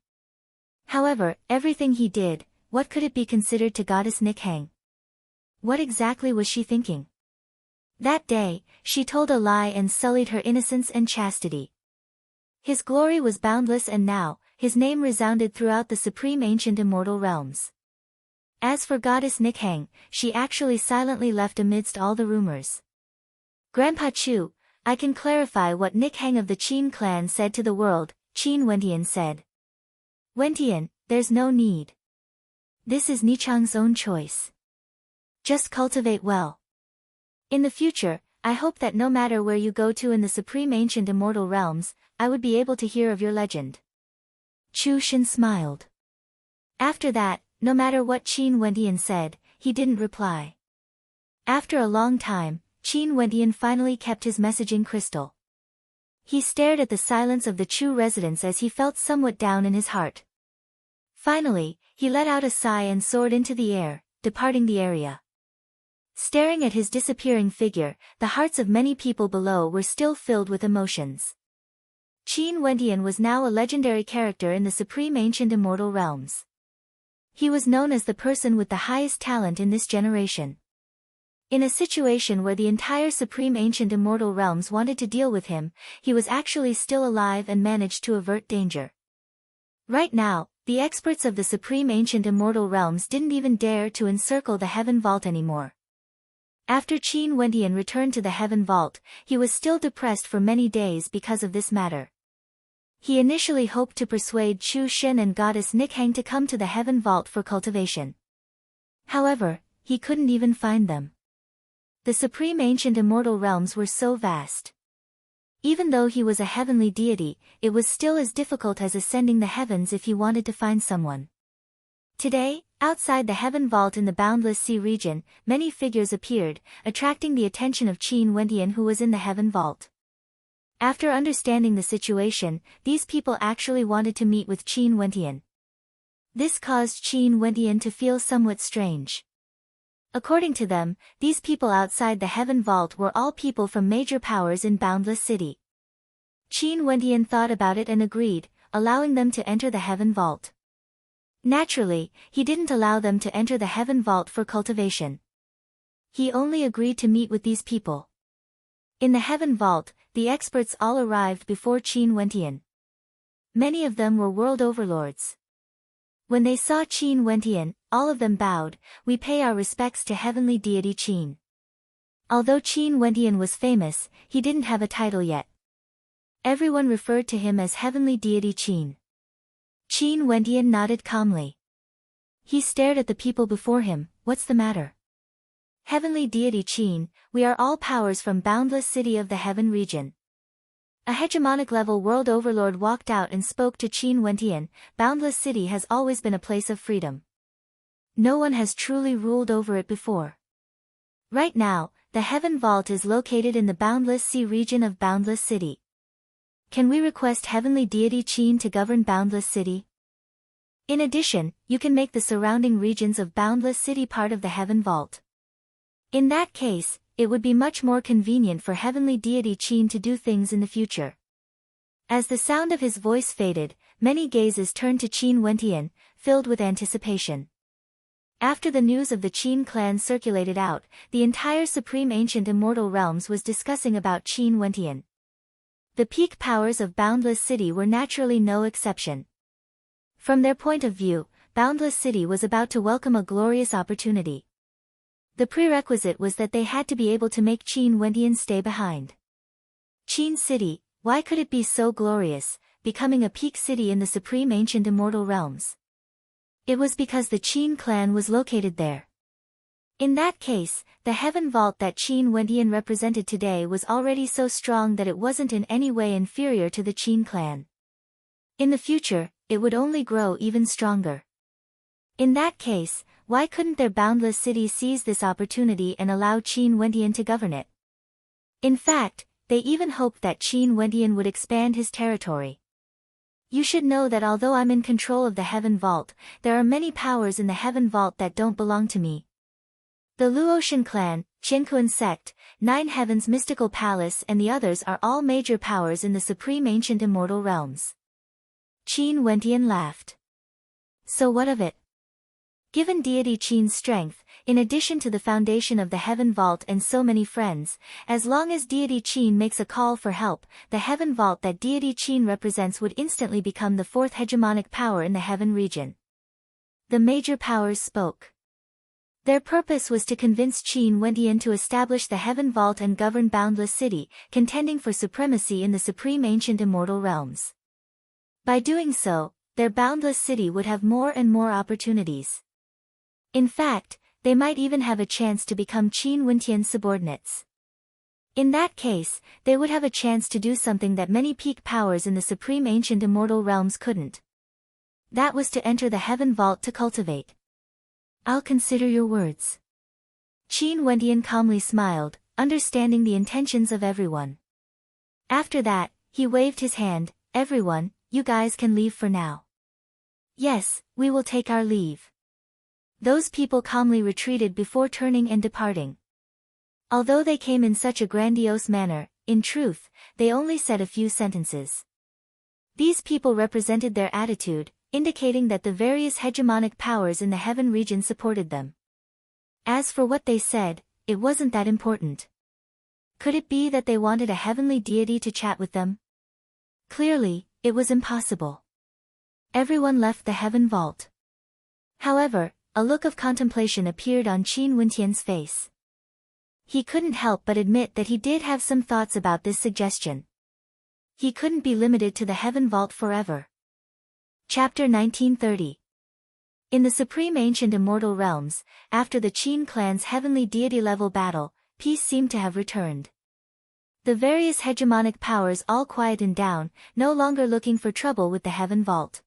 However, everything he did, what could it be considered to goddess Nikhang? What exactly was she thinking? That day, she told a lie and sullied her innocence and chastity. His glory was boundless and now, his name resounded throughout the supreme ancient immortal realms. As for goddess Nikhang, she actually silently left amidst all the rumors. Grandpa Chu, I can clarify what Nikhang of the Qin clan said to the world, Qin Wentian said. Wentian, there's no need. This is Nichang's own choice. Just cultivate well. In the future, I hope that no matter where you go to in the supreme ancient immortal realms, I would be able to hear of your legend. Chu Shen smiled. After that, no matter what Qin Wendian said, he didn't reply. After a long time, Qin Wendian finally kept his messaging crystal. He stared at the silence of the Chu residence as he felt somewhat down in his heart. Finally, he let out a sigh and soared into the air, departing the area. Staring at his disappearing figure, the hearts of many people below were still filled with emotions. Qin Wendian was now a legendary character in the supreme ancient immortal realms. He was known as the person with the highest talent in this generation. In a situation where the entire supreme ancient immortal realms wanted to deal with him, he was actually still alive and managed to avert danger. Right now, the experts of the supreme ancient immortal realms didn't even dare to encircle the heaven vault anymore. After Qin Wendian returned to the heaven vault, he was still depressed for many days because of this matter. He initially hoped to persuade Chu Shen and goddess Nikhang to come to the heaven vault for cultivation. However, he couldn't even find them. The supreme ancient immortal realms were so vast. Even though he was a heavenly deity, it was still as difficult as ascending the heavens if he wanted to find someone. Today, outside the heaven vault in the boundless sea region, many figures appeared, attracting the attention of Qin Wendian who was in the heaven vault. After understanding the situation, these people actually wanted to meet with Qin Wendian. This caused Qin Wendian to feel somewhat strange. According to them, these people outside the heaven vault were all people from major powers in Boundless City. Qin Wendian thought about it and agreed, allowing them to enter the heaven vault. Naturally, he didn't allow them to enter the heaven vault for cultivation. He only agreed to meet with these people. In the heaven vault, the experts all arrived before Qin Wendian. Many of them were world overlords. When they saw Qin Wendian, all of them bowed. We pay our respects to heavenly deity Qin. Although Qin Wendian was famous, he didn't have a title yet. Everyone referred to him as heavenly deity Qin. Qin Wendian nodded calmly. He stared at the people before him. What's the matter? Heavenly deity Qin, we are all powers from Boundless City of the Heaven region. A hegemonic-level world overlord walked out and spoke to Qin Wendian. Boundless City has always been a place of freedom. No one has truly ruled over it before. Right now, the Heaven Vault is located in the Boundless Sea region of Boundless City. Can we request Heavenly Deity Qin to govern Boundless City? In addition, you can make the surrounding regions of Boundless City part of the Heaven Vault. In that case, it would be much more convenient for Heavenly Deity Qin to do things in the future. As the sound of his voice faded, many gazes turned to Qin Wendian, filled with anticipation. After the news of the Qin clan circulated out, the entire Supreme Ancient Immortal Realms was discussing about Qin Wendian. The peak powers of Boundless City were naturally no exception. From their point of view, Boundless City was about to welcome a glorious opportunity. The prerequisite was that they had to be able to make Qin Wendian stay behind. Qin City, why could it be so glorious, becoming a peak city in the Supreme Ancient Immortal Realms? It was because the Qin clan was located there. In that case, the Heaven Vault that Qin Wendian represented today was already so strong that it wasn't in any way inferior to the Qin clan. In the future, it would only grow even stronger. In that case, why couldn't their boundless city seize this opportunity and allow Qin Wendian to govern it? In fact, they even hoped that Qin Wendian would expand his territory. You should know that although I'm in control of the Heaven Vault, there are many powers in the Heaven Vault that don't belong to me. The Luotian clan, Qianquan sect, Nine Heavens Mystical Palace and the others are all major powers in the Supreme Ancient Immortal Realms. Qin Wendian laughed. So what of it? Given deity Qin's strength, in addition to the foundation of the Heaven Vault and so many friends, as long as deity Qin makes a call for help, the Heaven Vault that deity Qin represents would instantly become the fourth hegemonic power in the Heaven region. The major powers spoke. Their purpose was to convince Qin Wendian to establish the Heaven Vault and govern Boundless City, contending for supremacy in the Supreme Ancient Immortal Realms. By doing so, their Boundless City would have more and more opportunities. In fact, they might even have a chance to become Qin Wendian's subordinates. In that case, they would have a chance to do something that many peak powers in the supreme ancient immortal realms couldn't. That was to enter the heaven vault to cultivate. I'll consider your words. Qin Wentian calmly smiled, understanding the intentions of everyone. After that, he waved his hand. Everyone, you guys can leave for now. Yes, we will take our leave. Those people calmly retreated before turning and departing. Although they came in such a grandiose manner, in truth, they only said a few sentences. These people represented their attitude, indicating that the various hegemonic powers in the heaven region supported them. As for what they said, it wasn't that important. Could it be that they wanted a heavenly deity to chat with them? Clearly, it was impossible. Everyone left the heaven vault. However, a look of contemplation appeared on Qin Wentian's face. He couldn't help but admit that he did have some thoughts about this suggestion. He couldn't be limited to the heaven vault forever. Chapter 1930. In the supreme ancient immortal realms, after the Qin clan's heavenly deity-level battle, peace seemed to have returned. The various hegemonic powers all quietened down, no longer looking for trouble with the heaven vault.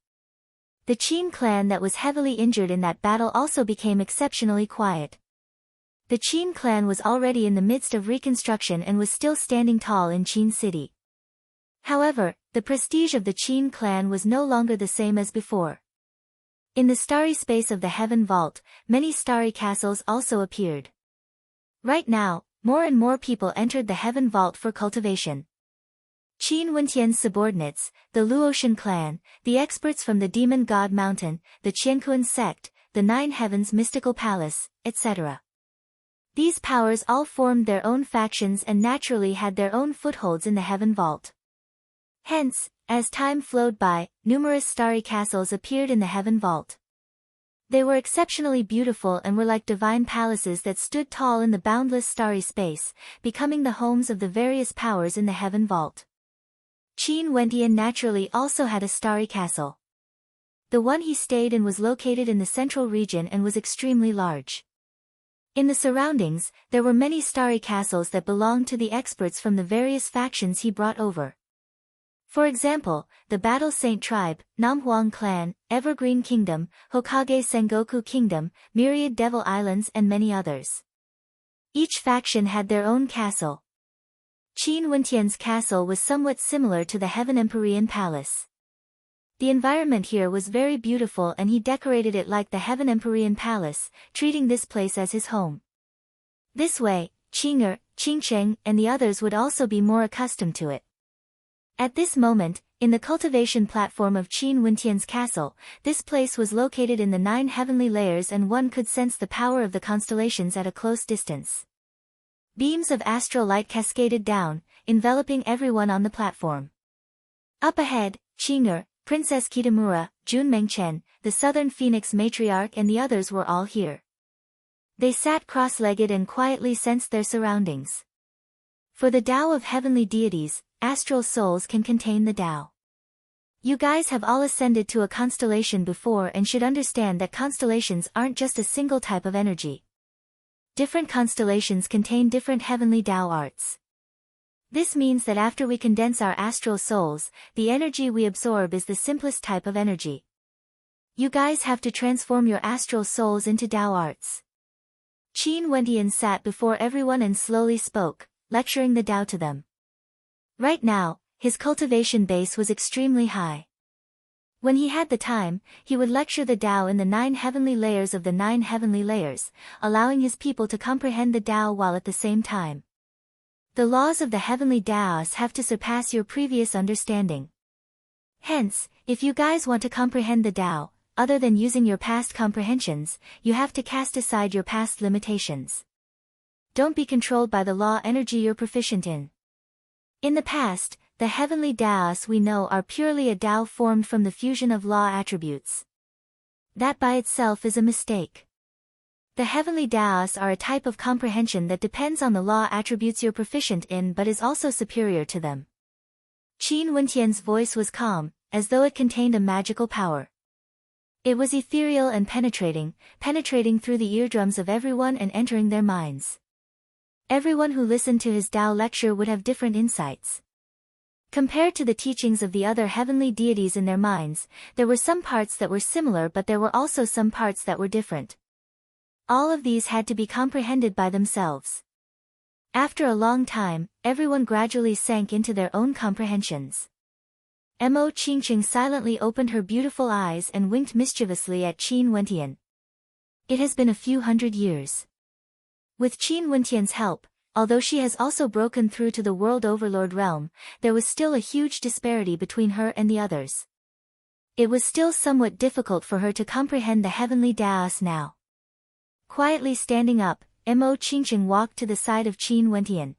The Qin clan that was heavily injured in that battle also became exceptionally quiet. The Qin clan was already in the midst of reconstruction and was still standing tall in Qin City. However, the prestige of the Qin clan was no longer the same as before. In the starry space of the heaven vault, many starry castles also appeared. Right now, more and more people entered the heaven vault for cultivation. Qin Wentian's subordinates, the Luotian clan, the experts from the Demon God Mountain, the Qiankuan sect, the Nine Heavens Mystical Palace, etc. These powers all formed their own factions and naturally had their own footholds in the heaven vault. Hence, as time flowed by, numerous starry castles appeared in the heaven vault. They were exceptionally beautiful and were like divine palaces that stood tall in the boundless starry space, becoming the homes of the various powers in the heaven vault. Qin Wentian naturally also had a starry castle. The one he stayed in was located in the central region and was extremely large. In the surroundings, there were many starry castles that belonged to the experts from the various factions he brought over. For example, the Battle Saint Tribe, Namhuang Clan, Evergreen Kingdom, Hokage Sengoku Kingdom, Myriad Devil Islands and many others. Each faction had their own castle. Qin Wentian's castle was somewhat similar to the Heaven Empyrean Palace. The environment here was very beautiful and he decorated it like the Heaven Empyrean Palace, treating this place as his home. This way, Qing'er, Qingcheng and the others would also be more accustomed to it. At this moment, in the cultivation platform of Qin Wentian's castle, this place was located in the 9 heavenly layers and one could sense the power of the constellations at a close distance. Beams of astral light cascaded down, enveloping everyone on the platform. Up ahead, Qing'er, Princess Kitamura, Jun Mengchen, the Southern Phoenix Matriarch and the others were all here. They sat cross-legged and quietly sensed their surroundings. For the Tao of heavenly deities, astral souls can contain the Tao. You guys have all ascended to a constellation before and should understand that constellations aren't just a single type of energy. Different constellations contain different heavenly Tao arts. This means that after we condense our astral souls, the energy we absorb is the simplest type of energy. You guys have to transform your astral souls into Tao arts. Qin Wentian sat before everyone and slowly spoke, lecturing the Tao to them. Right now, his cultivation base was extremely high. When he had the time, he would lecture the Tao in the 9 heavenly layers of the 9 heavenly layers, allowing his people to comprehend the Tao while at the same time. The laws of the heavenly Taos have to surpass your previous understanding. Hence, if you guys want to comprehend the Tao, other than using your past comprehensions, you have to cast aside your past limitations. Don't be controlled by the law energy you're proficient in. In the past, the heavenly Taos we know are purely a Tao formed from the fusion of law attributes. That by itself is a mistake. The heavenly Taos are a type of comprehension that depends on the law attributes you're proficient in but is also superior to them. Qin Wentian's voice was calm, as though it contained a magical power. It was ethereal and penetrating through the eardrums of everyone and entering their minds. Everyone who listened to his Tao lecture would have different insights. Compared to the teachings of the other heavenly deities in their minds, there were some parts that were similar, but there were also some parts that were different. All of these had to be comprehended by themselves. After a long time, everyone gradually sank into their own comprehensions. Mo Qingqing silently opened her beautiful eyes and winked mischievously at Qin Wentian. It has been a few hundred years. With Qin Wentian's help, although she has also broken through to the world overlord realm, there was still a huge disparity between her and the others. It was still somewhat difficult for her to comprehend the heavenly Taos now. Quietly standing up, Mo Qingqing walked to the side of Qin Wentian.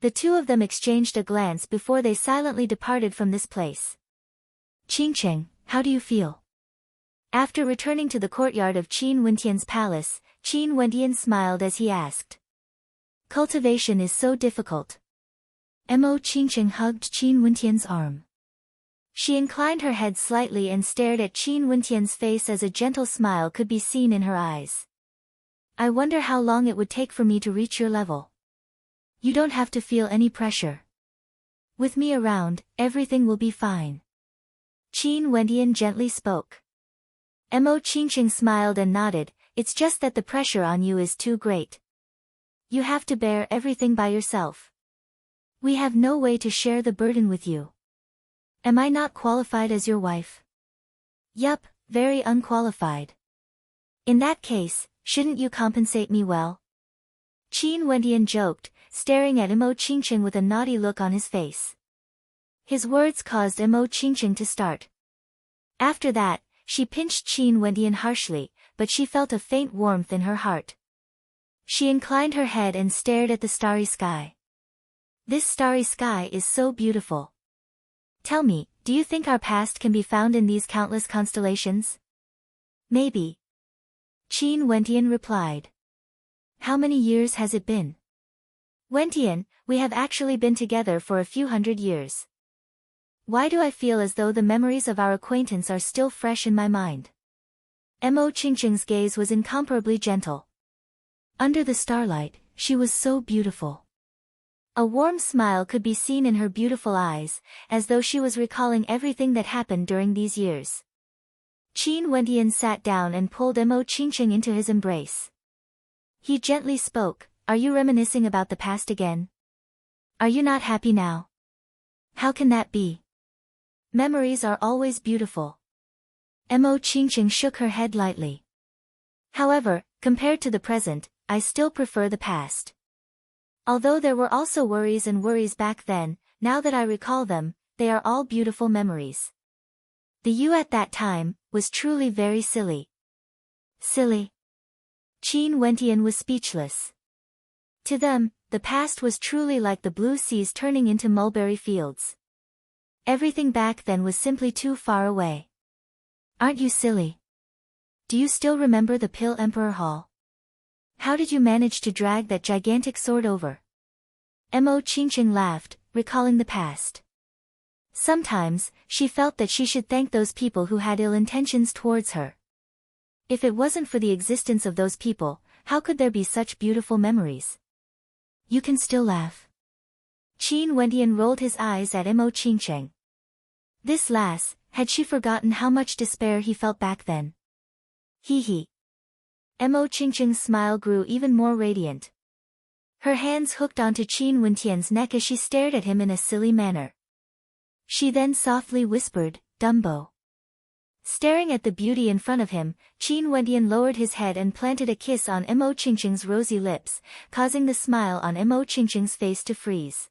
The two of them exchanged a glance before they silently departed from this place. Qingqing, how do you feel? After returning to the courtyard of Qin Wentian's palace, Qin Wentian smiled as he asked. Cultivation is so difficult. Mo Qingqing hugged Qin Wentian's arm. She inclined her head slightly and stared at Qin Wentian's face as a gentle smile could be seen in her eyes. I wonder how long it would take for me to reach your level. You don't have to feel any pressure. With me around, everything will be fine. Qin Wentian gently spoke. Mo Qingqing smiled and nodded. It's just that the pressure on you is too great. You have to bear everything by yourself. We have no way to share the burden with you. Am I not qualified as your wife? Yup, very unqualified. In that case, shouldn't you compensate me well? Qin Wentian joked, staring at Mo Qingqing with a naughty look on his face. His words caused Mo Qingqing to start. After that, she pinched Qin Wentian harshly, but she felt a faint warmth in her heart. She inclined her head and stared at the starry sky. This starry sky is so beautiful. Tell me, do you think our past can be found in these countless constellations? Maybe. Qin Wentian replied. How many years has it been? Wentian, we have actually been together for a few hundred years. Why do I feel as though the memories of our acquaintance are still fresh in my mind? Mo Qingqing's gaze was incomparably gentle. Under the starlight, she was so beautiful. A warm smile could be seen in her beautiful eyes, as though she was recalling everything that happened during these years. Qin Wentian sat down and pulled Mo Qingqing into his embrace. He gently spoke, Are you reminiscing about the past again? Are you not happy now? How can that be? Memories are always beautiful. Mo Qingqing shook her head lightly. However, compared to the present, I still prefer the past. Although there were also worries and worries back then, now that I recall them, they are all beautiful memories. The you at that time was truly very silly. Silly? Qin Wentian was speechless. To them, the past was truly like the blue seas turning into mulberry fields. Everything back then was simply too far away. Aren't you silly? Do you still remember the Pill Emperor Hall? How did you manage to drag that gigantic sword over? Mo Qingqing laughed, recalling the past. Sometimes, she felt that she should thank those people who had ill intentions towards her. If it wasn't for the existence of those people, how could there be such beautiful memories? You can still laugh. Qin Wentian rolled his eyes at Mo Qingqing. This lass, had she forgotten how much despair he felt back then? Hee hee. Mo Qingqing's smile grew even more radiant. Her hands hooked onto Qin Wentian's neck as she stared at him in a silly manner. She then softly whispered, Dumbo. Staring at the beauty in front of him, Qin Wentian lowered his head and planted a kiss on Mo Qingqing's rosy lips, causing the smile on Mo Qingqing's face to freeze.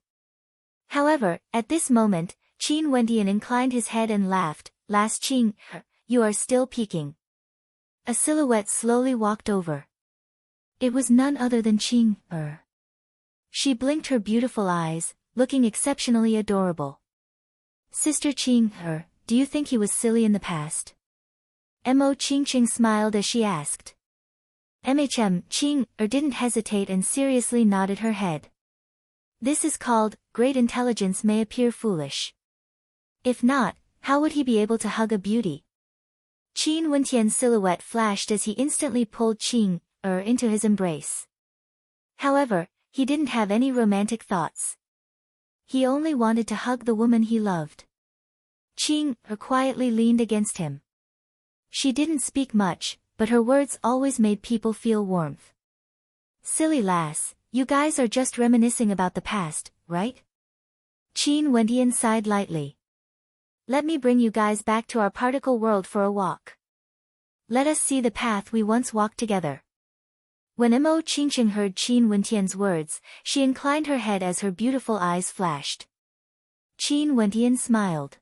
However, at this moment, Qin Wentian inclined his head and laughed, Lass Qing, you are still peeking. A silhouette slowly walked over. It was none other than Qing. She blinked her beautiful eyes, looking exceptionally adorable. Sister Qing, do you think he was silly in the past? Mo Qingqing smiled as she asked. Qing, didn't hesitate and seriously nodded her head. This is called, great intelligence may appear foolish. If not, how would he be able to hug a beauty? Qin Wentian's silhouette flashed as he instantly pulled Qing, into his embrace. However, he didn't have any romantic thoughts. He only wanted to hug the woman he loved. Qing quietly leaned against him. She didn't speak much, but her words always made people feel warmth. Silly lass, you guys are just reminiscing about the past, right? Qin Wendian sighed lightly. Let me bring you guys back to our particle world for a walk. Let us see the path we once walked together. When Mo Qingqing heard Qin Wentian's words, she inclined her head as her beautiful eyes flashed. Qin Wentian smiled.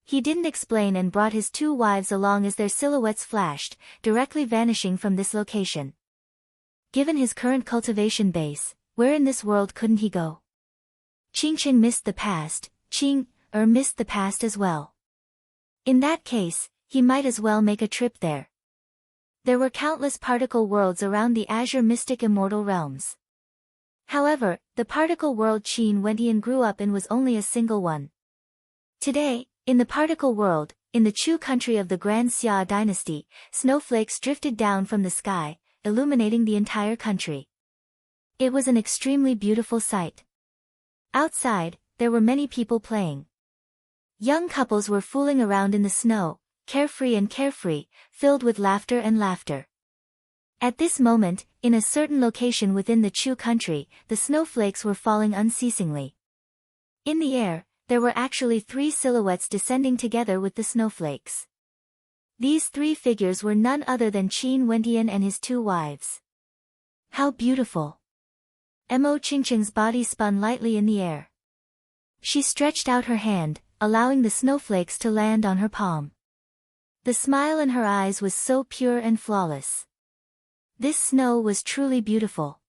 He didn't explain and brought his two wives along as their silhouettes flashed, directly vanishing from this location. Given his current cultivation base, where in this world couldn't he go? Qingqing missed the past, Qing missed the past as well. In that case, he might as well make a trip there. There were countless particle worlds around the azure mystic immortal realms. However, the particle world Qin Wentian grew up in was only a single one. Today, in the particle world, in the Chu country of the Grand Xia dynasty, snowflakes drifted down from the sky, illuminating the entire country. It was an extremely beautiful sight. Outside, there were many people playing. Young couples were fooling around in the snow, carefree, filled with laughter and laughter. At this moment, in a certain location within the Chu country, the snowflakes were falling unceasingly. In the air, there were actually 3 silhouettes descending together with the snowflakes. These 3 figures were none other than Qin Wentian and his 2 wives. How beautiful! Mo Qingqing's body spun lightly in the air. She stretched out her hand, allowing the snowflakes to land on her palm. The smile in her eyes was so pure and flawless. This snow was truly beautiful.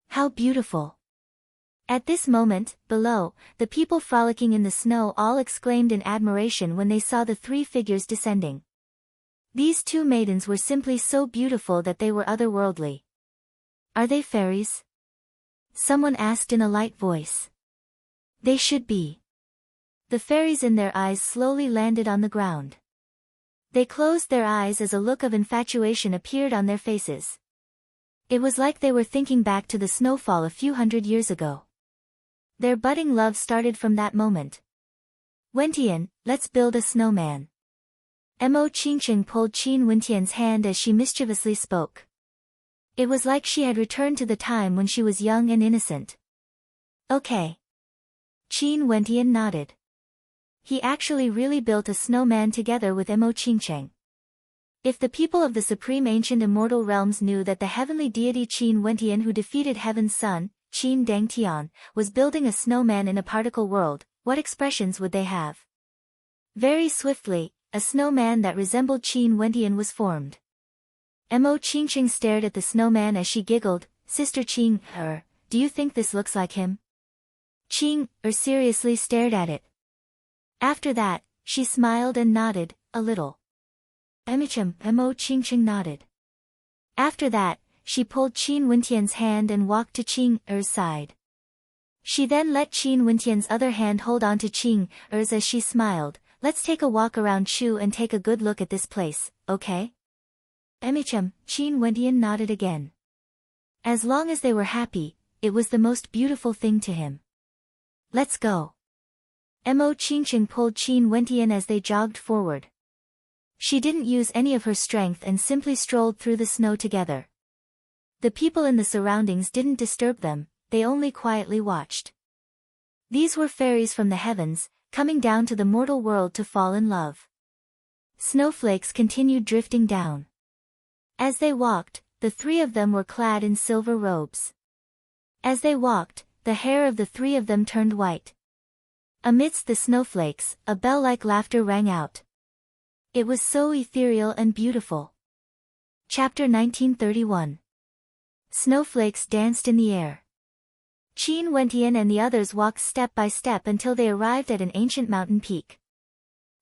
How beautiful! At this moment, below, the people frolicking in the snow all exclaimed in admiration when they saw the 3 figures descending. These 2 maidens were simply so beautiful that they were otherworldly. Are they fairies? Someone asked in a light voice. They should be. The fairies in their eyes slowly landed on the ground. They closed their eyes as a look of infatuation appeared on their faces. It was like they were thinking back to the snowfall a few hundred years ago. Their budding love started from that moment. Wentian, let's build a snowman. Mo Qingqing pulled Qin Wentian's hand as she mischievously spoke. It was like she had returned to the time when she was young and innocent. Okay. Qin Wentian nodded. He actually really built a snowman together with Mo Qingqing. If the people of the supreme ancient immortal realms knew that the heavenly deity Qin Wentian who defeated heaven's son, Qin Dangtian, was building a snowman in a particle world, what expressions would they have? Very swiftly, a snowman that resembled Qin Wentian was formed. Mo Qingqing stared at the snowman as she giggled, Sister Qing, do you think this looks like him? Qing, seriously stared at it. After that, she smiled and nodded, a little. Mo Qingqing nodded. After that, she pulled Qin Wentian's hand and walked to Qing side. She then let Qin Wentian's other hand hold on to Qing as she smiled, let's take a walk around Chu and take a good look at this place, okay? Qin Wentian nodded again. As long as they were happy, it was the most beautiful thing to him. Let's go. Mo Qingqing pulled Qin Wentian as they jogged forward. She didn't use any of her strength and simply strolled through the snow together. The people in the surroundings didn't disturb them, they only quietly watched. These were fairies from the heavens, coming down to the mortal world to fall in love. Snowflakes continued drifting down. As they walked, the 3 of them were clad in silver robes. As they walked, the hair of the 3 of them turned white. Amidst the snowflakes, a bell-like laughter rang out. It was so ethereal and beautiful. Chapter 1931. Snowflakes danced in the air. Qin Wentian and the others walked step by step until they arrived at an ancient mountain peak.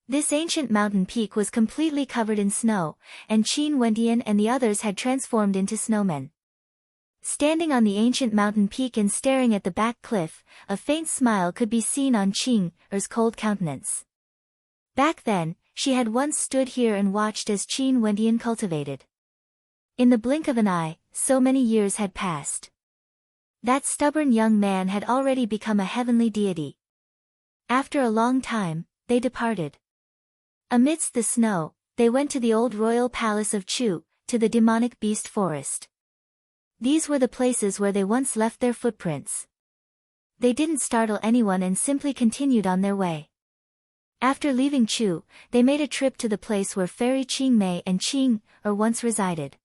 This ancient mountain peak was completely covered in snow, and Qin Wentian and the others had transformed into snowmen. Standing on the ancient mountain peak and staring at the back cliff, a faint smile could be seen on Qing's cold countenance. Back then, she had once stood here and watched as Qin Wentian cultivated. In the blink of an eye, so many years had passed. That stubborn young man had already become a heavenly deity. After a long time, they departed. Amidst the snow, they went to the old royal palace of Chu, to the demonic beast forest. These were the places where they once left their footprints. They didn't startle anyone and simply continued on their way. After leaving Chu, they made a trip to the place where Fairy Qingmei and Qing once resided.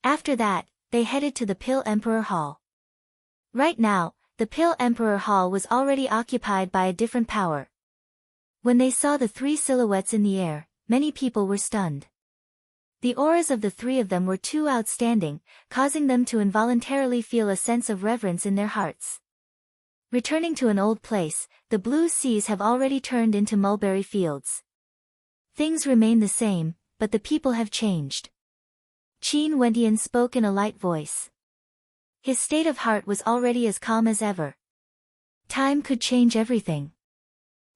After that, they headed to the Pill Emperor Hall. Right now, the Pill Emperor Hall was already occupied by a different power. When they saw the three silhouettes in the air, many people were stunned. The auras of the three of them were too outstanding, causing them to involuntarily feel a sense of reverence in their hearts. Returning to an old place, the blue seas have already turned into mulberry fields. Things remain the same, but the people have changed. Qin Wendian spoke in a light voice. His state of heart was already as calm as ever. Time could change everything.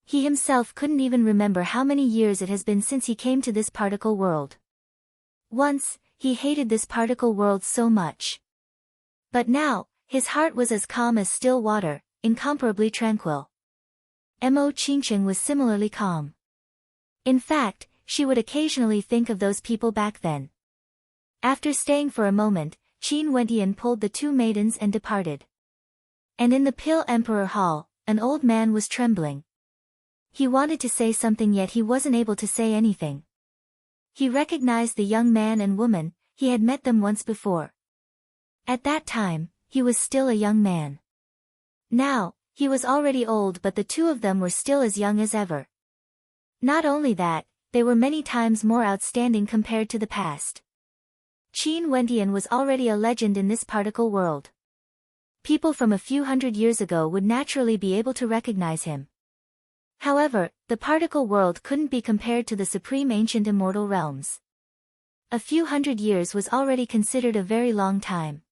He himself couldn't even remember how many years it has been since he came to this particle world. Once, he hated this particle world so much. But now, his heart was as calm as still water, incomparably tranquil. Mo Qingcheng was similarly calm. In fact, she would occasionally think of those people back then. After staying for a moment, Qin Wendian pulled the two maidens and departed. And in the Pill Emperor Hall, an old man was trembling. He wanted to say something yet he wasn't able to say anything. He recognized the young man and woman, he had met them once before. At that time, he was still a young man. Now, he was already old, but the two of them were still as young as ever. Not only that, they were many times more outstanding compared to the past. Qin Wendian was already a legend in this particle world. People from a few hundred years ago would naturally be able to recognize him. However, the particle world couldn't be compared to the supreme ancient immortal realms. A few hundred years was already considered a very long time.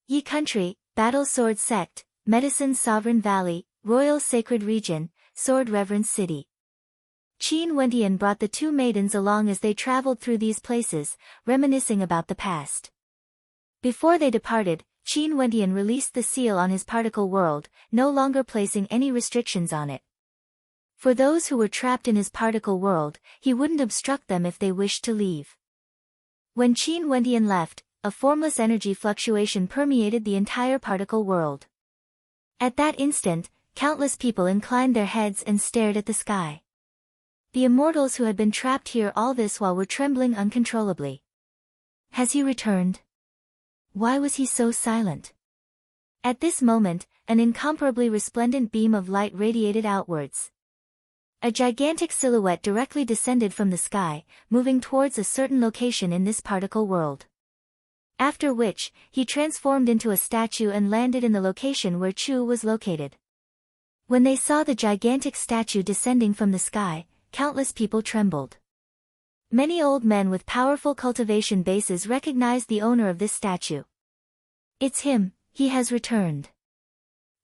Yi Country, Battle Sword Sect, Medicine Sovereign Valley, Royal Sacred Region, Sword Reverence City. Qin Wendian brought the two maidens along as they traveled through these places, reminiscing about the past. Before they departed, Qin Wendian released the seal on his particle world, no longer placing any restrictions on it. For those who were trapped in his particle world, he wouldn't obstruct them if they wished to leave. When Qin Wendian left, a formless energy fluctuation permeated the entire particle world. At that instant, countless people inclined their heads and stared at the sky. The immortals who had been trapped here all this while were trembling uncontrollably. Has he returned? Why was he so silent? At this moment, an incomparably resplendent beam of light radiated outwards. A gigantic silhouette directly descended from the sky, moving towards a certain location in this particle world. After which, he transformed into a statue and landed in the location where Chu was located. When they saw the gigantic statue descending from the sky, countless people trembled. Many old men with powerful cultivation bases recognized the owner of this statue. It's him, he has returned.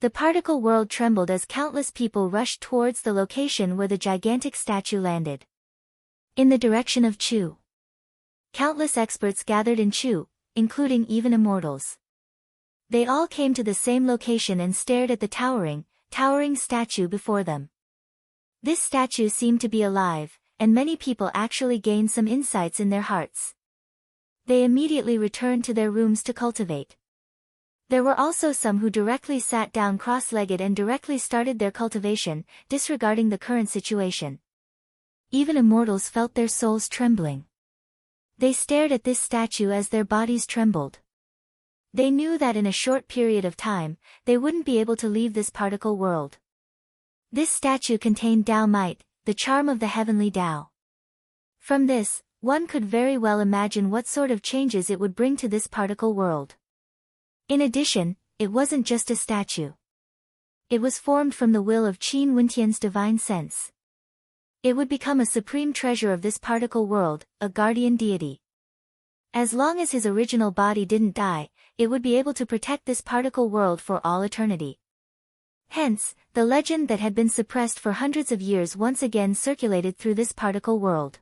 The particle world trembled as countless people rushed towards the location where the gigantic statue landed. In the direction of Chu. Countless experts gathered in Chu, including even immortals. They all came to the same location and stared at the towering statue before them. This statue seemed to be alive, and many people actually gained some insights in their hearts. They immediately returned to their rooms to cultivate. There were also some who directly sat down cross-legged and directly started their cultivation, disregarding the current situation. Even immortals felt their souls trembling. They stared at this statue as their bodies trembled. They knew that in a short period of time, they wouldn't be able to leave this particle world. This statue contained Tao Might, the charm of the heavenly Tao. From this, one could very well imagine what sort of changes it would bring to this particle world. In addition, it wasn't just a statue. It was formed from the will of Qin Wendian's divine sense. It would become a supreme treasure of this particle world, a guardian deity. As long as his original body didn't die, it would be able to protect this particle world for all eternity. Hence, the legend that had been suppressed for hundreds of years once again circulated through this particle world.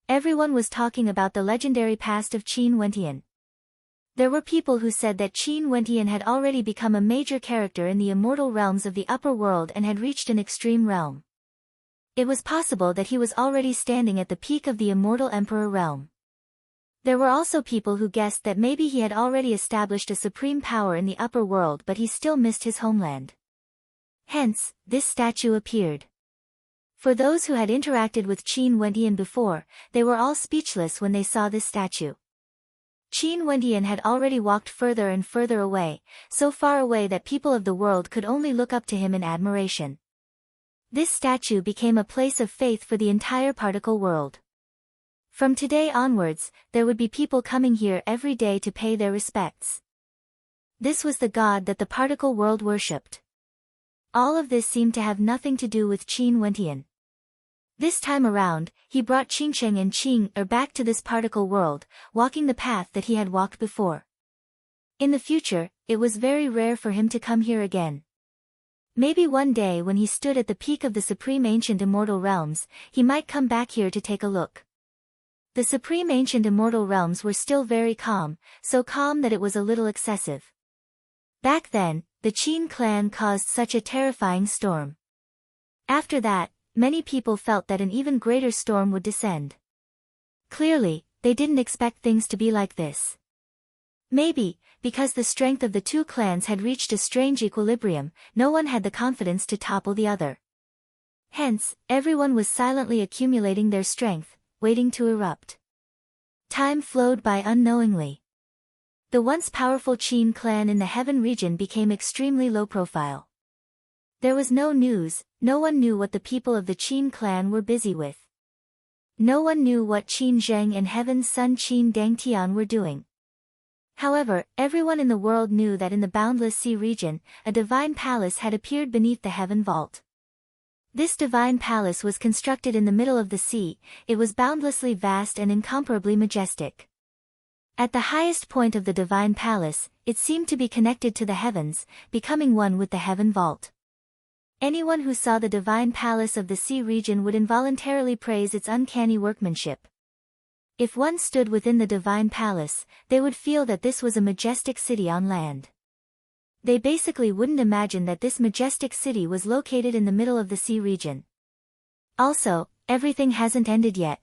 Everyone was talking about the legendary past of Qin Wendian. There were people who said that Qin Wentian had already become a major character in the immortal realms of the upper world and had reached an extreme realm. It was possible that he was already standing at the peak of the immortal emperor realm. There were also people who guessed that maybe he had already established a supreme power in the upper world but he still missed his homeland. Hence, this statue appeared. For those who had interacted with Qin Wentian before, they were all speechless when they saw this statue. Qin Wentian had already walked further and further away, so far away that people of the world could only look up to him in admiration. This statue became a place of faith for the entire particle world. From today onwards, there would be people coming here every day to pay their respects. This was the god that the particle world worshipped. All of this seemed to have nothing to do with Qin Wentian. This time around, he brought Qingsheng and Qing back to this particle world, walking the path that he had walked before. In the future, it was very rare for him to come here again. Maybe one day when he stood at the peak of the supreme ancient immortal realms, he might come back here to take a look. The supreme ancient immortal realms were still very calm, so calm that it was a little excessive. Back then, the Qin clan caused such a terrifying storm. After that, many people felt that an even greater storm would descend. Clearly, they didn't expect things to be like this. Maybe, because the strength of the two clans had reached a strange equilibrium, no one had the confidence to topple the other. Hence, everyone was silently accumulating their strength, waiting to erupt. Time flowed by unknowingly. The once powerful Qin clan in the heaven region became extremely low profile. There was no news, no one knew what the people of the Qin clan were busy with. No one knew what Qin Zheng and Heaven's son Qin Dangtian were doing. However, everyone in the world knew that in the boundless sea region, a divine palace had appeared beneath the heaven vault. This divine palace was constructed in the middle of the sea, it was boundlessly vast and incomparably majestic. At the highest point of the divine palace, it seemed to be connected to the heavens, becoming one with the heaven vault. Anyone who saw the divine palace of the sea region would involuntarily praise its uncanny workmanship. If one stood within the divine palace, they would feel that this was a majestic city on land. They basically wouldn't imagine that this majestic city was located in the middle of the sea region. Also, everything hasn't ended yet.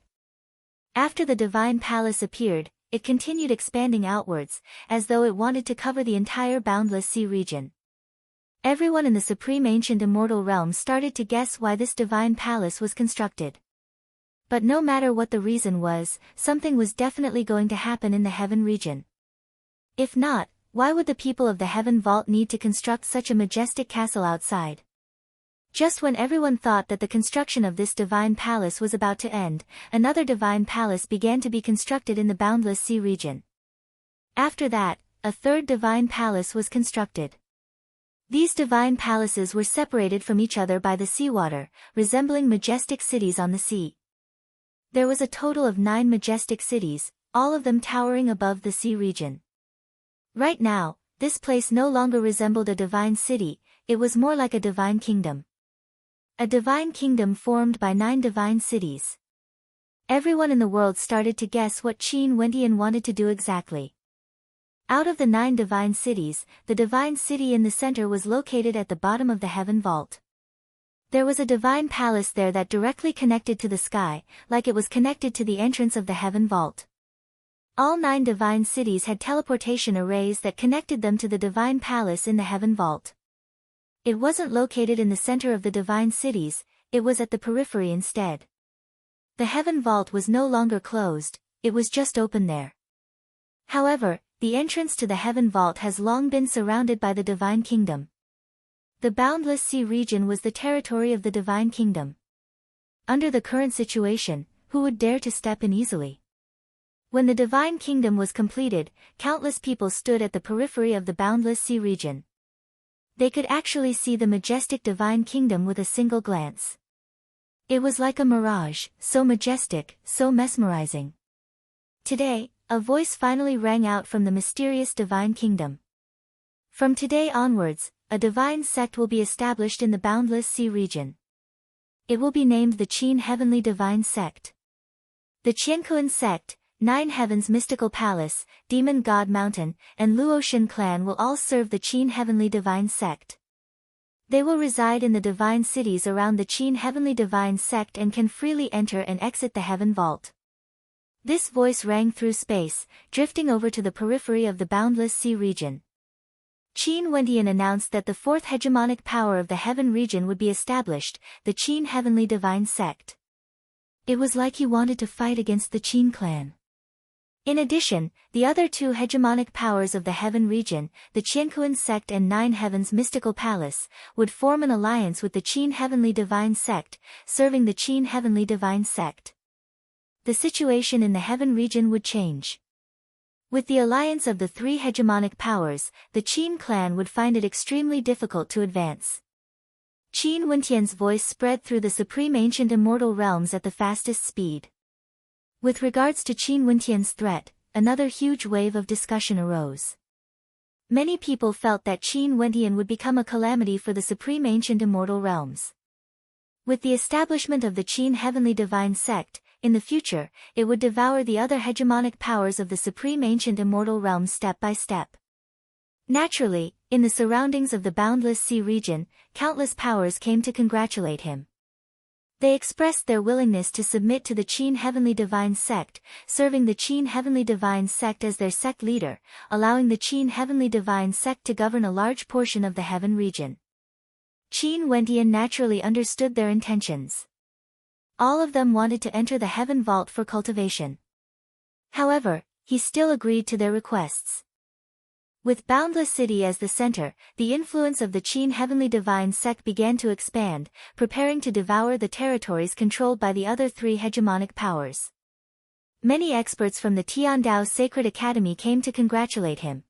After the divine palace appeared, it continued expanding outwards, as though it wanted to cover the entire boundless sea region. Everyone in the supreme ancient immortal realm started to guess why this divine palace was constructed. But no matter what the reason was, something was definitely going to happen in the heaven region. If not, why would the people of the heaven vault need to construct such a majestic castle outside? Just when everyone thought that the construction of this divine palace was about to end, another divine palace began to be constructed in the boundless sea region. After that, a third divine palace was constructed. These divine palaces were separated from each other by the seawater, resembling majestic cities on the sea. There was a total of 9 majestic cities, all of them towering above the sea region. Right now, this place no longer resembled a divine city, it was more like a divine kingdom. A divine kingdom formed by 9 divine cities. Everyone in the world started to guess what Qin Wentian wanted to do exactly. Out of the 9 divine cities, the divine city in the center was located at the bottom of the heaven vault. There was a divine palace there that directly connected to the sky, like it was connected to the entrance of the heaven vault. All 9 divine cities had teleportation arrays that connected them to the divine palace in the heaven vault. It wasn't located in the center of the divine cities, it was at the periphery instead. The heaven vault was no longer closed, it was just open there. However, the entrance to the heaven vault has long been surrounded by the divine kingdom. The boundless sea region was the territory of the divine kingdom. Under the current situation, who would dare to step in easily? When the divine kingdom was completed, countless people stood at the periphery of the boundless sea region. They could actually see the majestic divine kingdom with a single glance. It was like a mirage, so majestic, so mesmerizing. Today, a voice finally rang out from the mysterious divine kingdom. From today onwards, a divine sect will be established in the boundless sea region. It will be named the Qin Heavenly Divine Sect. The Qiankuan sect, Nine Heavens Mystical Palace, Demon God Mountain, and Luotian clan will all serve the Qin Heavenly Divine Sect. They will reside in the divine cities around the Qin Heavenly Divine Sect and can freely enter and exit the Heaven Vault. This voice rang through space, drifting over to the periphery of the Boundless Sea region. Qin Wendian announced that the fourth hegemonic power of the Heaven region would be established, the Qin Heavenly Divine Sect. It was like he wanted to fight against the Qin clan. In addition, the other two hegemonic powers of the Heaven region, the Qianquan Sect and Nine Heavens Mystical Palace, would form an alliance with the Qin Heavenly Divine Sect, serving the Qin Heavenly Divine Sect. The situation in the Heaven region would change. With the alliance of the three hegemonic powers, the Qin clan would find it extremely difficult to advance. Qin Wendian's voice spread through the supreme ancient immortal realms at the fastest speed. With regards to Qin Wendian's threat, another huge wave of discussion arose. Many people felt that Qin Wendian would become a calamity for the supreme ancient immortal realms. With the establishment of the Qin Heavenly Divine Sect, in the future, it would devour the other hegemonic powers of the supreme ancient immortal realms step by step. Naturally, in the surroundings of the Boundless Sea region, countless powers came to congratulate him. They expressed their willingness to submit to the Qin Heavenly Divine Sect, serving the Qin Heavenly Divine Sect as their sect leader, allowing the Qin Heavenly Divine Sect to govern a large portion of the Heaven region. Qin Wendian naturally understood their intentions. All of them wanted to enter the Heaven Vault for cultivation. However, he still agreed to their requests. With Boundless City as the center, the influence of the Qin Heavenly Divine Sect began to expand, preparing to devour the territories controlled by the other three hegemonic powers. Many experts from the Tiandao Sacred Academy came to congratulate him.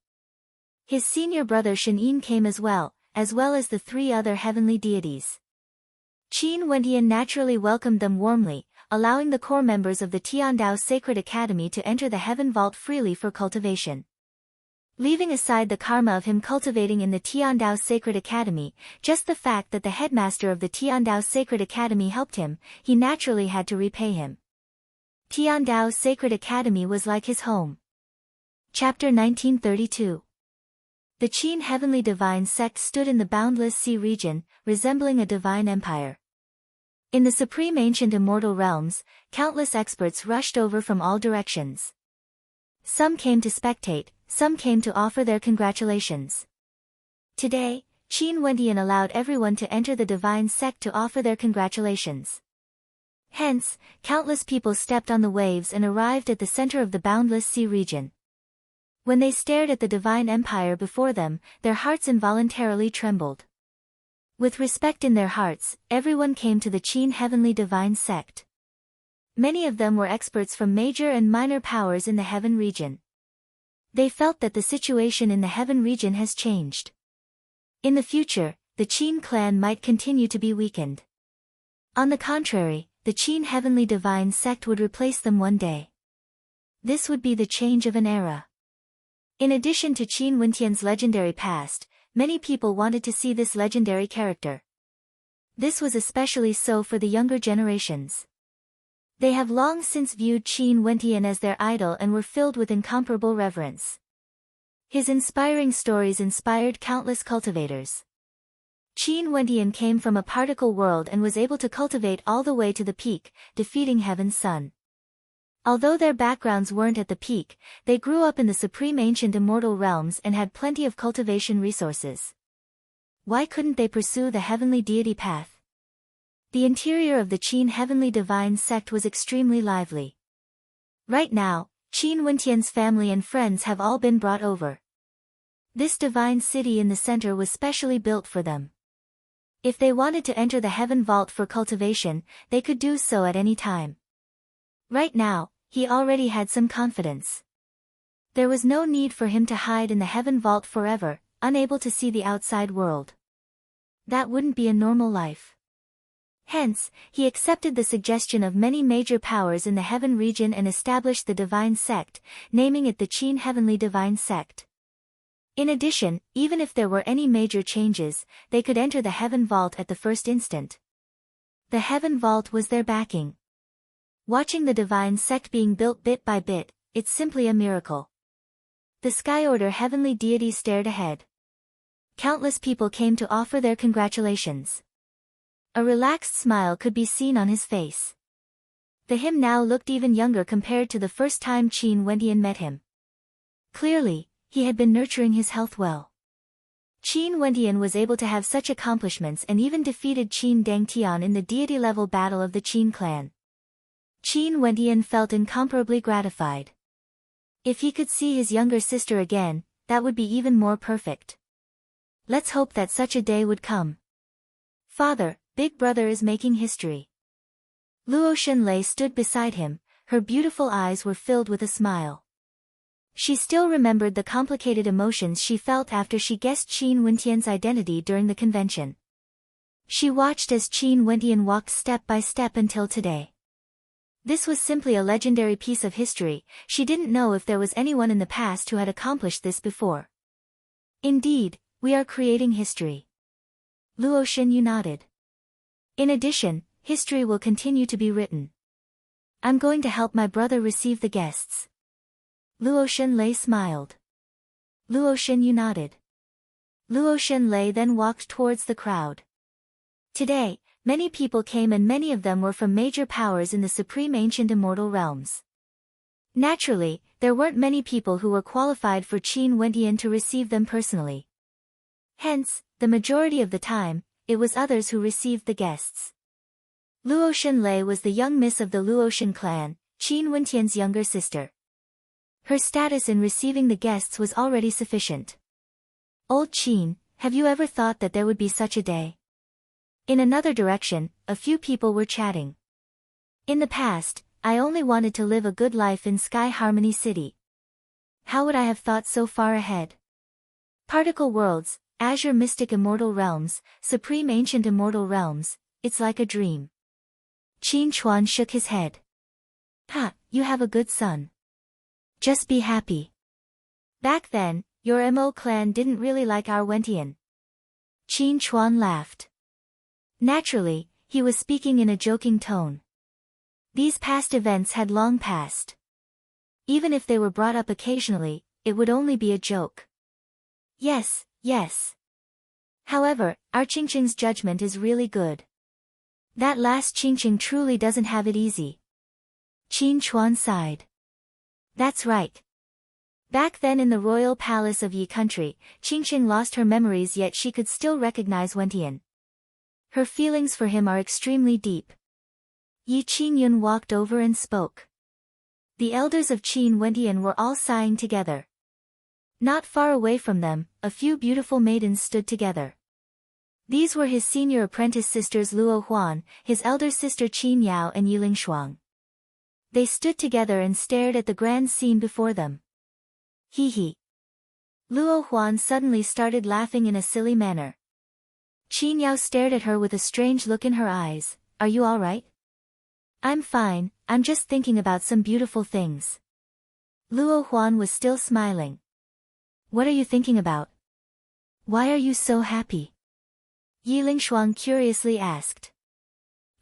His senior brother Shenyin came as well as the three other heavenly deities. Qin Wendian naturally welcomed them warmly, allowing the core members of the Tiandao Sacred Academy to enter the Heaven Vault freely for cultivation. Leaving aside the karma of him cultivating in the Tiandao Sacred Academy, just the fact that the headmaster of the Tiandao Sacred Academy helped him, he naturally had to repay him. Tiandao Sacred Academy was like his home. Chapter 1932. The Qin Heavenly Divine Sect stood in the Boundless Sea region, resembling a divine empire. In the supreme ancient immortal realms, countless experts rushed over from all directions. Some came to spectate, some came to offer their congratulations. Today, Qin Wendian allowed everyone to enter the divine sect to offer their congratulations. Hence, countless people stepped on the waves and arrived at the center of the Boundless Sea region. When they stared at the divine empire before them, their hearts involuntarily trembled. With respect in their hearts, everyone came to the Qin Heavenly Divine Sect. Many of them were experts from major and minor powers in the Heaven region. They felt that the situation in the Heaven region has changed. In the future, the Qin clan might continue to be weakened. On the contrary, the Qin Heavenly Divine Sect would replace them one day. This would be the change of an era. In addition to Qin Wendian's legendary past, many people wanted to see this legendary character. This was especially so for the younger generations. They have long since viewed Qin Wendian as their idol and were filled with incomparable reverence. His inspiring stories inspired countless cultivators. Qin Wendian came from a particle world and was able to cultivate all the way to the peak, defeating Heaven's Sun. Although their backgrounds weren't at the peak, they grew up in the supreme ancient immortal realms and had plenty of cultivation resources. Why couldn't they pursue the heavenly deity path? The interior of the Qin Heavenly Divine Sect was extremely lively. Right now, Qin Wendian's family and friends have all been brought over. This divine city in the center was specially built for them. If they wanted to enter the Heaven Vault for cultivation, they could do so at any time. Right now, he already had some confidence. There was no need for him to hide in the Heaven Vault forever, unable to see the outside world. That wouldn't be a normal life. Hence, he accepted the suggestion of many major powers in the Heaven region and established the Divine Sect, naming it the Qin Heavenly Divine Sect. In addition, even if there were any major changes, they could enter the Heaven Vault at the first instant. The Heaven Vault was their backing. Watching the Divine Sect being built bit by bit, it's simply a miracle. The Sky Order heavenly deity stared ahead. Countless people came to offer their congratulations. A relaxed smile could be seen on his face. The him now looked even younger compared to the first time Qin Wendian met him. Clearly, he had been nurturing his health well. Qin Wendian was able to have such accomplishments and even defeated Qin Dangtian in the deity-level battle of the Qin clan. Qin Wendian felt incomparably gratified. If he could see his younger sister again, that would be even more perfect. Let's hope that such a day would come. Father, Big Brother is making history. Luo Shenlei stood beside him, her beautiful eyes were filled with a smile. She still remembered the complicated emotions she felt after she guessed Qin Wendian's identity during the convention. She watched as Qin Wendian walked step by step until today. This was simply a legendary piece of history, she didn't know if there was anyone in the past who had accomplished this before. Indeed, we are creating history. Luo Shenyu nodded. In addition, history will continue to be written. I'm going to help my brother receive the guests. Luo Shenlei smiled. Luo Shenyu nodded. Luo Shenlei then walked towards the crowd. Today, many people came and many of them were from major powers in the supreme ancient immortal realms. Naturally, there weren't many people who were qualified for Qin Wendian to receive them personally. Hence, the majority of the time, it was others who received the guests. Luo Shenlei was the young miss of the Luoshan clan, Qin Wendian's younger sister. Her status in receiving the guests was already sufficient. Old Qin, have you ever thought that there would be such a day? In another direction, a few people were chatting. In the past, I only wanted to live a good life in Sky Harmony City. How would I have thought so far ahead? Particle worlds, Azure Mystic Immortal Realms, Supreme Ancient Immortal Realms, it's like a dream. Qin Chuan shook his head. Ha, you have a good son. Just be happy. Back then, your Mo clan didn't really like our Wendian. Qin Chuan laughed. Naturally, he was speaking in a joking tone. These past events had long passed. Even if they were brought up occasionally, it would only be a joke. Yes, yes. However, our Qingqing's judgment is really good. That last Qingqing truly doesn't have it easy. Qin Chuan sighed. That's right. Back then in the royal palace of Yi country, Qingqing lost her memories yet she could still recognize Wendian. Her feelings for him are extremely deep. Yi Qingyun walked over and spoke. The elders of Qin Wendian were all sighing together. Not far away from them, a few beautiful maidens stood together. These were his senior apprentice sisters Luo Huan, his elder sister Qin Yao and Yiling Shuang. They stood together and stared at the grand scene before them. Hee hee. Luo Huan suddenly started laughing in a silly manner. Qin Yao stared at her with a strange look in her eyes. Are you all right? I'm fine, I'm just thinking about some beautiful things. Luo Huan was still smiling. What are you thinking about? Why are you so happy? Yiling Shuang curiously asked.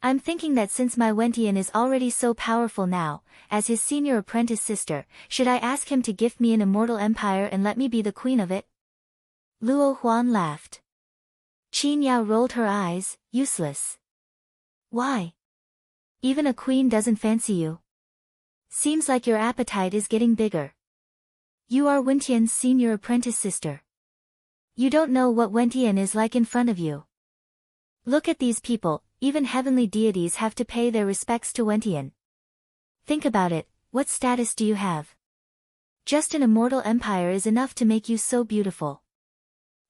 I'm thinking that since my Wendian is already so powerful now, as his senior apprentice sister, should I ask him to gift me an immortal empire and let me be the queen of it? Luo Huan laughed. Qin Yao rolled her eyes, useless. Why? Even a queen doesn't fancy you. Seems like your appetite is getting bigger. You are Wendian's senior apprentice sister. You don't know what Wendian is like in front of you. Look at these people, even heavenly deities have to pay their respects to Wendian. Think about it, what status do you have? Just an immortal empire is enough to make you so beautiful.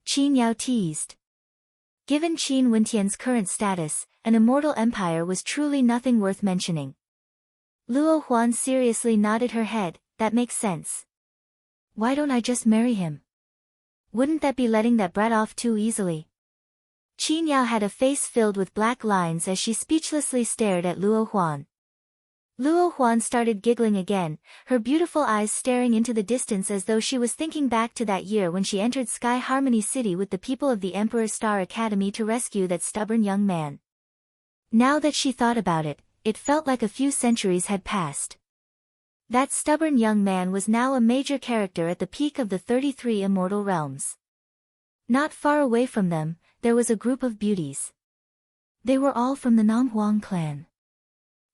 Qin Yao teased. Given Qin Wendian's current status, an immortal empire was truly nothing worth mentioning. Luo Huan seriously nodded her head, that makes sense. Why don't I just marry him? Wouldn't that be letting that brat off too easily? Qin Yao had a face filled with black lines as she speechlessly stared at Luo Huan. Luo Huan started giggling again, her beautiful eyes staring into the distance as though she was thinking back to that year when she entered Sky Harmony City with the people of the Emperor Star Academy to rescue that stubborn young man. Now that she thought about it, it felt like a few centuries had passed. That stubborn young man was now a major character at the peak of the 33 immortal realms. Not far away from them, there was a group of beauties. They were all from the Namhuang clan.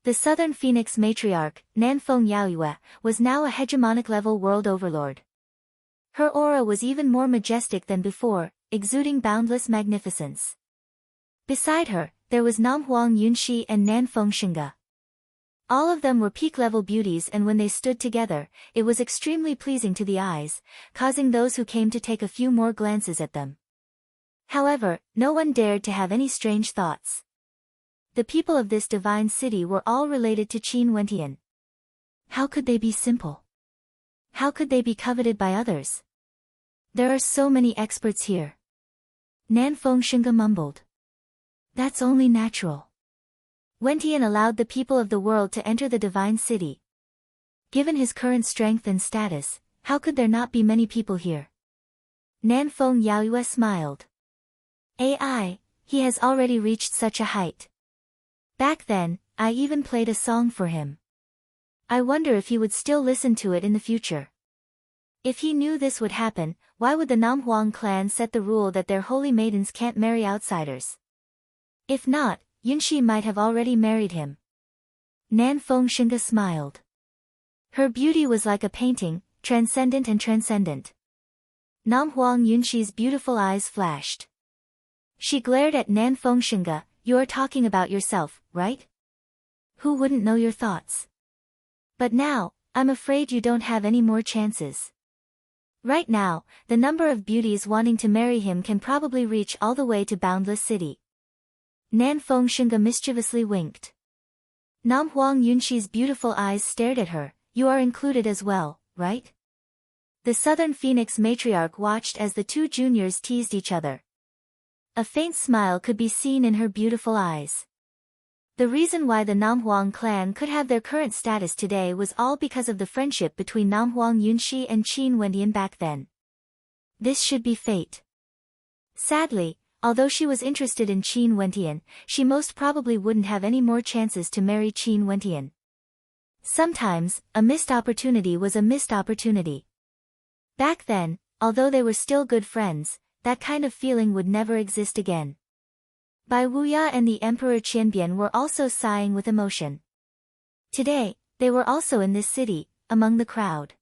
The Southern Phoenix matriarch, Nanfeng Yaoyue, was now a hegemonic-level world overlord. Her aura was even more majestic than before, exuding boundless magnificence. Beside her, there was Namhuang Yunxi and Nanfeng Xinge. All of them were peak-level beauties, and when they stood together, it was extremely pleasing to the eyes, causing those who came to take a few more glances at them. However, no one dared to have any strange thoughts. The people of this divine city were all related to Qin Wentian. How could they be simple? How could they be coveted by others? There are so many experts here. Nanfeng Xinge mumbled. That's only natural. Wentian allowed the people of the world to enter the divine city. Given his current strength and status, how could there not be many people here? Nanfeng Yaoyue smiled. AI, he has already reached such a height. Back then, I even played a song for him. I wonder if he would still listen to it in the future. If he knew this would happen, why would the Namhuang clan set the rule that their holy maidens can't marry outsiders? If not, Yunxi might have already married him. Nanfeng Xinge smiled. Her beauty was like a painting, transcendent and transcendent. Namhuang Yunxi's beautiful eyes flashed. She glared at Nanfeng Xinge. You're talking about yourself, right? Who wouldn't know your thoughts? But now, I'm afraid you don't have any more chances. Right now, the number of beauties wanting to marry him can probably reach all the way to Boundless City. Nanfeng Xinge mischievously winked. Namhuang Yunxi's beautiful eyes stared at her. You are included as well, right? The Southern Phoenix matriarch watched as the two juniors teased each other. A faint smile could be seen in her beautiful eyes. The reason why the Namhuang clan could have their current status today was all because of the friendship between Namhuang Yunxi and Qin Wentian back then. This should be fate. Sadly, although she was interested in Qin Wentian, she most probably wouldn't have any more chances to marry Qin Wentian. Sometimes, a missed opportunity was a missed opportunity. Back then, although they were still good friends, that kind of feeling would never exist again. Bai Wuya and the Emperor Qianbian were also sighing with emotion. Today, they were also in this city, among the crowd.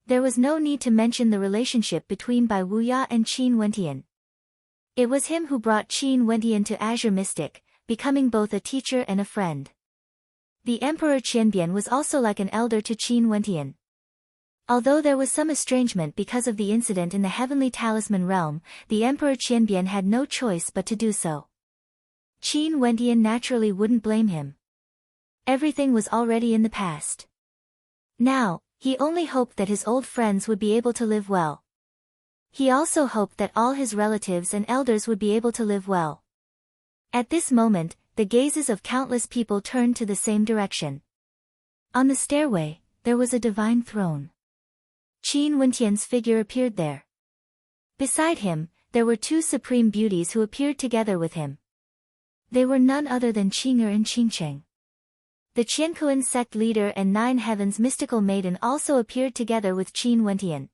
There was no need to mention the relationship between Bai Wuya and Qin Wentian. It was him who brought Qin Wentian to Azure Mystic, becoming both a teacher and a friend. The Emperor Qianbian was also like an elder to Qin Wentian. Although there was some estrangement because of the incident in the Heavenly Talisman realm, the Emperor Qianbian had no choice but to do so. Qin Wentian naturally wouldn't blame him. Everything was already in the past. Now, he only hoped that his old friends would be able to live well. He also hoped that all his relatives and elders would be able to live well. At this moment, the gazes of countless people turned to the same direction. On the stairway, there was a divine throne. Qin Wentian's figure appeared there. Beside him, there were two supreme beauties who appeared together with him. They were none other than Qing'er and Qingcheng. The Qiankuan sect leader and Nine Heavens mystical maiden also appeared together with Qin Wentian.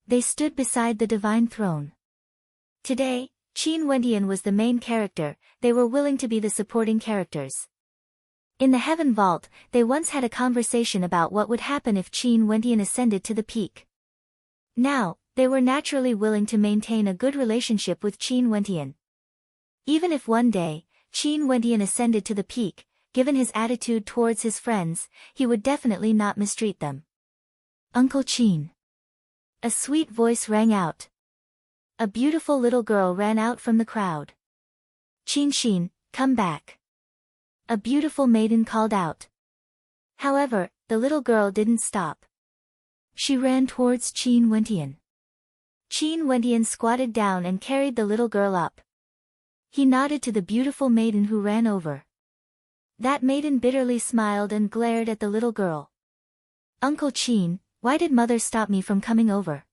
They stood beside the divine throne. Today, Qin Wentian was the main character, they were willing to be the supporting characters. In the Heaven Vault, they once had a conversation about what would happen if Qin Wentian ascended to the peak. Now, they were naturally willing to maintain a good relationship with Qin Wentian. Even if one day, Qin Wentian ascended to the peak, given his attitude towards his friends, he would definitely not mistreat them. Uncle Qin. A sweet voice rang out. A beautiful little girl ran out from the crowd. Qin Xin, come back. A beautiful maiden called out. However, the little girl didn't stop. She ran towards Qin Wentian. Qin Wentian squatted down and carried the little girl up. He nodded to the beautiful maiden who ran over. That maiden bitterly smiled and glared at the little girl. Uncle Qin, why did mother stop me from coming over?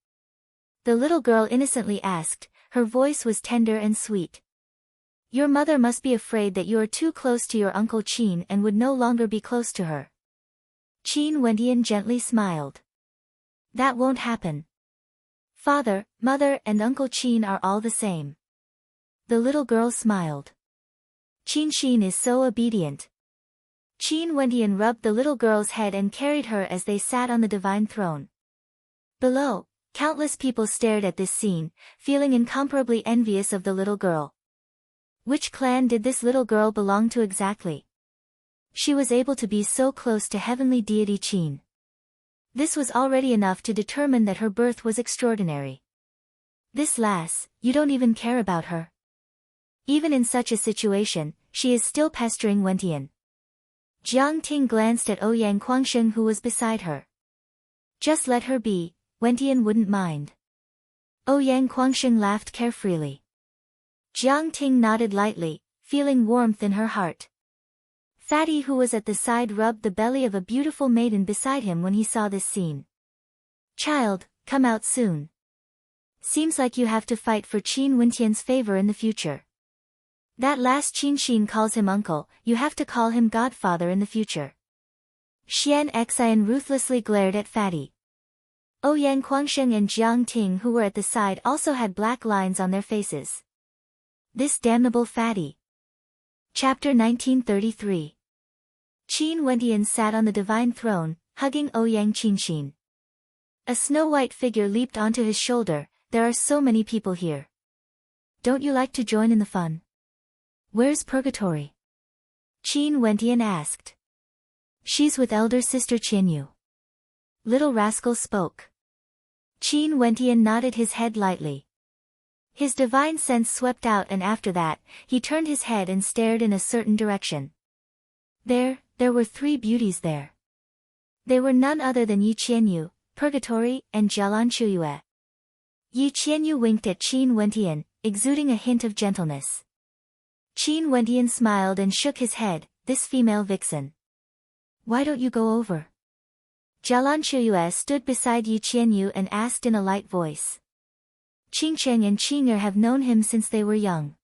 The little girl innocently asked, her voice was tender and sweet. Your mother must be afraid that you are too close to your Uncle Qin and would no longer be close to her. Qin Wendian gently smiled. That won't happen. Father, mother and Uncle Qin are all the same. The little girl smiled. Qin Xin is so obedient. Qin Wendian rubbed the little girl's head and carried her as they sat on the divine throne. Below, countless people stared at this scene, feeling incomparably envious of the little girl. Which clan did this little girl belong to exactly? She was able to be so close to heavenly deity Qin. This was already enough to determine that her birth was extraordinary. This lass, you don't even care about her. Even in such a situation, she is still pestering Wendian. Jiang Ting glanced at Ouyang Guangsheng who was beside her. Just let her be, Wendian wouldn't mind. Ouyang Guangsheng laughed carefreely. Jiang Ting nodded lightly, feeling warmth in her heart. Fatty who was at the side rubbed the belly of a beautiful maiden beside him when he saw this scene. Child, come out soon. Seems like you have to fight for Qin Wendian's favor in the future. That last Qin Xin calls him uncle, you have to call him godfather in the future. Xian Xian ruthlessly glared at Fatty. Ouyang Guangsheng and Jiang Ting who were at the side also had black lines on their faces. This damnable Fatty. Chapter 1933. Qin Wendian sat on the divine throne, hugging Ouyang Qinxin. A snow-white figure leaped onto his shoulder. There are so many people here. Don't you like to join in the fun? Where's Purgatory? Qin Wendian asked. She's with elder sister Qianyu. Little rascal spoke. Qin Wendian nodded his head lightly. His divine sense swept out and after that, he turned his head and stared in a certain direction. There were 3 beauties there. They were none other than Yi Qianyu, Purgatory, and Jialan Chuyue. Yi Qianyu winked at Qin Wendian, exuding a hint of gentleness. Qin Wendian smiled and shook his head, this female vixen. Why don't you go over? Jialan Chuyue stood beside Yi Qianyu and asked in a light voice. Qingcheng and Qing'er have known him since they were young.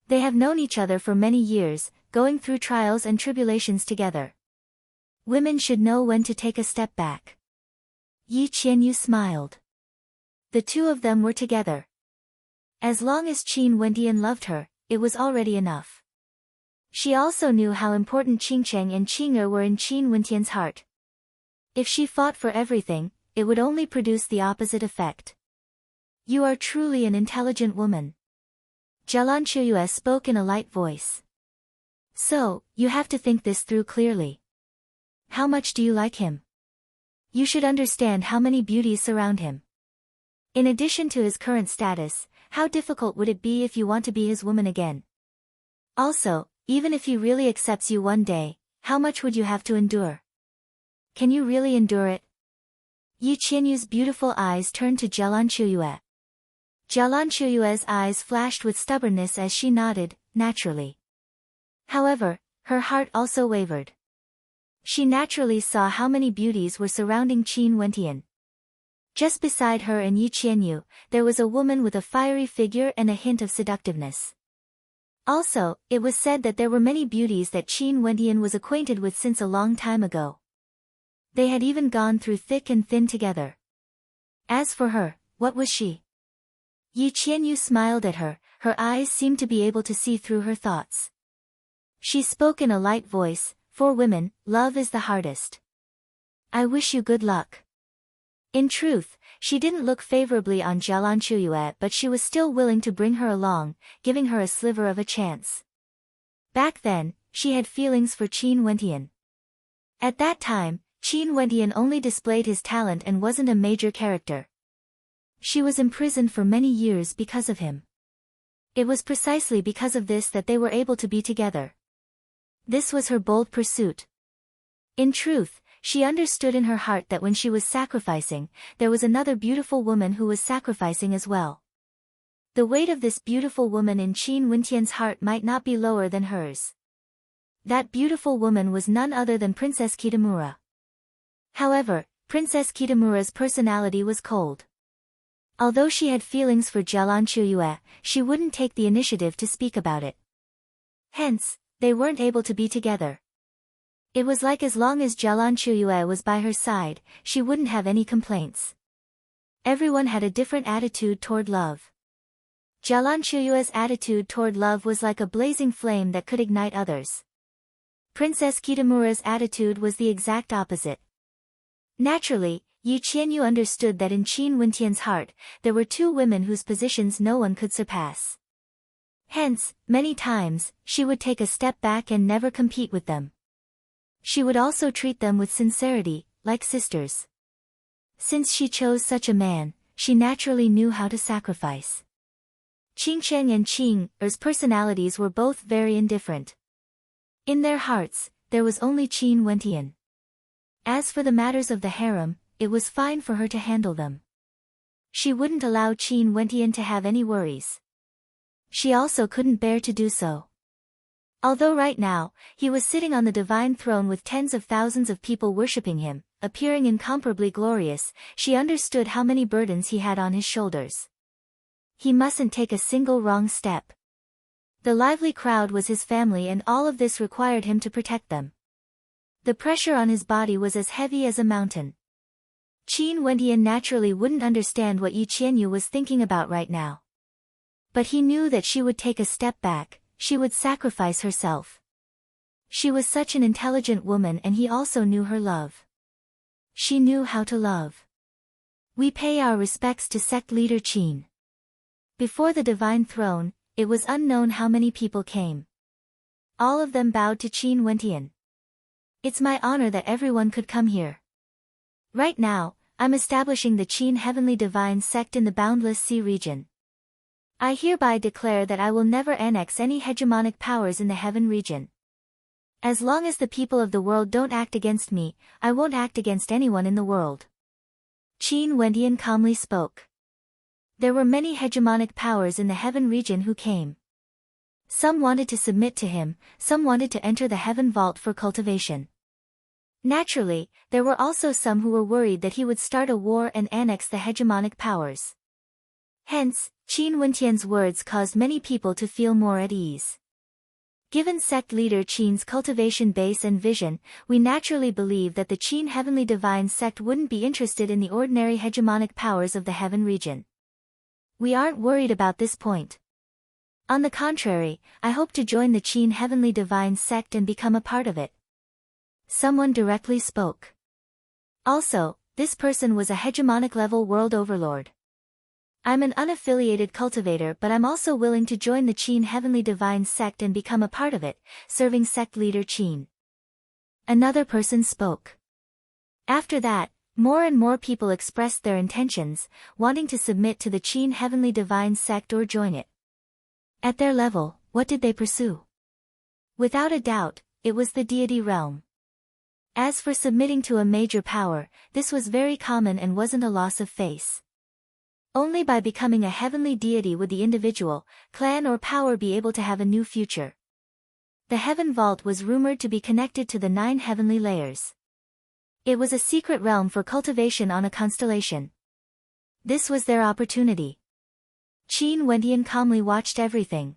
They have known each other for many years, going through trials and tribulations together. Women should know when to take a step back. Yi Qianyu smiled. The 2 of them were together. As long as Qin Wendian loved her, it was already enough. She also knew how important Qingcheng and Qing'er were in Qin Wendian's heart. If she fought for everything, it would only produce the opposite effect. You are truly an intelligent woman. Jialan Chuyue spoke in a light voice. So, you have to think this through clearly. How much do you like him? You should understand how many beauties surround him. In addition to his current status, how difficult would it be if you want to be his woman again? Also, even if he really accepts you one day, how much would you have to endure? Can you really endure it? Yi Qianyu's beautiful eyes turned to Jialan Chuyue. Jialan Chuyue's eyes flashed with stubbornness as she nodded, naturally. However, her heart also wavered. She naturally saw how many beauties were surrounding Qin Wendian. Just beside her and Yi Qianyu, there was a woman with a fiery figure and a hint of seductiveness. Also, it was said that there were many beauties that Qin Wendian was acquainted with since a long time ago. They had even gone through thick and thin together. As for her, what was she? Yi Qianyu smiled at her, her eyes seemed to be able to see through her thoughts. She spoke in a light voice, for women, love is the hardest. I wish you good luck. In truth, she didn't look favorably on Jialan Chuyue but she was still willing to bring her along, giving her a sliver of a chance. Back then, she had feelings for Qin Wendian. At that time, Qin Wendian only displayed his talent and wasn't a major character. She was imprisoned for many years because of him. It was precisely because of this that they were able to be together. This was her bold pursuit. In truth, she understood in her heart that when she was sacrificing, there was another beautiful woman who was sacrificing as well. The weight of this beautiful woman in Qin Wendian's heart might not be lower than hers. That beautiful woman was none other than Princess Kitamura. However, Princess Kitamura's personality was cold. Although she had feelings for Jialan Chuyue, she wouldn't take the initiative to speak about it. Hence, they weren't able to be together. It was like as long as Jalan Chuyue was by her side, she wouldn't have any complaints. Everyone had a different attitude toward love. Jalan Chuyue's attitude toward love was like a blazing flame that could ignite others. Princess Kitamura's attitude was the exact opposite. Naturally, Yi Qianyu understood that in Qin Wentian's heart, there were two women whose positions no one could surpass. Hence, many times, she would take a step back and never compete with them. She would also treat them with sincerity, like sisters. Since she chose such a man, she naturally knew how to sacrifice. Qing Sheng and Qing Er's personalities were both very indifferent. In their hearts, there was only Qin Wentian. As for the matters of the harem, it was fine for her to handle them. She wouldn't allow Qin Wentian to have any worries. She also couldn't bear to do so. Although right now, he was sitting on the divine throne with tens of thousands of people worshipping him, appearing incomparably glorious, she understood how many burdens he had on his shoulders. He mustn't take a single wrong step. The lively crowd was his family and all of this required him to protect them. The pressure on his body was as heavy as a mountain. Qin Wentian naturally wouldn't understand what Yi Qianyu was thinking about right now. But he knew that she would take a step back, she would sacrifice herself. She was such an intelligent woman and he also knew her love. She knew how to love. We pay our respects to sect leader Qin. Before the divine throne, it was unknown how many people came. All of them bowed to Qin Wentian. It's my honor that everyone could come here. Right now, I'm establishing the Qin Heavenly Divine Sect in the Boundless Sea region. I hereby declare that I will never annex any hegemonic powers in the Heaven region. As long as the people of the world don't act against me, I won't act against anyone in the world. Qin Wentian calmly spoke. There were many hegemonic powers in the Heaven region who came. Some wanted to submit to him, some wanted to enter the Heaven Vault for cultivation. Naturally, there were also some who were worried that he would start a war and annex the hegemonic powers. Hence, Qin Wentian's words caused many people to feel more at ease. Given sect leader Qin's cultivation base and vision, we naturally believe that the Qin Heavenly Divine Sect wouldn't be interested in the ordinary hegemonic powers of the Heaven region. We aren't worried about this point. On the contrary, I hope to join the Qin Heavenly Divine Sect and become a part of it. Someone directly spoke. Also, this person was a hegemonic level world overlord. I'm an unaffiliated cultivator but I'm also willing to join the Qin Heavenly Divine Sect and become a part of it, serving sect leader Qin. Another person spoke. After that, more and more people expressed their intentions, wanting to submit to the Qin Heavenly Divine Sect or join it. At their level, what did they pursue? Without a doubt, it was the deity realm. As for submitting to a major power, this was very common and wasn't a loss of face. Only by becoming a heavenly deity would the individual, clan or power be able to have a new future. The Heaven Vault was rumored to be connected to the 9 heavenly layers. It was a secret realm for cultivation on a constellation. This was their opportunity. Qin Wentian calmly watched everything.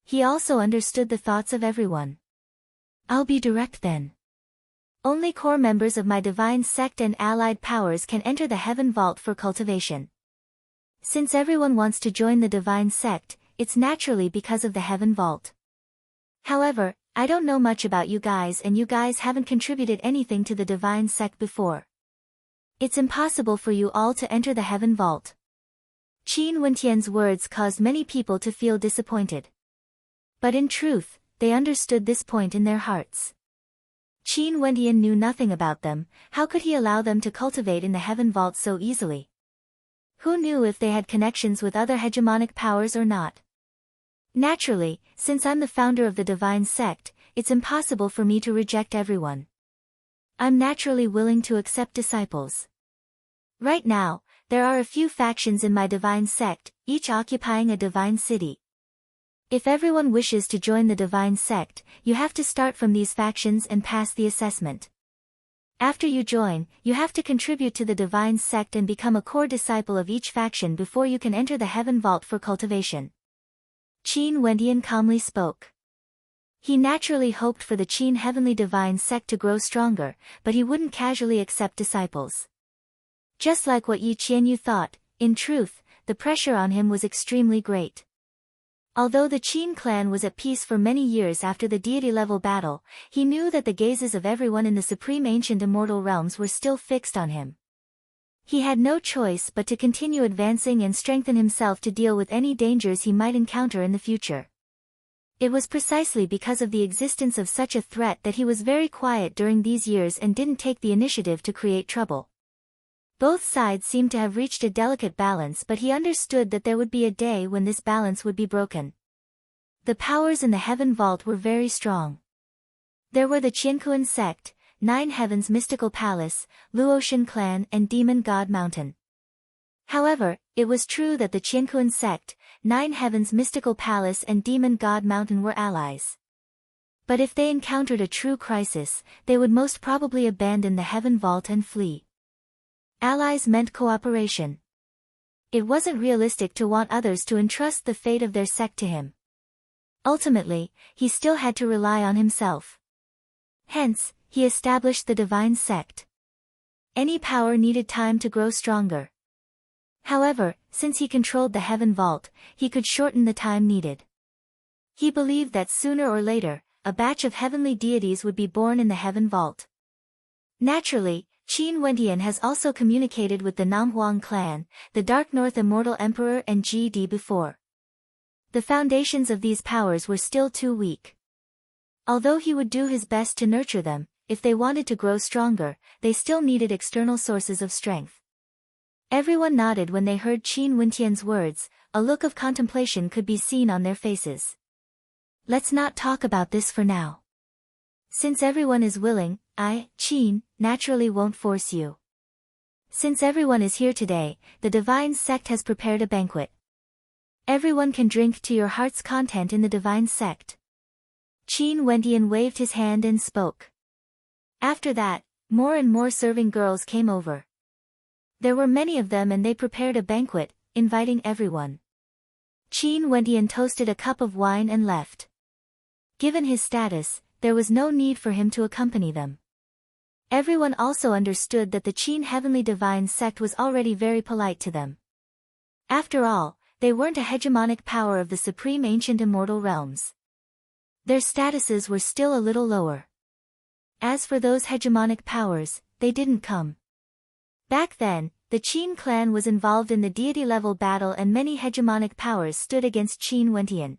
He also understood the thoughts of everyone. I'll be direct then. Only core members of my divine sect and allied powers can enter the Heaven Vault for cultivation. Since everyone wants to join the divine sect, it's naturally because of the Heaven Vault. However, I don't know much about you guys and you guys haven't contributed anything to the divine sect before. It's impossible for you all to enter the Heaven Vault. Qin Wentian's words caused many people to feel disappointed. But in truth, they understood this point in their hearts. Qin Wentian knew nothing about them, how could he allow them to cultivate in the Heaven Vault so easily? Who knew if they had connections with other hegemonic powers or not? Naturally, since I'm the founder of the divine sect, it's impossible for me to reject everyone. I'm naturally willing to accept disciples. Right now, there are a few factions in my divine sect, each occupying a divine city. If everyone wishes to join the divine sect, you have to start from these factions and pass the assessment. After you join, you have to contribute to the divine sect and become a core disciple of each faction before you can enter the Heaven Vault for cultivation. Qin Wentian calmly spoke. He naturally hoped for the Qin Heavenly Divine sect to grow stronger, but he wouldn't casually accept disciples. Just like what Yi Qianyu thought, in truth, the pressure on him was extremely great. Although the Qin clan was at peace for many years after the deity-level battle, he knew that the gazes of everyone in the supreme ancient immortal realms were still fixed on him. He had no choice but to continue advancing and strengthen himself to deal with any dangers he might encounter in the future. It was precisely because of the existence of such a threat that he was very quiet during these years and didn't take the initiative to create trouble. Both sides seemed to have reached a delicate balance, but he understood that there would be a day when this balance would be broken. The powers in the Heaven Vault were very strong. There were the Qiankuan sect, Nine Heavens Mystical Palace, Luotian clan and Demon God Mountain. However, it was true that the Qiankuan sect, Nine Heavens Mystical Palace and Demon God Mountain were allies. But if they encountered a true crisis, they would most probably abandon the Heaven Vault and flee. Allies meant cooperation. It wasn't realistic to want others to entrust the fate of their sect to him. Ultimately, he still had to rely on himself. Hence, he established the divine sect. Any power needed time to grow stronger. However, since he controlled the Heaven Vault, he could shorten the time needed. He believed that sooner or later, a batch of heavenly deities would be born in the Heaven Vault. Naturally, Qin Wendian has also communicated with the Namhuang clan, the Dark North Immortal Emperor and G.D. before. The foundations of these powers were still too weak. Although he would do his best to nurture them, if they wanted to grow stronger, they still needed external sources of strength. Everyone nodded when they heard Qin Wendian's words, a look of contemplation could be seen on their faces. Let's not talk about this for now. Since everyone is willing, I, Qin, naturally won't force you. Since everyone is here today, the divine sect has prepared a banquet. Everyone can drink to your heart's content in the divine sect. Qin Wendian waved his hand and spoke. After that, more and more serving girls came over. There were many of them and they prepared a banquet, inviting everyone. Qin Wendian toasted a cup of wine and left. Given his status, there was no need for him to accompany them. Everyone also understood that the Qin Heavenly Divine sect was already very polite to them. After all, they weren't a hegemonic power of the supreme ancient immortal realms. Their statuses were still a little lower. As for those hegemonic powers, they didn't come. Back then, the Qin clan was involved in the deity-level battle and many hegemonic powers stood against Qin Wendian.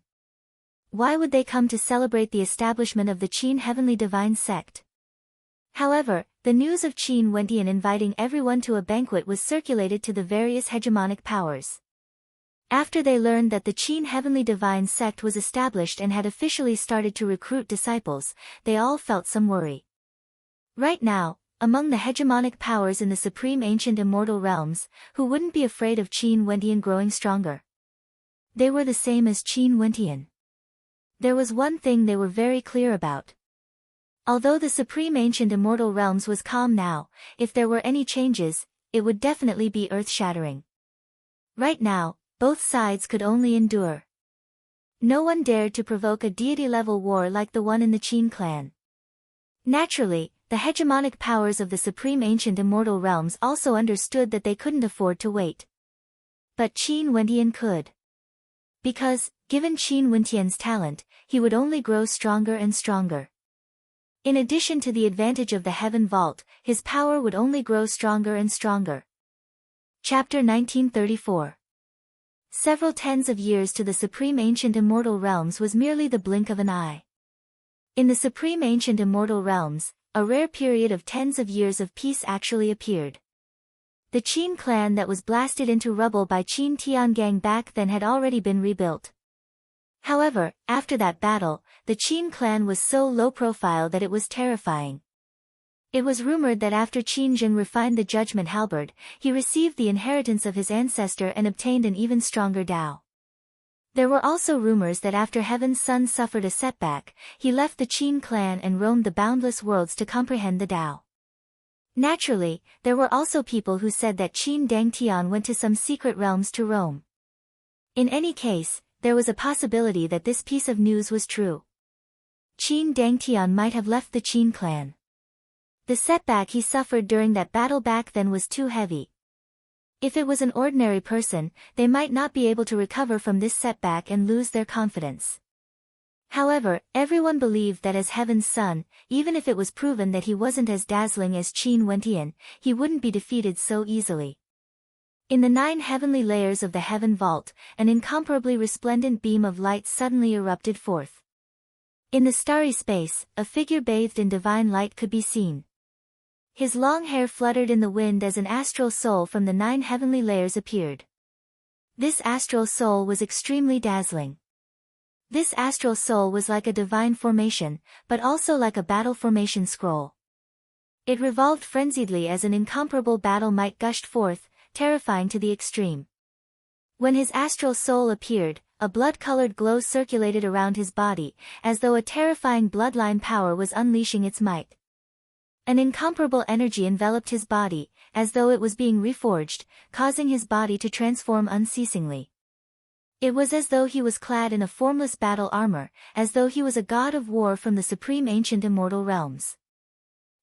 Why would they come to celebrate the establishment of the Qin Heavenly Divine sect? However, the news of Qin Wendian inviting everyone to a banquet was circulated to the various hegemonic powers. After they learned that the Qin Heavenly Divine sect was established and had officially started to recruit disciples, they all felt some worry. Right now, among the hegemonic powers in the supreme ancient immortal realms, who wouldn't be afraid of Qin Wendian growing stronger? They were the same as Qin Wendian. There was one thing they were very clear about. Although the supreme ancient immortal realms was calm now, if there were any changes, it would definitely be earth-shattering. Right now, both sides could only endure. No one dared to provoke a deity-level war like the one in the Qin clan. Naturally, the hegemonic powers of the supreme ancient immortal realms also understood that they couldn't afford to wait. But Qin Wendian could. Because, given Qin Wendian's talent, he would only grow stronger and stronger. In addition to the advantage of the Heaven Vault, his power would only grow stronger and stronger. Chapter 1934. Several tens of years to the supreme ancient immortal realms was merely the blink of an eye. In the supreme ancient immortal realms, a rare period of tens of years of peace actually appeared. The Qin clan that was blasted into rubble by Qin Tiangang back then had already been rebuilt. However, after that battle, the Qin clan was so low profile that it was terrifying. It was rumored that after Qin Zheng refined the judgment halberd, he received the inheritance of his ancestor and obtained an even stronger Dao. There were also rumors that after Heaven's Son suffered a setback, he left the Qin clan and roamed the boundless worlds to comprehend the Dao. Naturally, there were also people who said that Qin Dangtian went to some secret realms to roam. In any case, there was a possibility that this piece of news was true. Qin Dangtian might have left the Qin clan. The setback he suffered during that battle back then was too heavy. If it was an ordinary person, they might not be able to recover from this setback and lose their confidence. However, everyone believed that as Heaven's son, even if it was proven that he wasn't as dazzling as Qin Wentian, he wouldn't be defeated so easily. In the 9 heavenly layers of the heaven vault, an incomparably resplendent beam of light suddenly erupted forth. In the starry space, a figure bathed in divine light could be seen. His long hair fluttered in the wind as an astral soul from the 9 heavenly layers appeared. This astral soul was extremely dazzling. This astral soul was like a divine formation, but also like a battle formation scroll. It revolved frenziedly as an incomparable battle might gushed forth, terrifying to the extreme. When his astral soul appeared, a blood-colored glow circulated around his body, as though a terrifying bloodline power was unleashing its might. An incomparable energy enveloped his body, as though it was being reforged, causing his body to transform unceasingly. It was as though he was clad in a formless battle armor, as though he was a god of war from the supreme ancient immortal realms.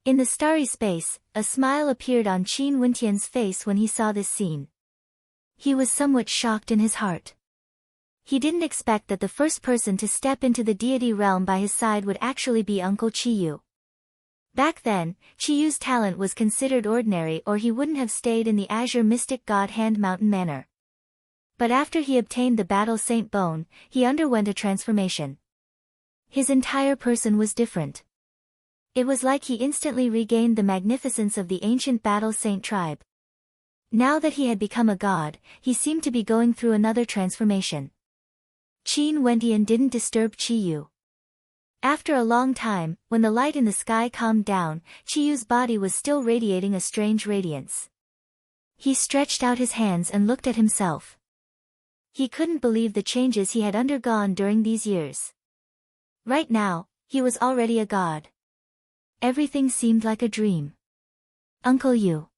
In the starry space, a smile appeared on Qin Wentian's face when he saw this scene. He was somewhat shocked in his heart. He didn't expect that the first person to step into the deity realm by his side would actually be Uncle Qiyu. Back then, Qiyu's talent was considered ordinary or he wouldn't have stayed in the Azure Mystic God Hand Mountain Manor. But after he obtained the Battle Saint Bone, he underwent a transformation. His entire person was different. It was like he instantly regained the magnificence of the ancient Battle Saint tribe. Now that he had become a god, he seemed to be going through another transformation. Qin Wentian didn't disturb Qiyu. After a long time, when the light in the sky calmed down, Qiyu's body was still radiating a strange radiance. He stretched out his hands and looked at himself. He couldn't believe the changes he had undergone during these years. Right now, he was already a god. Everything seemed like a dream. Uncle Yu.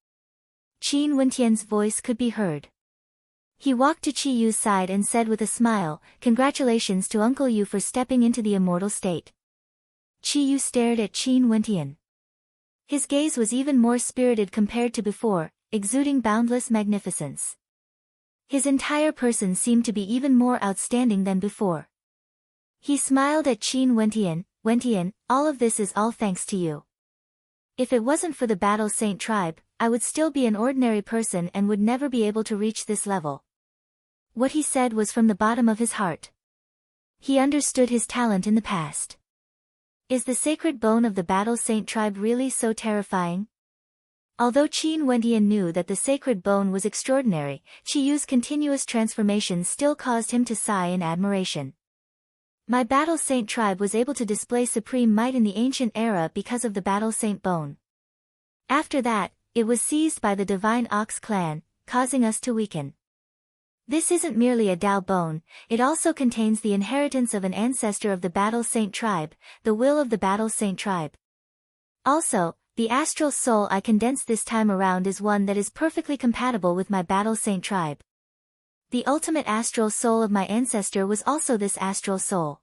Qin Wentian's voice could be heard. He walked to Qiyu's side and said with a smile, "Congratulations to Uncle Yu for stepping into the immortal state." Qiyu stared at Qin Wentian. His gaze was even more spirited compared to before, exuding boundless magnificence. His entire person seemed to be even more outstanding than before. He smiled at Qin Wentian. "Wentian, all of this is all thanks to you. If it wasn't for the Battle Saint tribe, I would still be an ordinary person and would never be able to reach this level." What he said was from the bottom of his heart. He understood his talent in the past. Is the sacred bone of the Battle Saint tribe really so terrifying? Although Qin Wentian knew that the sacred bone was extraordinary, Qiyu's continuous transformation still caused him to sigh in admiration. My Battle Saint tribe was able to display supreme might in the ancient era because of the Battle Saint bone. After that, it was seized by the Divine Ox clan, causing us to weaken. This isn't merely a Dao bone, it also contains the inheritance of an ancestor of the Battle Saint tribe, the will of the Battle Saint tribe. Also, the astral soul I condensed this time around is one that is perfectly compatible with my Battle Saint tribe. The ultimate astral soul of my ancestor was also this astral soul.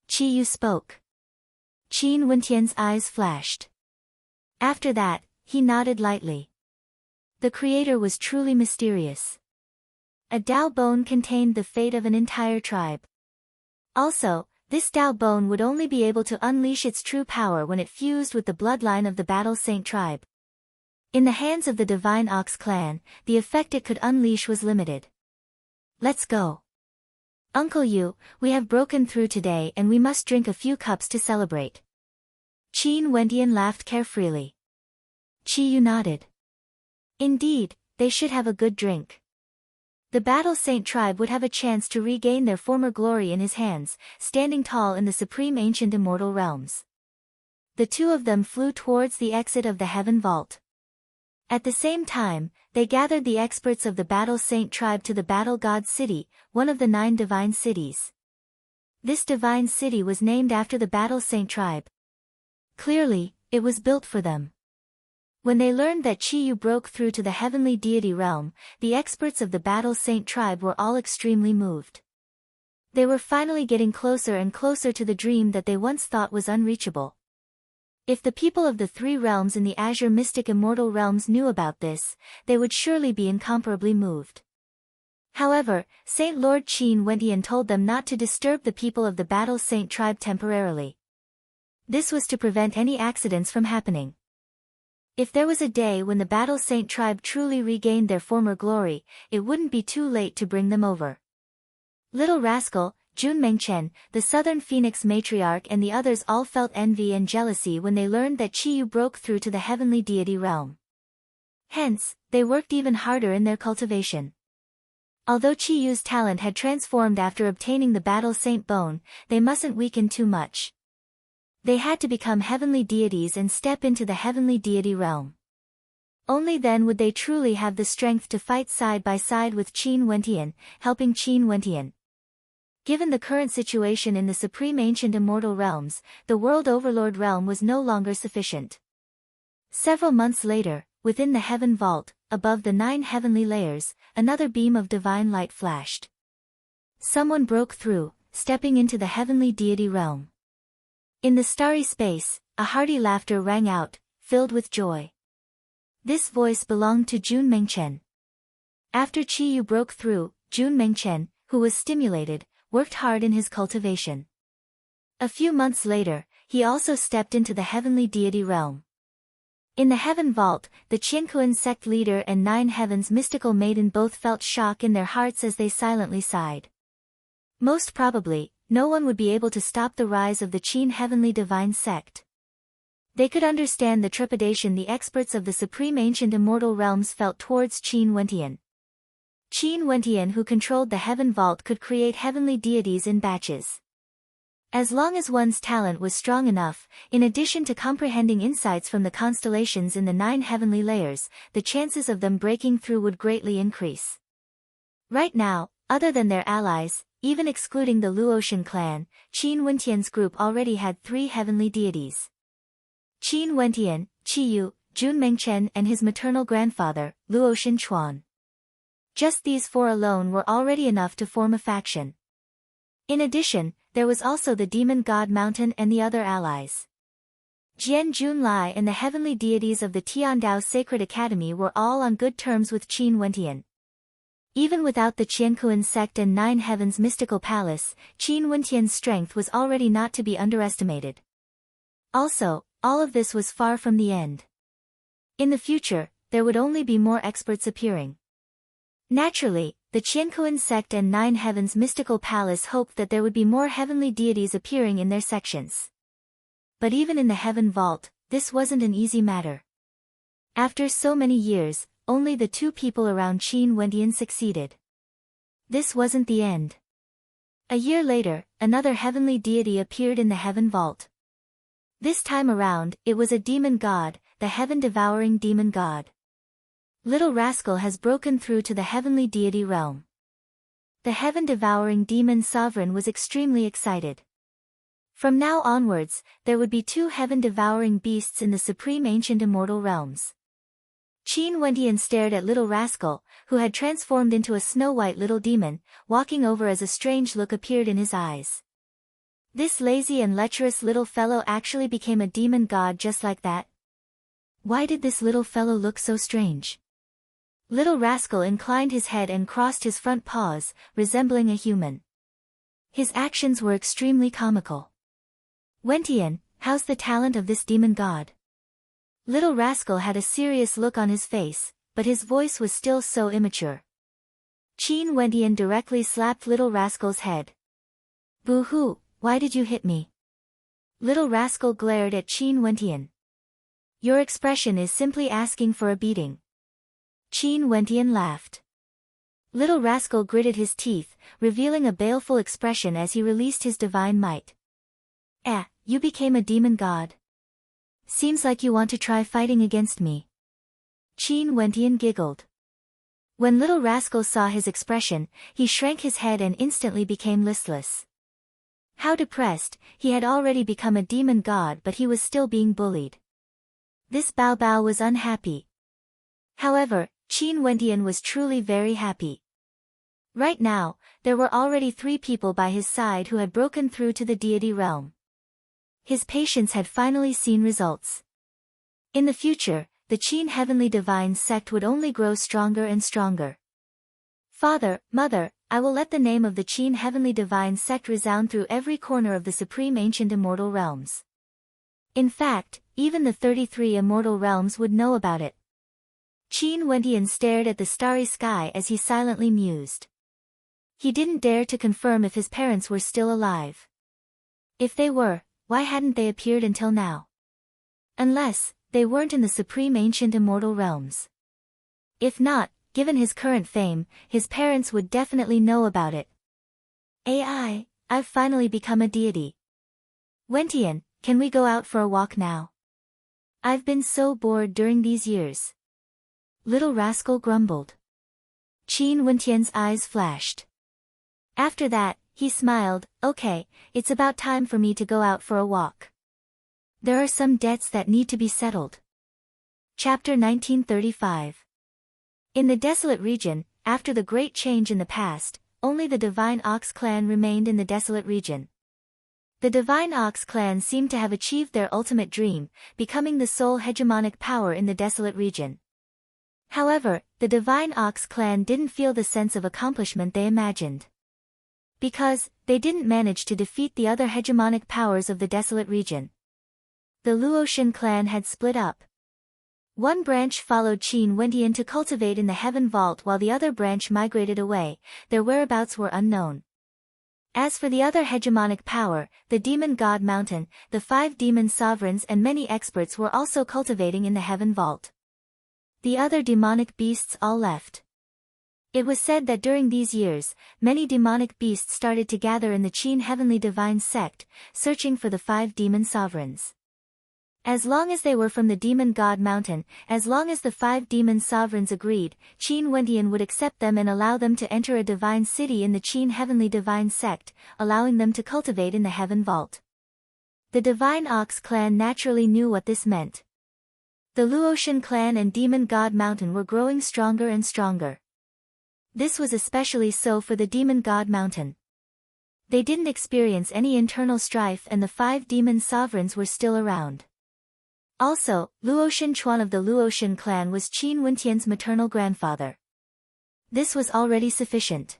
Qiyu spoke. Qin Wentian's eyes flashed. After that, he nodded lightly. The creator was truly mysterious. A Dao bone contained the fate of an entire tribe. Also, this Dao bone would only be able to unleash its true power when it fused with the bloodline of the Battle Saint tribe. In the hands of the Divine Ox clan, the effect it could unleash was limited. Let's go. Uncle Yu, we have broken through today and we must drink a few cups to celebrate. Qin Wentian laughed carefreely. Qiyu nodded. Indeed, they should have a good drink. The Battle Saint tribe would have a chance to regain their former glory in his hands, standing tall in the supreme ancient immortal realms. The two of them flew towards the exit of the Heaven Vault. At the same time, they gathered the experts of the Battle Saint tribe to the Battle God City, one of the 9 divine cities. This divine city was named after the Battle Saint tribe. Clearly, it was built for them. When they learned that Qiyu broke through to the heavenly deity realm, the experts of the Battle Saint tribe were all extremely moved. They were finally getting closer and closer to the dream that they once thought was unreachable. If the people of the three realms in the Azure Mystic Immortal Realms knew about this, they would surely be incomparably moved. However, Saint Lord Qin Wentian told them not to disturb the people of the Battle Saint tribe temporarily. This was to prevent any accidents from happening. If there was a day when the Battle Saint tribe truly regained their former glory, it wouldn't be too late to bring them over. Little Rascal, Jun Mengchen, the Southern Phoenix Matriarch and the others all felt envy and jealousy when they learned that Qiyu broke through to the heavenly deity realm. Hence, they worked even harder in their cultivation. Although Qiyu's talent had transformed after obtaining the Battle Saint Bone, they mustn't weaken too much. They had to become heavenly deities and step into the heavenly deity realm. Only then would they truly have the strength to fight side by side with Qin Wentian, helping Qin Wentian. Given the current situation in the Supreme Ancient Immortal Realms, the World Overlord realm was no longer sufficient. Several months later, within the Heaven Vault, above the 9 heavenly layers, another beam of divine light flashed. Someone broke through, stepping into the heavenly deity realm. In the starry space, a hearty laughter rang out, filled with joy. This voice belonged to Jun Mengchen. After Qiyu broke through, Jun Mengchen, who was stimulated, worked hard in his cultivation. A few months later, he also stepped into the heavenly deity realm. In the Heaven Vault, the Qiankuan sect leader and 9 Heavens mystical maiden both felt shock in their hearts as they silently sighed. Most probably, no one would be able to stop the rise of the Qin heavenly divine sect. They could understand the trepidation the experts of the Supreme Ancient Immortal Realms felt towards Qin Wentian. Qin Wentian, who controlled the Heaven Vault, could create heavenly deities in batches. As long as one's talent was strong enough, in addition to comprehending insights from the constellations in the 9 heavenly layers, the chances of them breaking through would greatly increase. Right now, other than their allies, even excluding the Luotian clan, Qin Wentian's group already had 3 heavenly deities. Qin Wentian, Qiyu, Jun Mengchen and his maternal grandfather, Luotian Chuan. Just these 4 alone were already enough to form a faction. In addition, there was also the demon god Mountain and the other allies. Jian Junlai and the heavenly deities of the Tiandao Sacred Academy were all on good terms with Qin Wentian. Even without the Qiankuan sect and 9 Heavens mystical palace, Qin Wentian's strength was already not to be underestimated. Also, all of this was far from the end. In the future, there would only be more experts appearing. Naturally, the Qiankuan sect and 9 Heavens mystical palace hoped that there would be more heavenly deities appearing in their sections. But even in the Heaven Vault, this wasn't an easy matter. After so many years, only the 2 people around Qin Wentian succeeded. This wasn't the end. A year later, another heavenly deity appeared in the Heaven Vault. This time around, it was a demon god, the heaven-devouring demon god. Little Rascal has broken through to the heavenly deity realm. The heaven-devouring demon sovereign was extremely excited. From now onwards, there would be 2 heaven-devouring beasts in the Supreme Ancient Immortal Realms. Qin Wentian stared at Little Rascal, who had transformed into a snow-white little demon, walking over as a strange look appeared in his eyes. This lazy and lecherous little fellow actually became a demon god just like that? Why did this little fellow look so strange? Little Rascal inclined his head and crossed his front paws, resembling a human. His actions were extremely comical. Wentian, how's the talent of this demon god? Little Rascal had a serious look on his face, but his voice was still so immature. Qin Wentian directly slapped Little Rascal's head. Boo-hoo, why did you hit me? Little Rascal glared at Qin Wentian. Your expression is simply asking for a beating. Qin Wentian laughed. Little Rascal gritted his teeth, revealing a baleful expression as he released his divine might. You became a demon god? Seems like you want to try fighting against me. Qin Wentian giggled. When Little Rascal saw his expression, he shrank his head and instantly became listless. How depressed, he had already become a demon god but he was still being bullied. This Bao Bao was unhappy. However, Qin Wentian was truly very happy. Right now, there were already 3 people by his side who had broken through to the deity realm. His patience had finally seen results. In the future, the Qin Heavenly Divine Sect would only grow stronger and stronger. Father, Mother, I will let the name of the Qin Heavenly Divine Sect resound through every corner of the Supreme Ancient Immortal Realms. In fact, even the 33 Immortal Realms would know about it. Qin Wentian stared at the starry sky as he silently mused. He didn't dare to confirm if his parents were still alive. If they were, why hadn't they appeared until now? Unless, they weren't in the Supreme Ancient Immortal Realms. If not, given his current fame, his parents would definitely know about it. I've finally become a deity. Wentian, can we go out for a walk now? I've been so bored during these years. Little rascal grumbled. Qin Wentian's eyes flashed. After that, he smiled, okay, it's about time for me to go out for a walk. There are some debts that need to be settled. Chapter 1935. In the desolate region, after the great change in the past, only the Divine Ox clan remained in the desolate region. The Divine Ox clan seemed to have achieved their ultimate dream, becoming the sole hegemonic power in the desolate region. However, the Divine Ox clan didn't feel the sense of accomplishment they imagined. Because, they didn't manage to defeat the other hegemonic powers of the desolate region. The Luotian clan had split up. One branch followed Qin Wentian to cultivate in the Heaven Vault while the other branch migrated away, their whereabouts were unknown. As for the other hegemonic power, the Demon God Mountain, the 5 demon sovereigns and many experts were also cultivating in the Heaven Vault. The other demonic beasts all left. It was said that during these years, many demonic beasts started to gather in the Qin Heavenly Divine Sect, searching for the 5 demon sovereigns. As long as they were from the Demon God Mountain, as long as the 5 demon sovereigns agreed, Qin Wentian would accept them and allow them to enter a divine city in the Qin Heavenly Divine Sect, allowing them to cultivate in the Heaven Vault. The Divine Ox clan naturally knew what this meant. The Luotian clan and Demon God Mountain were growing stronger and stronger. This was especially so for the Demon God Mountain. They didn't experience any internal strife and the 5 demon sovereigns were still around. Also, Luotian Chuan of the Luotian clan was Qin Wentian's maternal grandfather. This was already sufficient.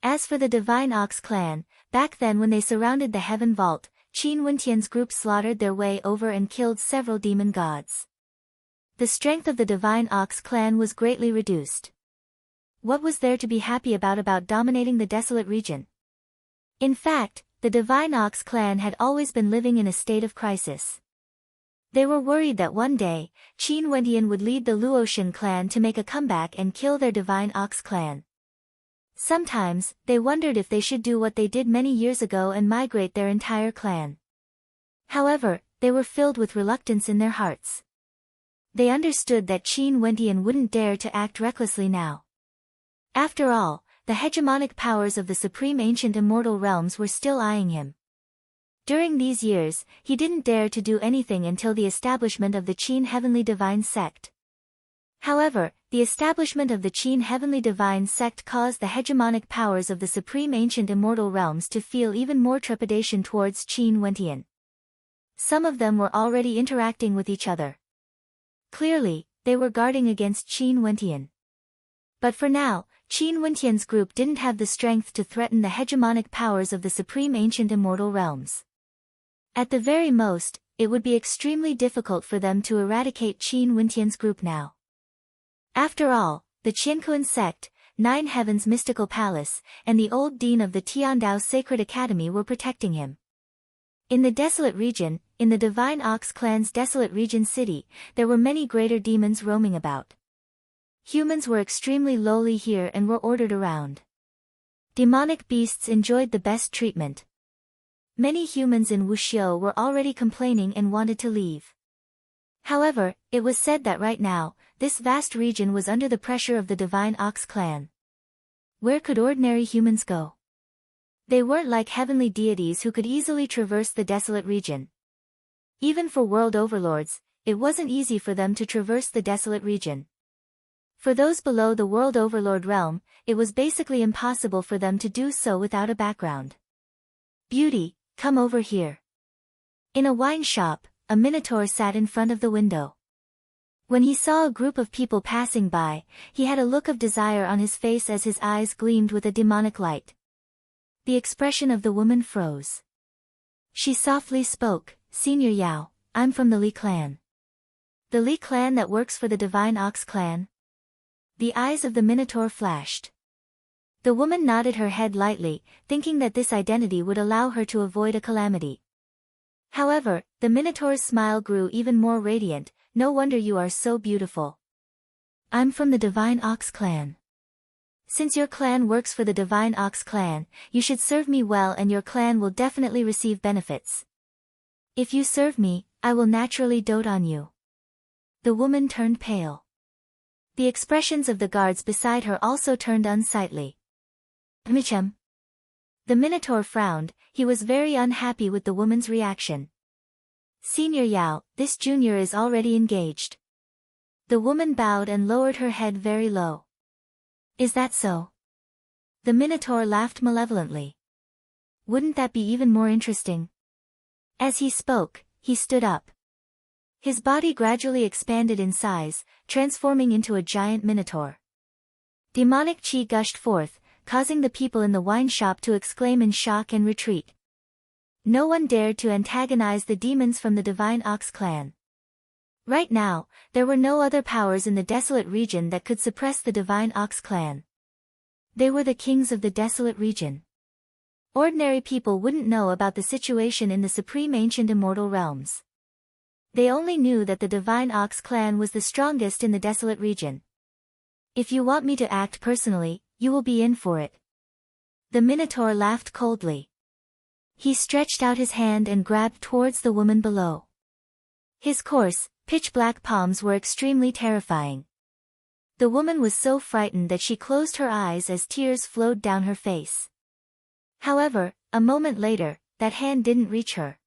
As for the Divine Ox clan, back then when they surrounded the Heaven Vault, Qin Wentian's group slaughtered their way over and killed several demon gods. The strength of the Divine Ox clan was greatly reduced. What was there to be happy about dominating the desolate region? In fact, the Divine Ox clan had always been living in a state of crisis. They were worried that one day, Qin Wentian would lead the Luotian clan to make a comeback and kill their Divine Ox clan. Sometimes, they wondered if they should do what they did many years ago and migrate their entire clan. However, they were filled with reluctance in their hearts. They understood that Qin Wentian wouldn't dare to act recklessly now. After all, the hegemonic powers of the Supreme Ancient Immortal Realms were still eyeing him. During these years, he didn't dare to do anything until the establishment of the Qin Heavenly Divine Sect. However, the establishment of the Qin Heavenly Divine Sect caused the hegemonic powers of the Supreme Ancient Immortal Realms to feel even more trepidation towards Qin Wentian. Some of them were already interacting with each other. Clearly, they were guarding against Qin Wentian. But for now, Qin Wentian's group didn't have the strength to threaten the hegemonic powers of the Supreme Ancient Immortal Realms. At the very most, it would be extremely difficult for them to eradicate Qin Wentian's group now. After all, the Qiankuan sect, 9 Heavens Mystical Palace, and the old dean of the Tiandao Sacred Academy were protecting him. In the desolate region, in the Divine Ox clan's desolate region city, there were many greater demons roaming about. Humans were extremely lowly here and were ordered around. Demonic beasts enjoyed the best treatment. Many humans in Wuxiu were already complaining and wanted to leave. However, it was said that right now, this vast region was under the pressure of the Divine Ox clan. Where could ordinary humans go? They weren't like heavenly deities who could easily traverse the desolate region. Even for world overlords, it wasn't easy for them to traverse the desolate region. For those below the World Overlord realm, it was basically impossible for them to do so without a background. Beauty, come over here. In a wine shop, a minotaur sat in front of the window. When he saw a group of people passing by, he had a look of desire on his face as his eyes gleamed with a demonic light. The expression of the woman froze. She softly spoke, "Senior Yao, I'm from the Li clan." "The Li clan that works for the Divine Ox clan?" The eyes of the minotaur flashed. The woman nodded her head lightly, thinking that this identity would allow her to avoid a calamity. However, the minotaur's smile grew even more radiant. "No wonder you are so beautiful. I'm from the Divine Ox clan. Since your clan works for the Divine Ox clan, you should serve me well and your clan will definitely receive benefits. If you serve me, I will naturally dote on you." The woman turned pale. The expressions of the guards beside her also turned unsightly. "Michem." The minotaur frowned, he was very unhappy with the woman's reaction. "Senior Yao, this junior is already engaged." The woman bowed and lowered her head very low. "Is that so?" The minotaur laughed malevolently. "Wouldn't that be even more interesting?" As he spoke, he stood up. His body gradually expanded in size, transforming into a giant minotaur. Demonic chi gushed forth, causing the people in the wine shop to exclaim in shock and retreat. No one dared to antagonize the demons from the Divine Ox clan. Right now, there were no other powers in the desolate region that could suppress the Divine Ox clan. They were the kings of the desolate region. Ordinary people wouldn't know about the situation in the supreme ancient immortal realms. They only knew that the Divine Ox clan was the strongest in the desolate region. "If you want me to act personally, you will be in for it." The minotaur laughed coldly. He stretched out his hand and grabbed towards the woman below. His coarse, pitch-black palms were extremely terrifying. The woman was so frightened that she closed her eyes as tears flowed down her face. However, a moment later, that hand didn't reach her.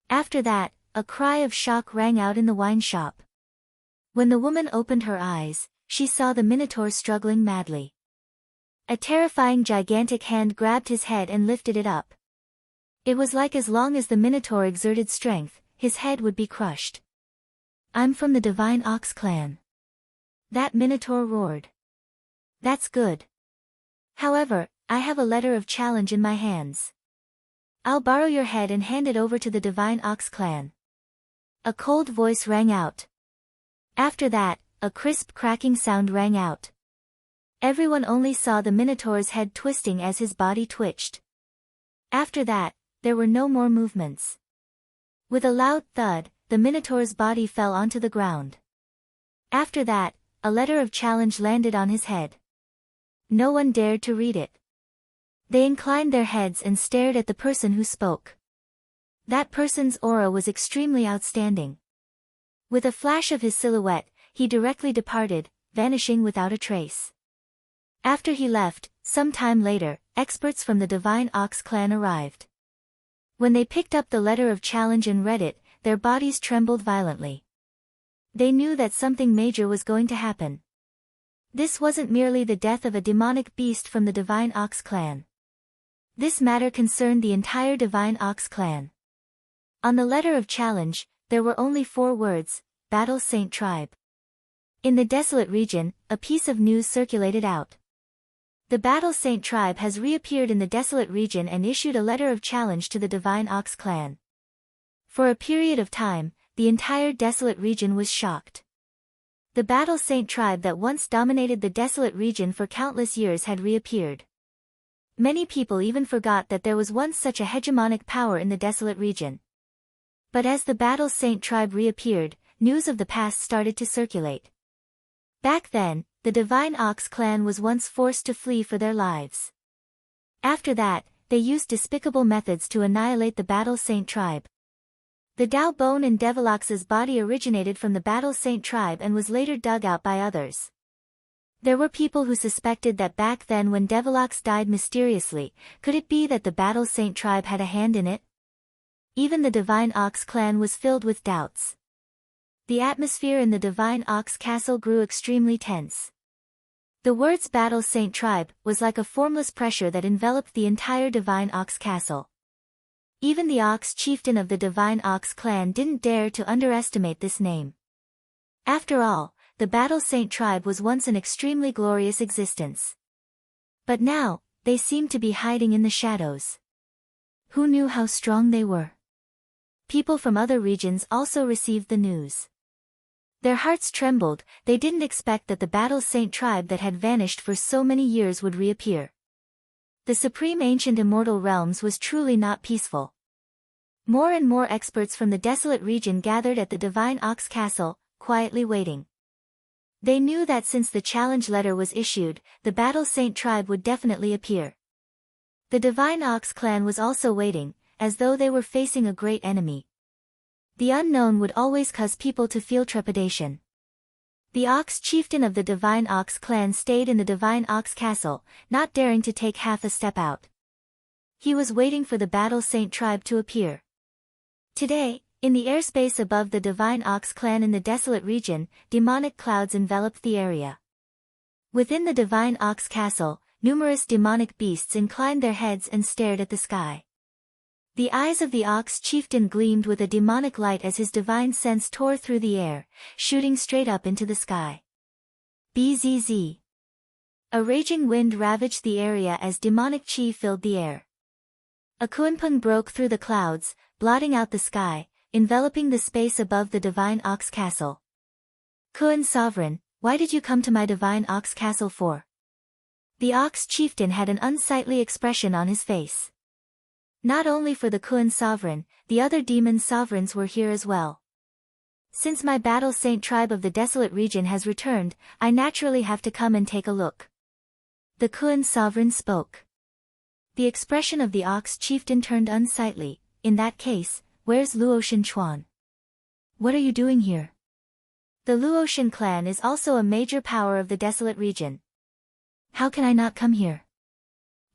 After that, a cry of shock rang out in the wine shop. When the woman opened her eyes, she saw the minotaur struggling madly. A terrifying gigantic hand grabbed his head and lifted it up. It was like as long as the minotaur exerted strength, his head would be crushed. "I'm from the Divine Ox clan." That minotaur roared. "That's good. However, I have a letter of challenge in my hands. I'll borrow your head and hand it over to the Divine Ox clan." A cold voice rang out. After that, a crisp cracking sound rang out. Everyone only saw the minotaur's head twisting as his body twitched. After that, there were no more movements. With a loud thud, the minotaur's body fell onto the ground. After that, a letter of challenge landed on his head. No one dared to read it. They inclined their heads and stared at the person who spoke. That person's aura was extremely outstanding. With a flash of his silhouette, he directly departed, vanishing without a trace. After he left, some time later, experts from the Divine Ox clan arrived. When they picked up the letter of challenge and read it, their bodies trembled violently. They knew that something major was going to happen. This wasn't merely the death of a demonic beast from the Divine Ox clan. This matter concerned the entire Divine Ox clan. On the letter of challenge, there were only 4 words: Battle Saint Tribe. In the desolate region, a piece of news circulated out. The Battle Saint Tribe has reappeared in the desolate region and issued a letter of challenge to the Divine Ox clan. For a period of time, the entire desolate region was shocked. The Battle Saint Tribe that once dominated the desolate region for countless years had reappeared. Many people even forgot that there was once such a hegemonic power in the desolate region. But as the Battle Saint Tribe reappeared, news of the past started to circulate. Back then, the Divine Ox clan was once forced to flee for their lives. After that, they used despicable methods to annihilate the Battle Saint Tribe. The Dao Bone in Devilox's body originated from the Battle Saint Tribe and was later dug out by others. There were people who suspected that back then when Devilox died mysteriously, could it be that the Battle Saint Tribe had a hand in it? Even the Divine Ox clan was filled with doubts. The atmosphere in the Divine Ox Castle grew extremely tense. The words Battle Saint Tribe was like a formless pressure that enveloped the entire Divine Ox Castle. Even the Ox chieftain of the Divine Ox clan didn't dare to underestimate this name. After all, the Battle Saint Tribe was once an extremely glorious existence. But now, they seemed to be hiding in the shadows. Who knew how strong they were? People from other regions also received the news. Their hearts trembled. They didn't expect that the Battle Saint Tribe that had vanished for so many years would reappear. The supreme ancient immortal realms was truly not peaceful. More and more experts from the desolate region gathered at the Divine Ox Castle, quietly waiting. They knew that since the challenge letter was issued, the Battle Saint Tribe would definitely appear. The Divine Ox clan was also waiting, as though they were facing a great enemy. The unknown would always cause people to feel trepidation. The Ox chieftain of the Divine Ox clan stayed in the Divine Ox Castle, not daring to take half a step out. He was waiting for the Battle Saint Tribe to appear. Today, in the airspace above the Divine Ox clan in the desolate region, demonic clouds enveloped the area. Within the Divine Ox Castle, numerous demonic beasts inclined their heads and stared at the sky. The eyes of the Ox chieftain gleamed with a demonic light as his divine sense tore through the air, shooting straight up into the sky. Bzz. A raging wind ravaged the area as demonic chi filled the air. A kuanpung broke through the clouds, blotting out the sky, enveloping the space above the Divine Ox Castle. Kuan Sovereign, why did you come to my Divine Ox Castle for? The Ox chieftain had an unsightly expression on his face. Not only for the Kuan Sovereign, the other demon sovereigns were here as well. Since my Battle Saint Tribe of the desolate region has returned, I naturally have to come and take a look. The Kuan Sovereign spoke. The expression of the Ox chieftain turned unsightly. In that case, where's Luotian Chuan? What are you doing here? The Luotian clan is also a major power of the desolate region. How can I not come here?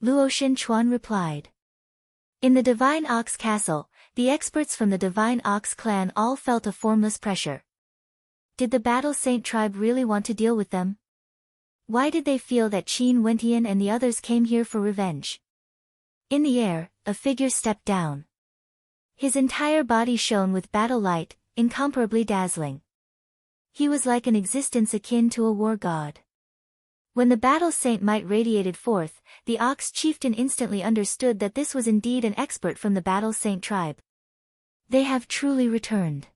Luotian Chuan replied. In the Divine Ox Castle, the experts from the Divine Ox clan all felt a formless pressure. Did the Battle Saint Tribe really want to deal with them? Why did they feel that Qin Wentian and the others came here for revenge? In the air, a figure stepped down. His entire body shone with battle light, incomparably dazzling. He was like an existence akin to a war god. When the Battle Saint might radiated forth, the Ox chieftain instantly understood that this was indeed an expert from the Battle Saint Tribe. They have truly returned.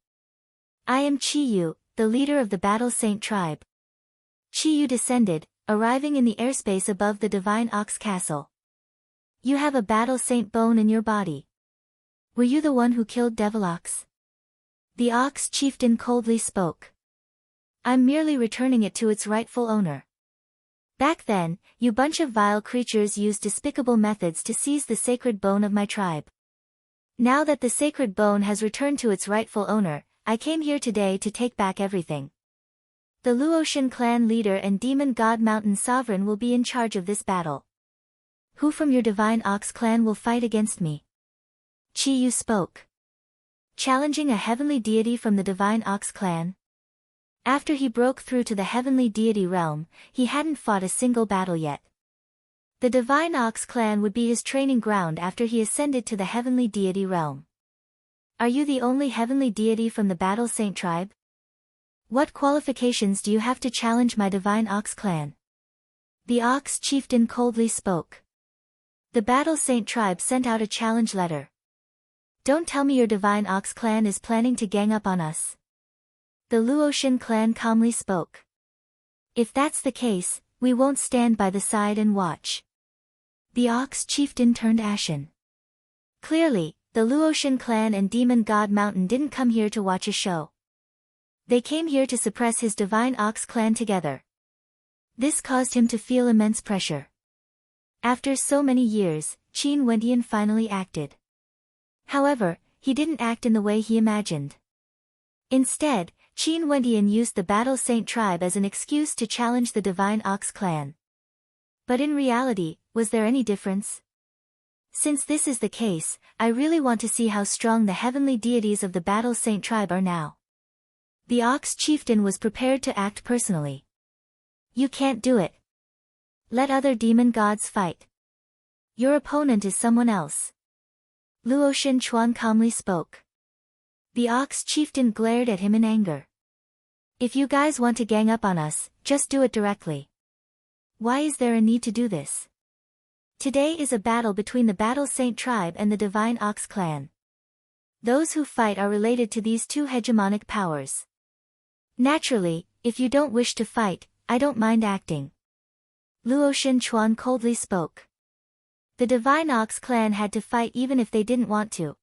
I am Qiyu, the leader of the Battle Saint Tribe. Qiyu descended, arriving in the airspace above the Divine Ox Castle. You have a Battle Saint bone in your body. Were you the one who killed Devil Ox? The Ox chieftain coldly spoke. I'm merely returning it to its rightful owner. Back then, you bunch of vile creatures used despicable methods to seize the sacred bone of my tribe. Now that the sacred bone has returned to its rightful owner, I came here today to take back everything. The Luotian clan leader and Demon God Mountain Sovereign will be in charge of this battle. Who from your Divine Ox clan will fight against me? Qiyu spoke. Challenging a heavenly deity from the Divine Ox clan? After he broke through to the heavenly deity realm, he hadn't fought a single battle yet. The Divine Ox clan would be his training ground after he ascended to the heavenly deity realm. Are you the only heavenly deity from the Battle Saint Tribe? What qualifications do you have to challenge my Divine Ox clan? The Ox chieftain coldly spoke. The Battle Saint Tribe sent out a challenge letter. Don't tell me your Divine Ox clan is planning to gang up on us. The Luotian clan calmly spoke. If that's the case, we won't stand by the side and watch. The Ox chieftain turned ashen. Clearly, the Luotian clan and Demon God Mountain didn't come here to watch a show. They came here to suppress his Divine Ox clan together. This caused him to feel immense pressure. After so many years, Qin Wentian finally acted. However, he didn't act in the way he imagined. Instead, Qin Wentian used the Battle Saint Tribe as an excuse to challenge the Divine Ox clan. But in reality, was there any difference? Since this is the case, I really want to see how strong the heavenly deities of the Battle Saint Tribe are now. The Ox chieftain was prepared to act personally. You can't do it. Let other demon gods fight. Your opponent is someone else. Luotian Chuan calmly spoke. The Ox chieftain glared at him in anger. If you guys want to gang up on us, just do it directly. Why is there a need to do this? Today is a battle between the Battle Saint tribe and the Divine Ox clan. Those who fight are related to these two hegemonic powers. Naturally, if you don't wish to fight, I don't mind acting. Luotian Chuan coldly spoke. The Divine Ox clan had to fight even if they didn't want to.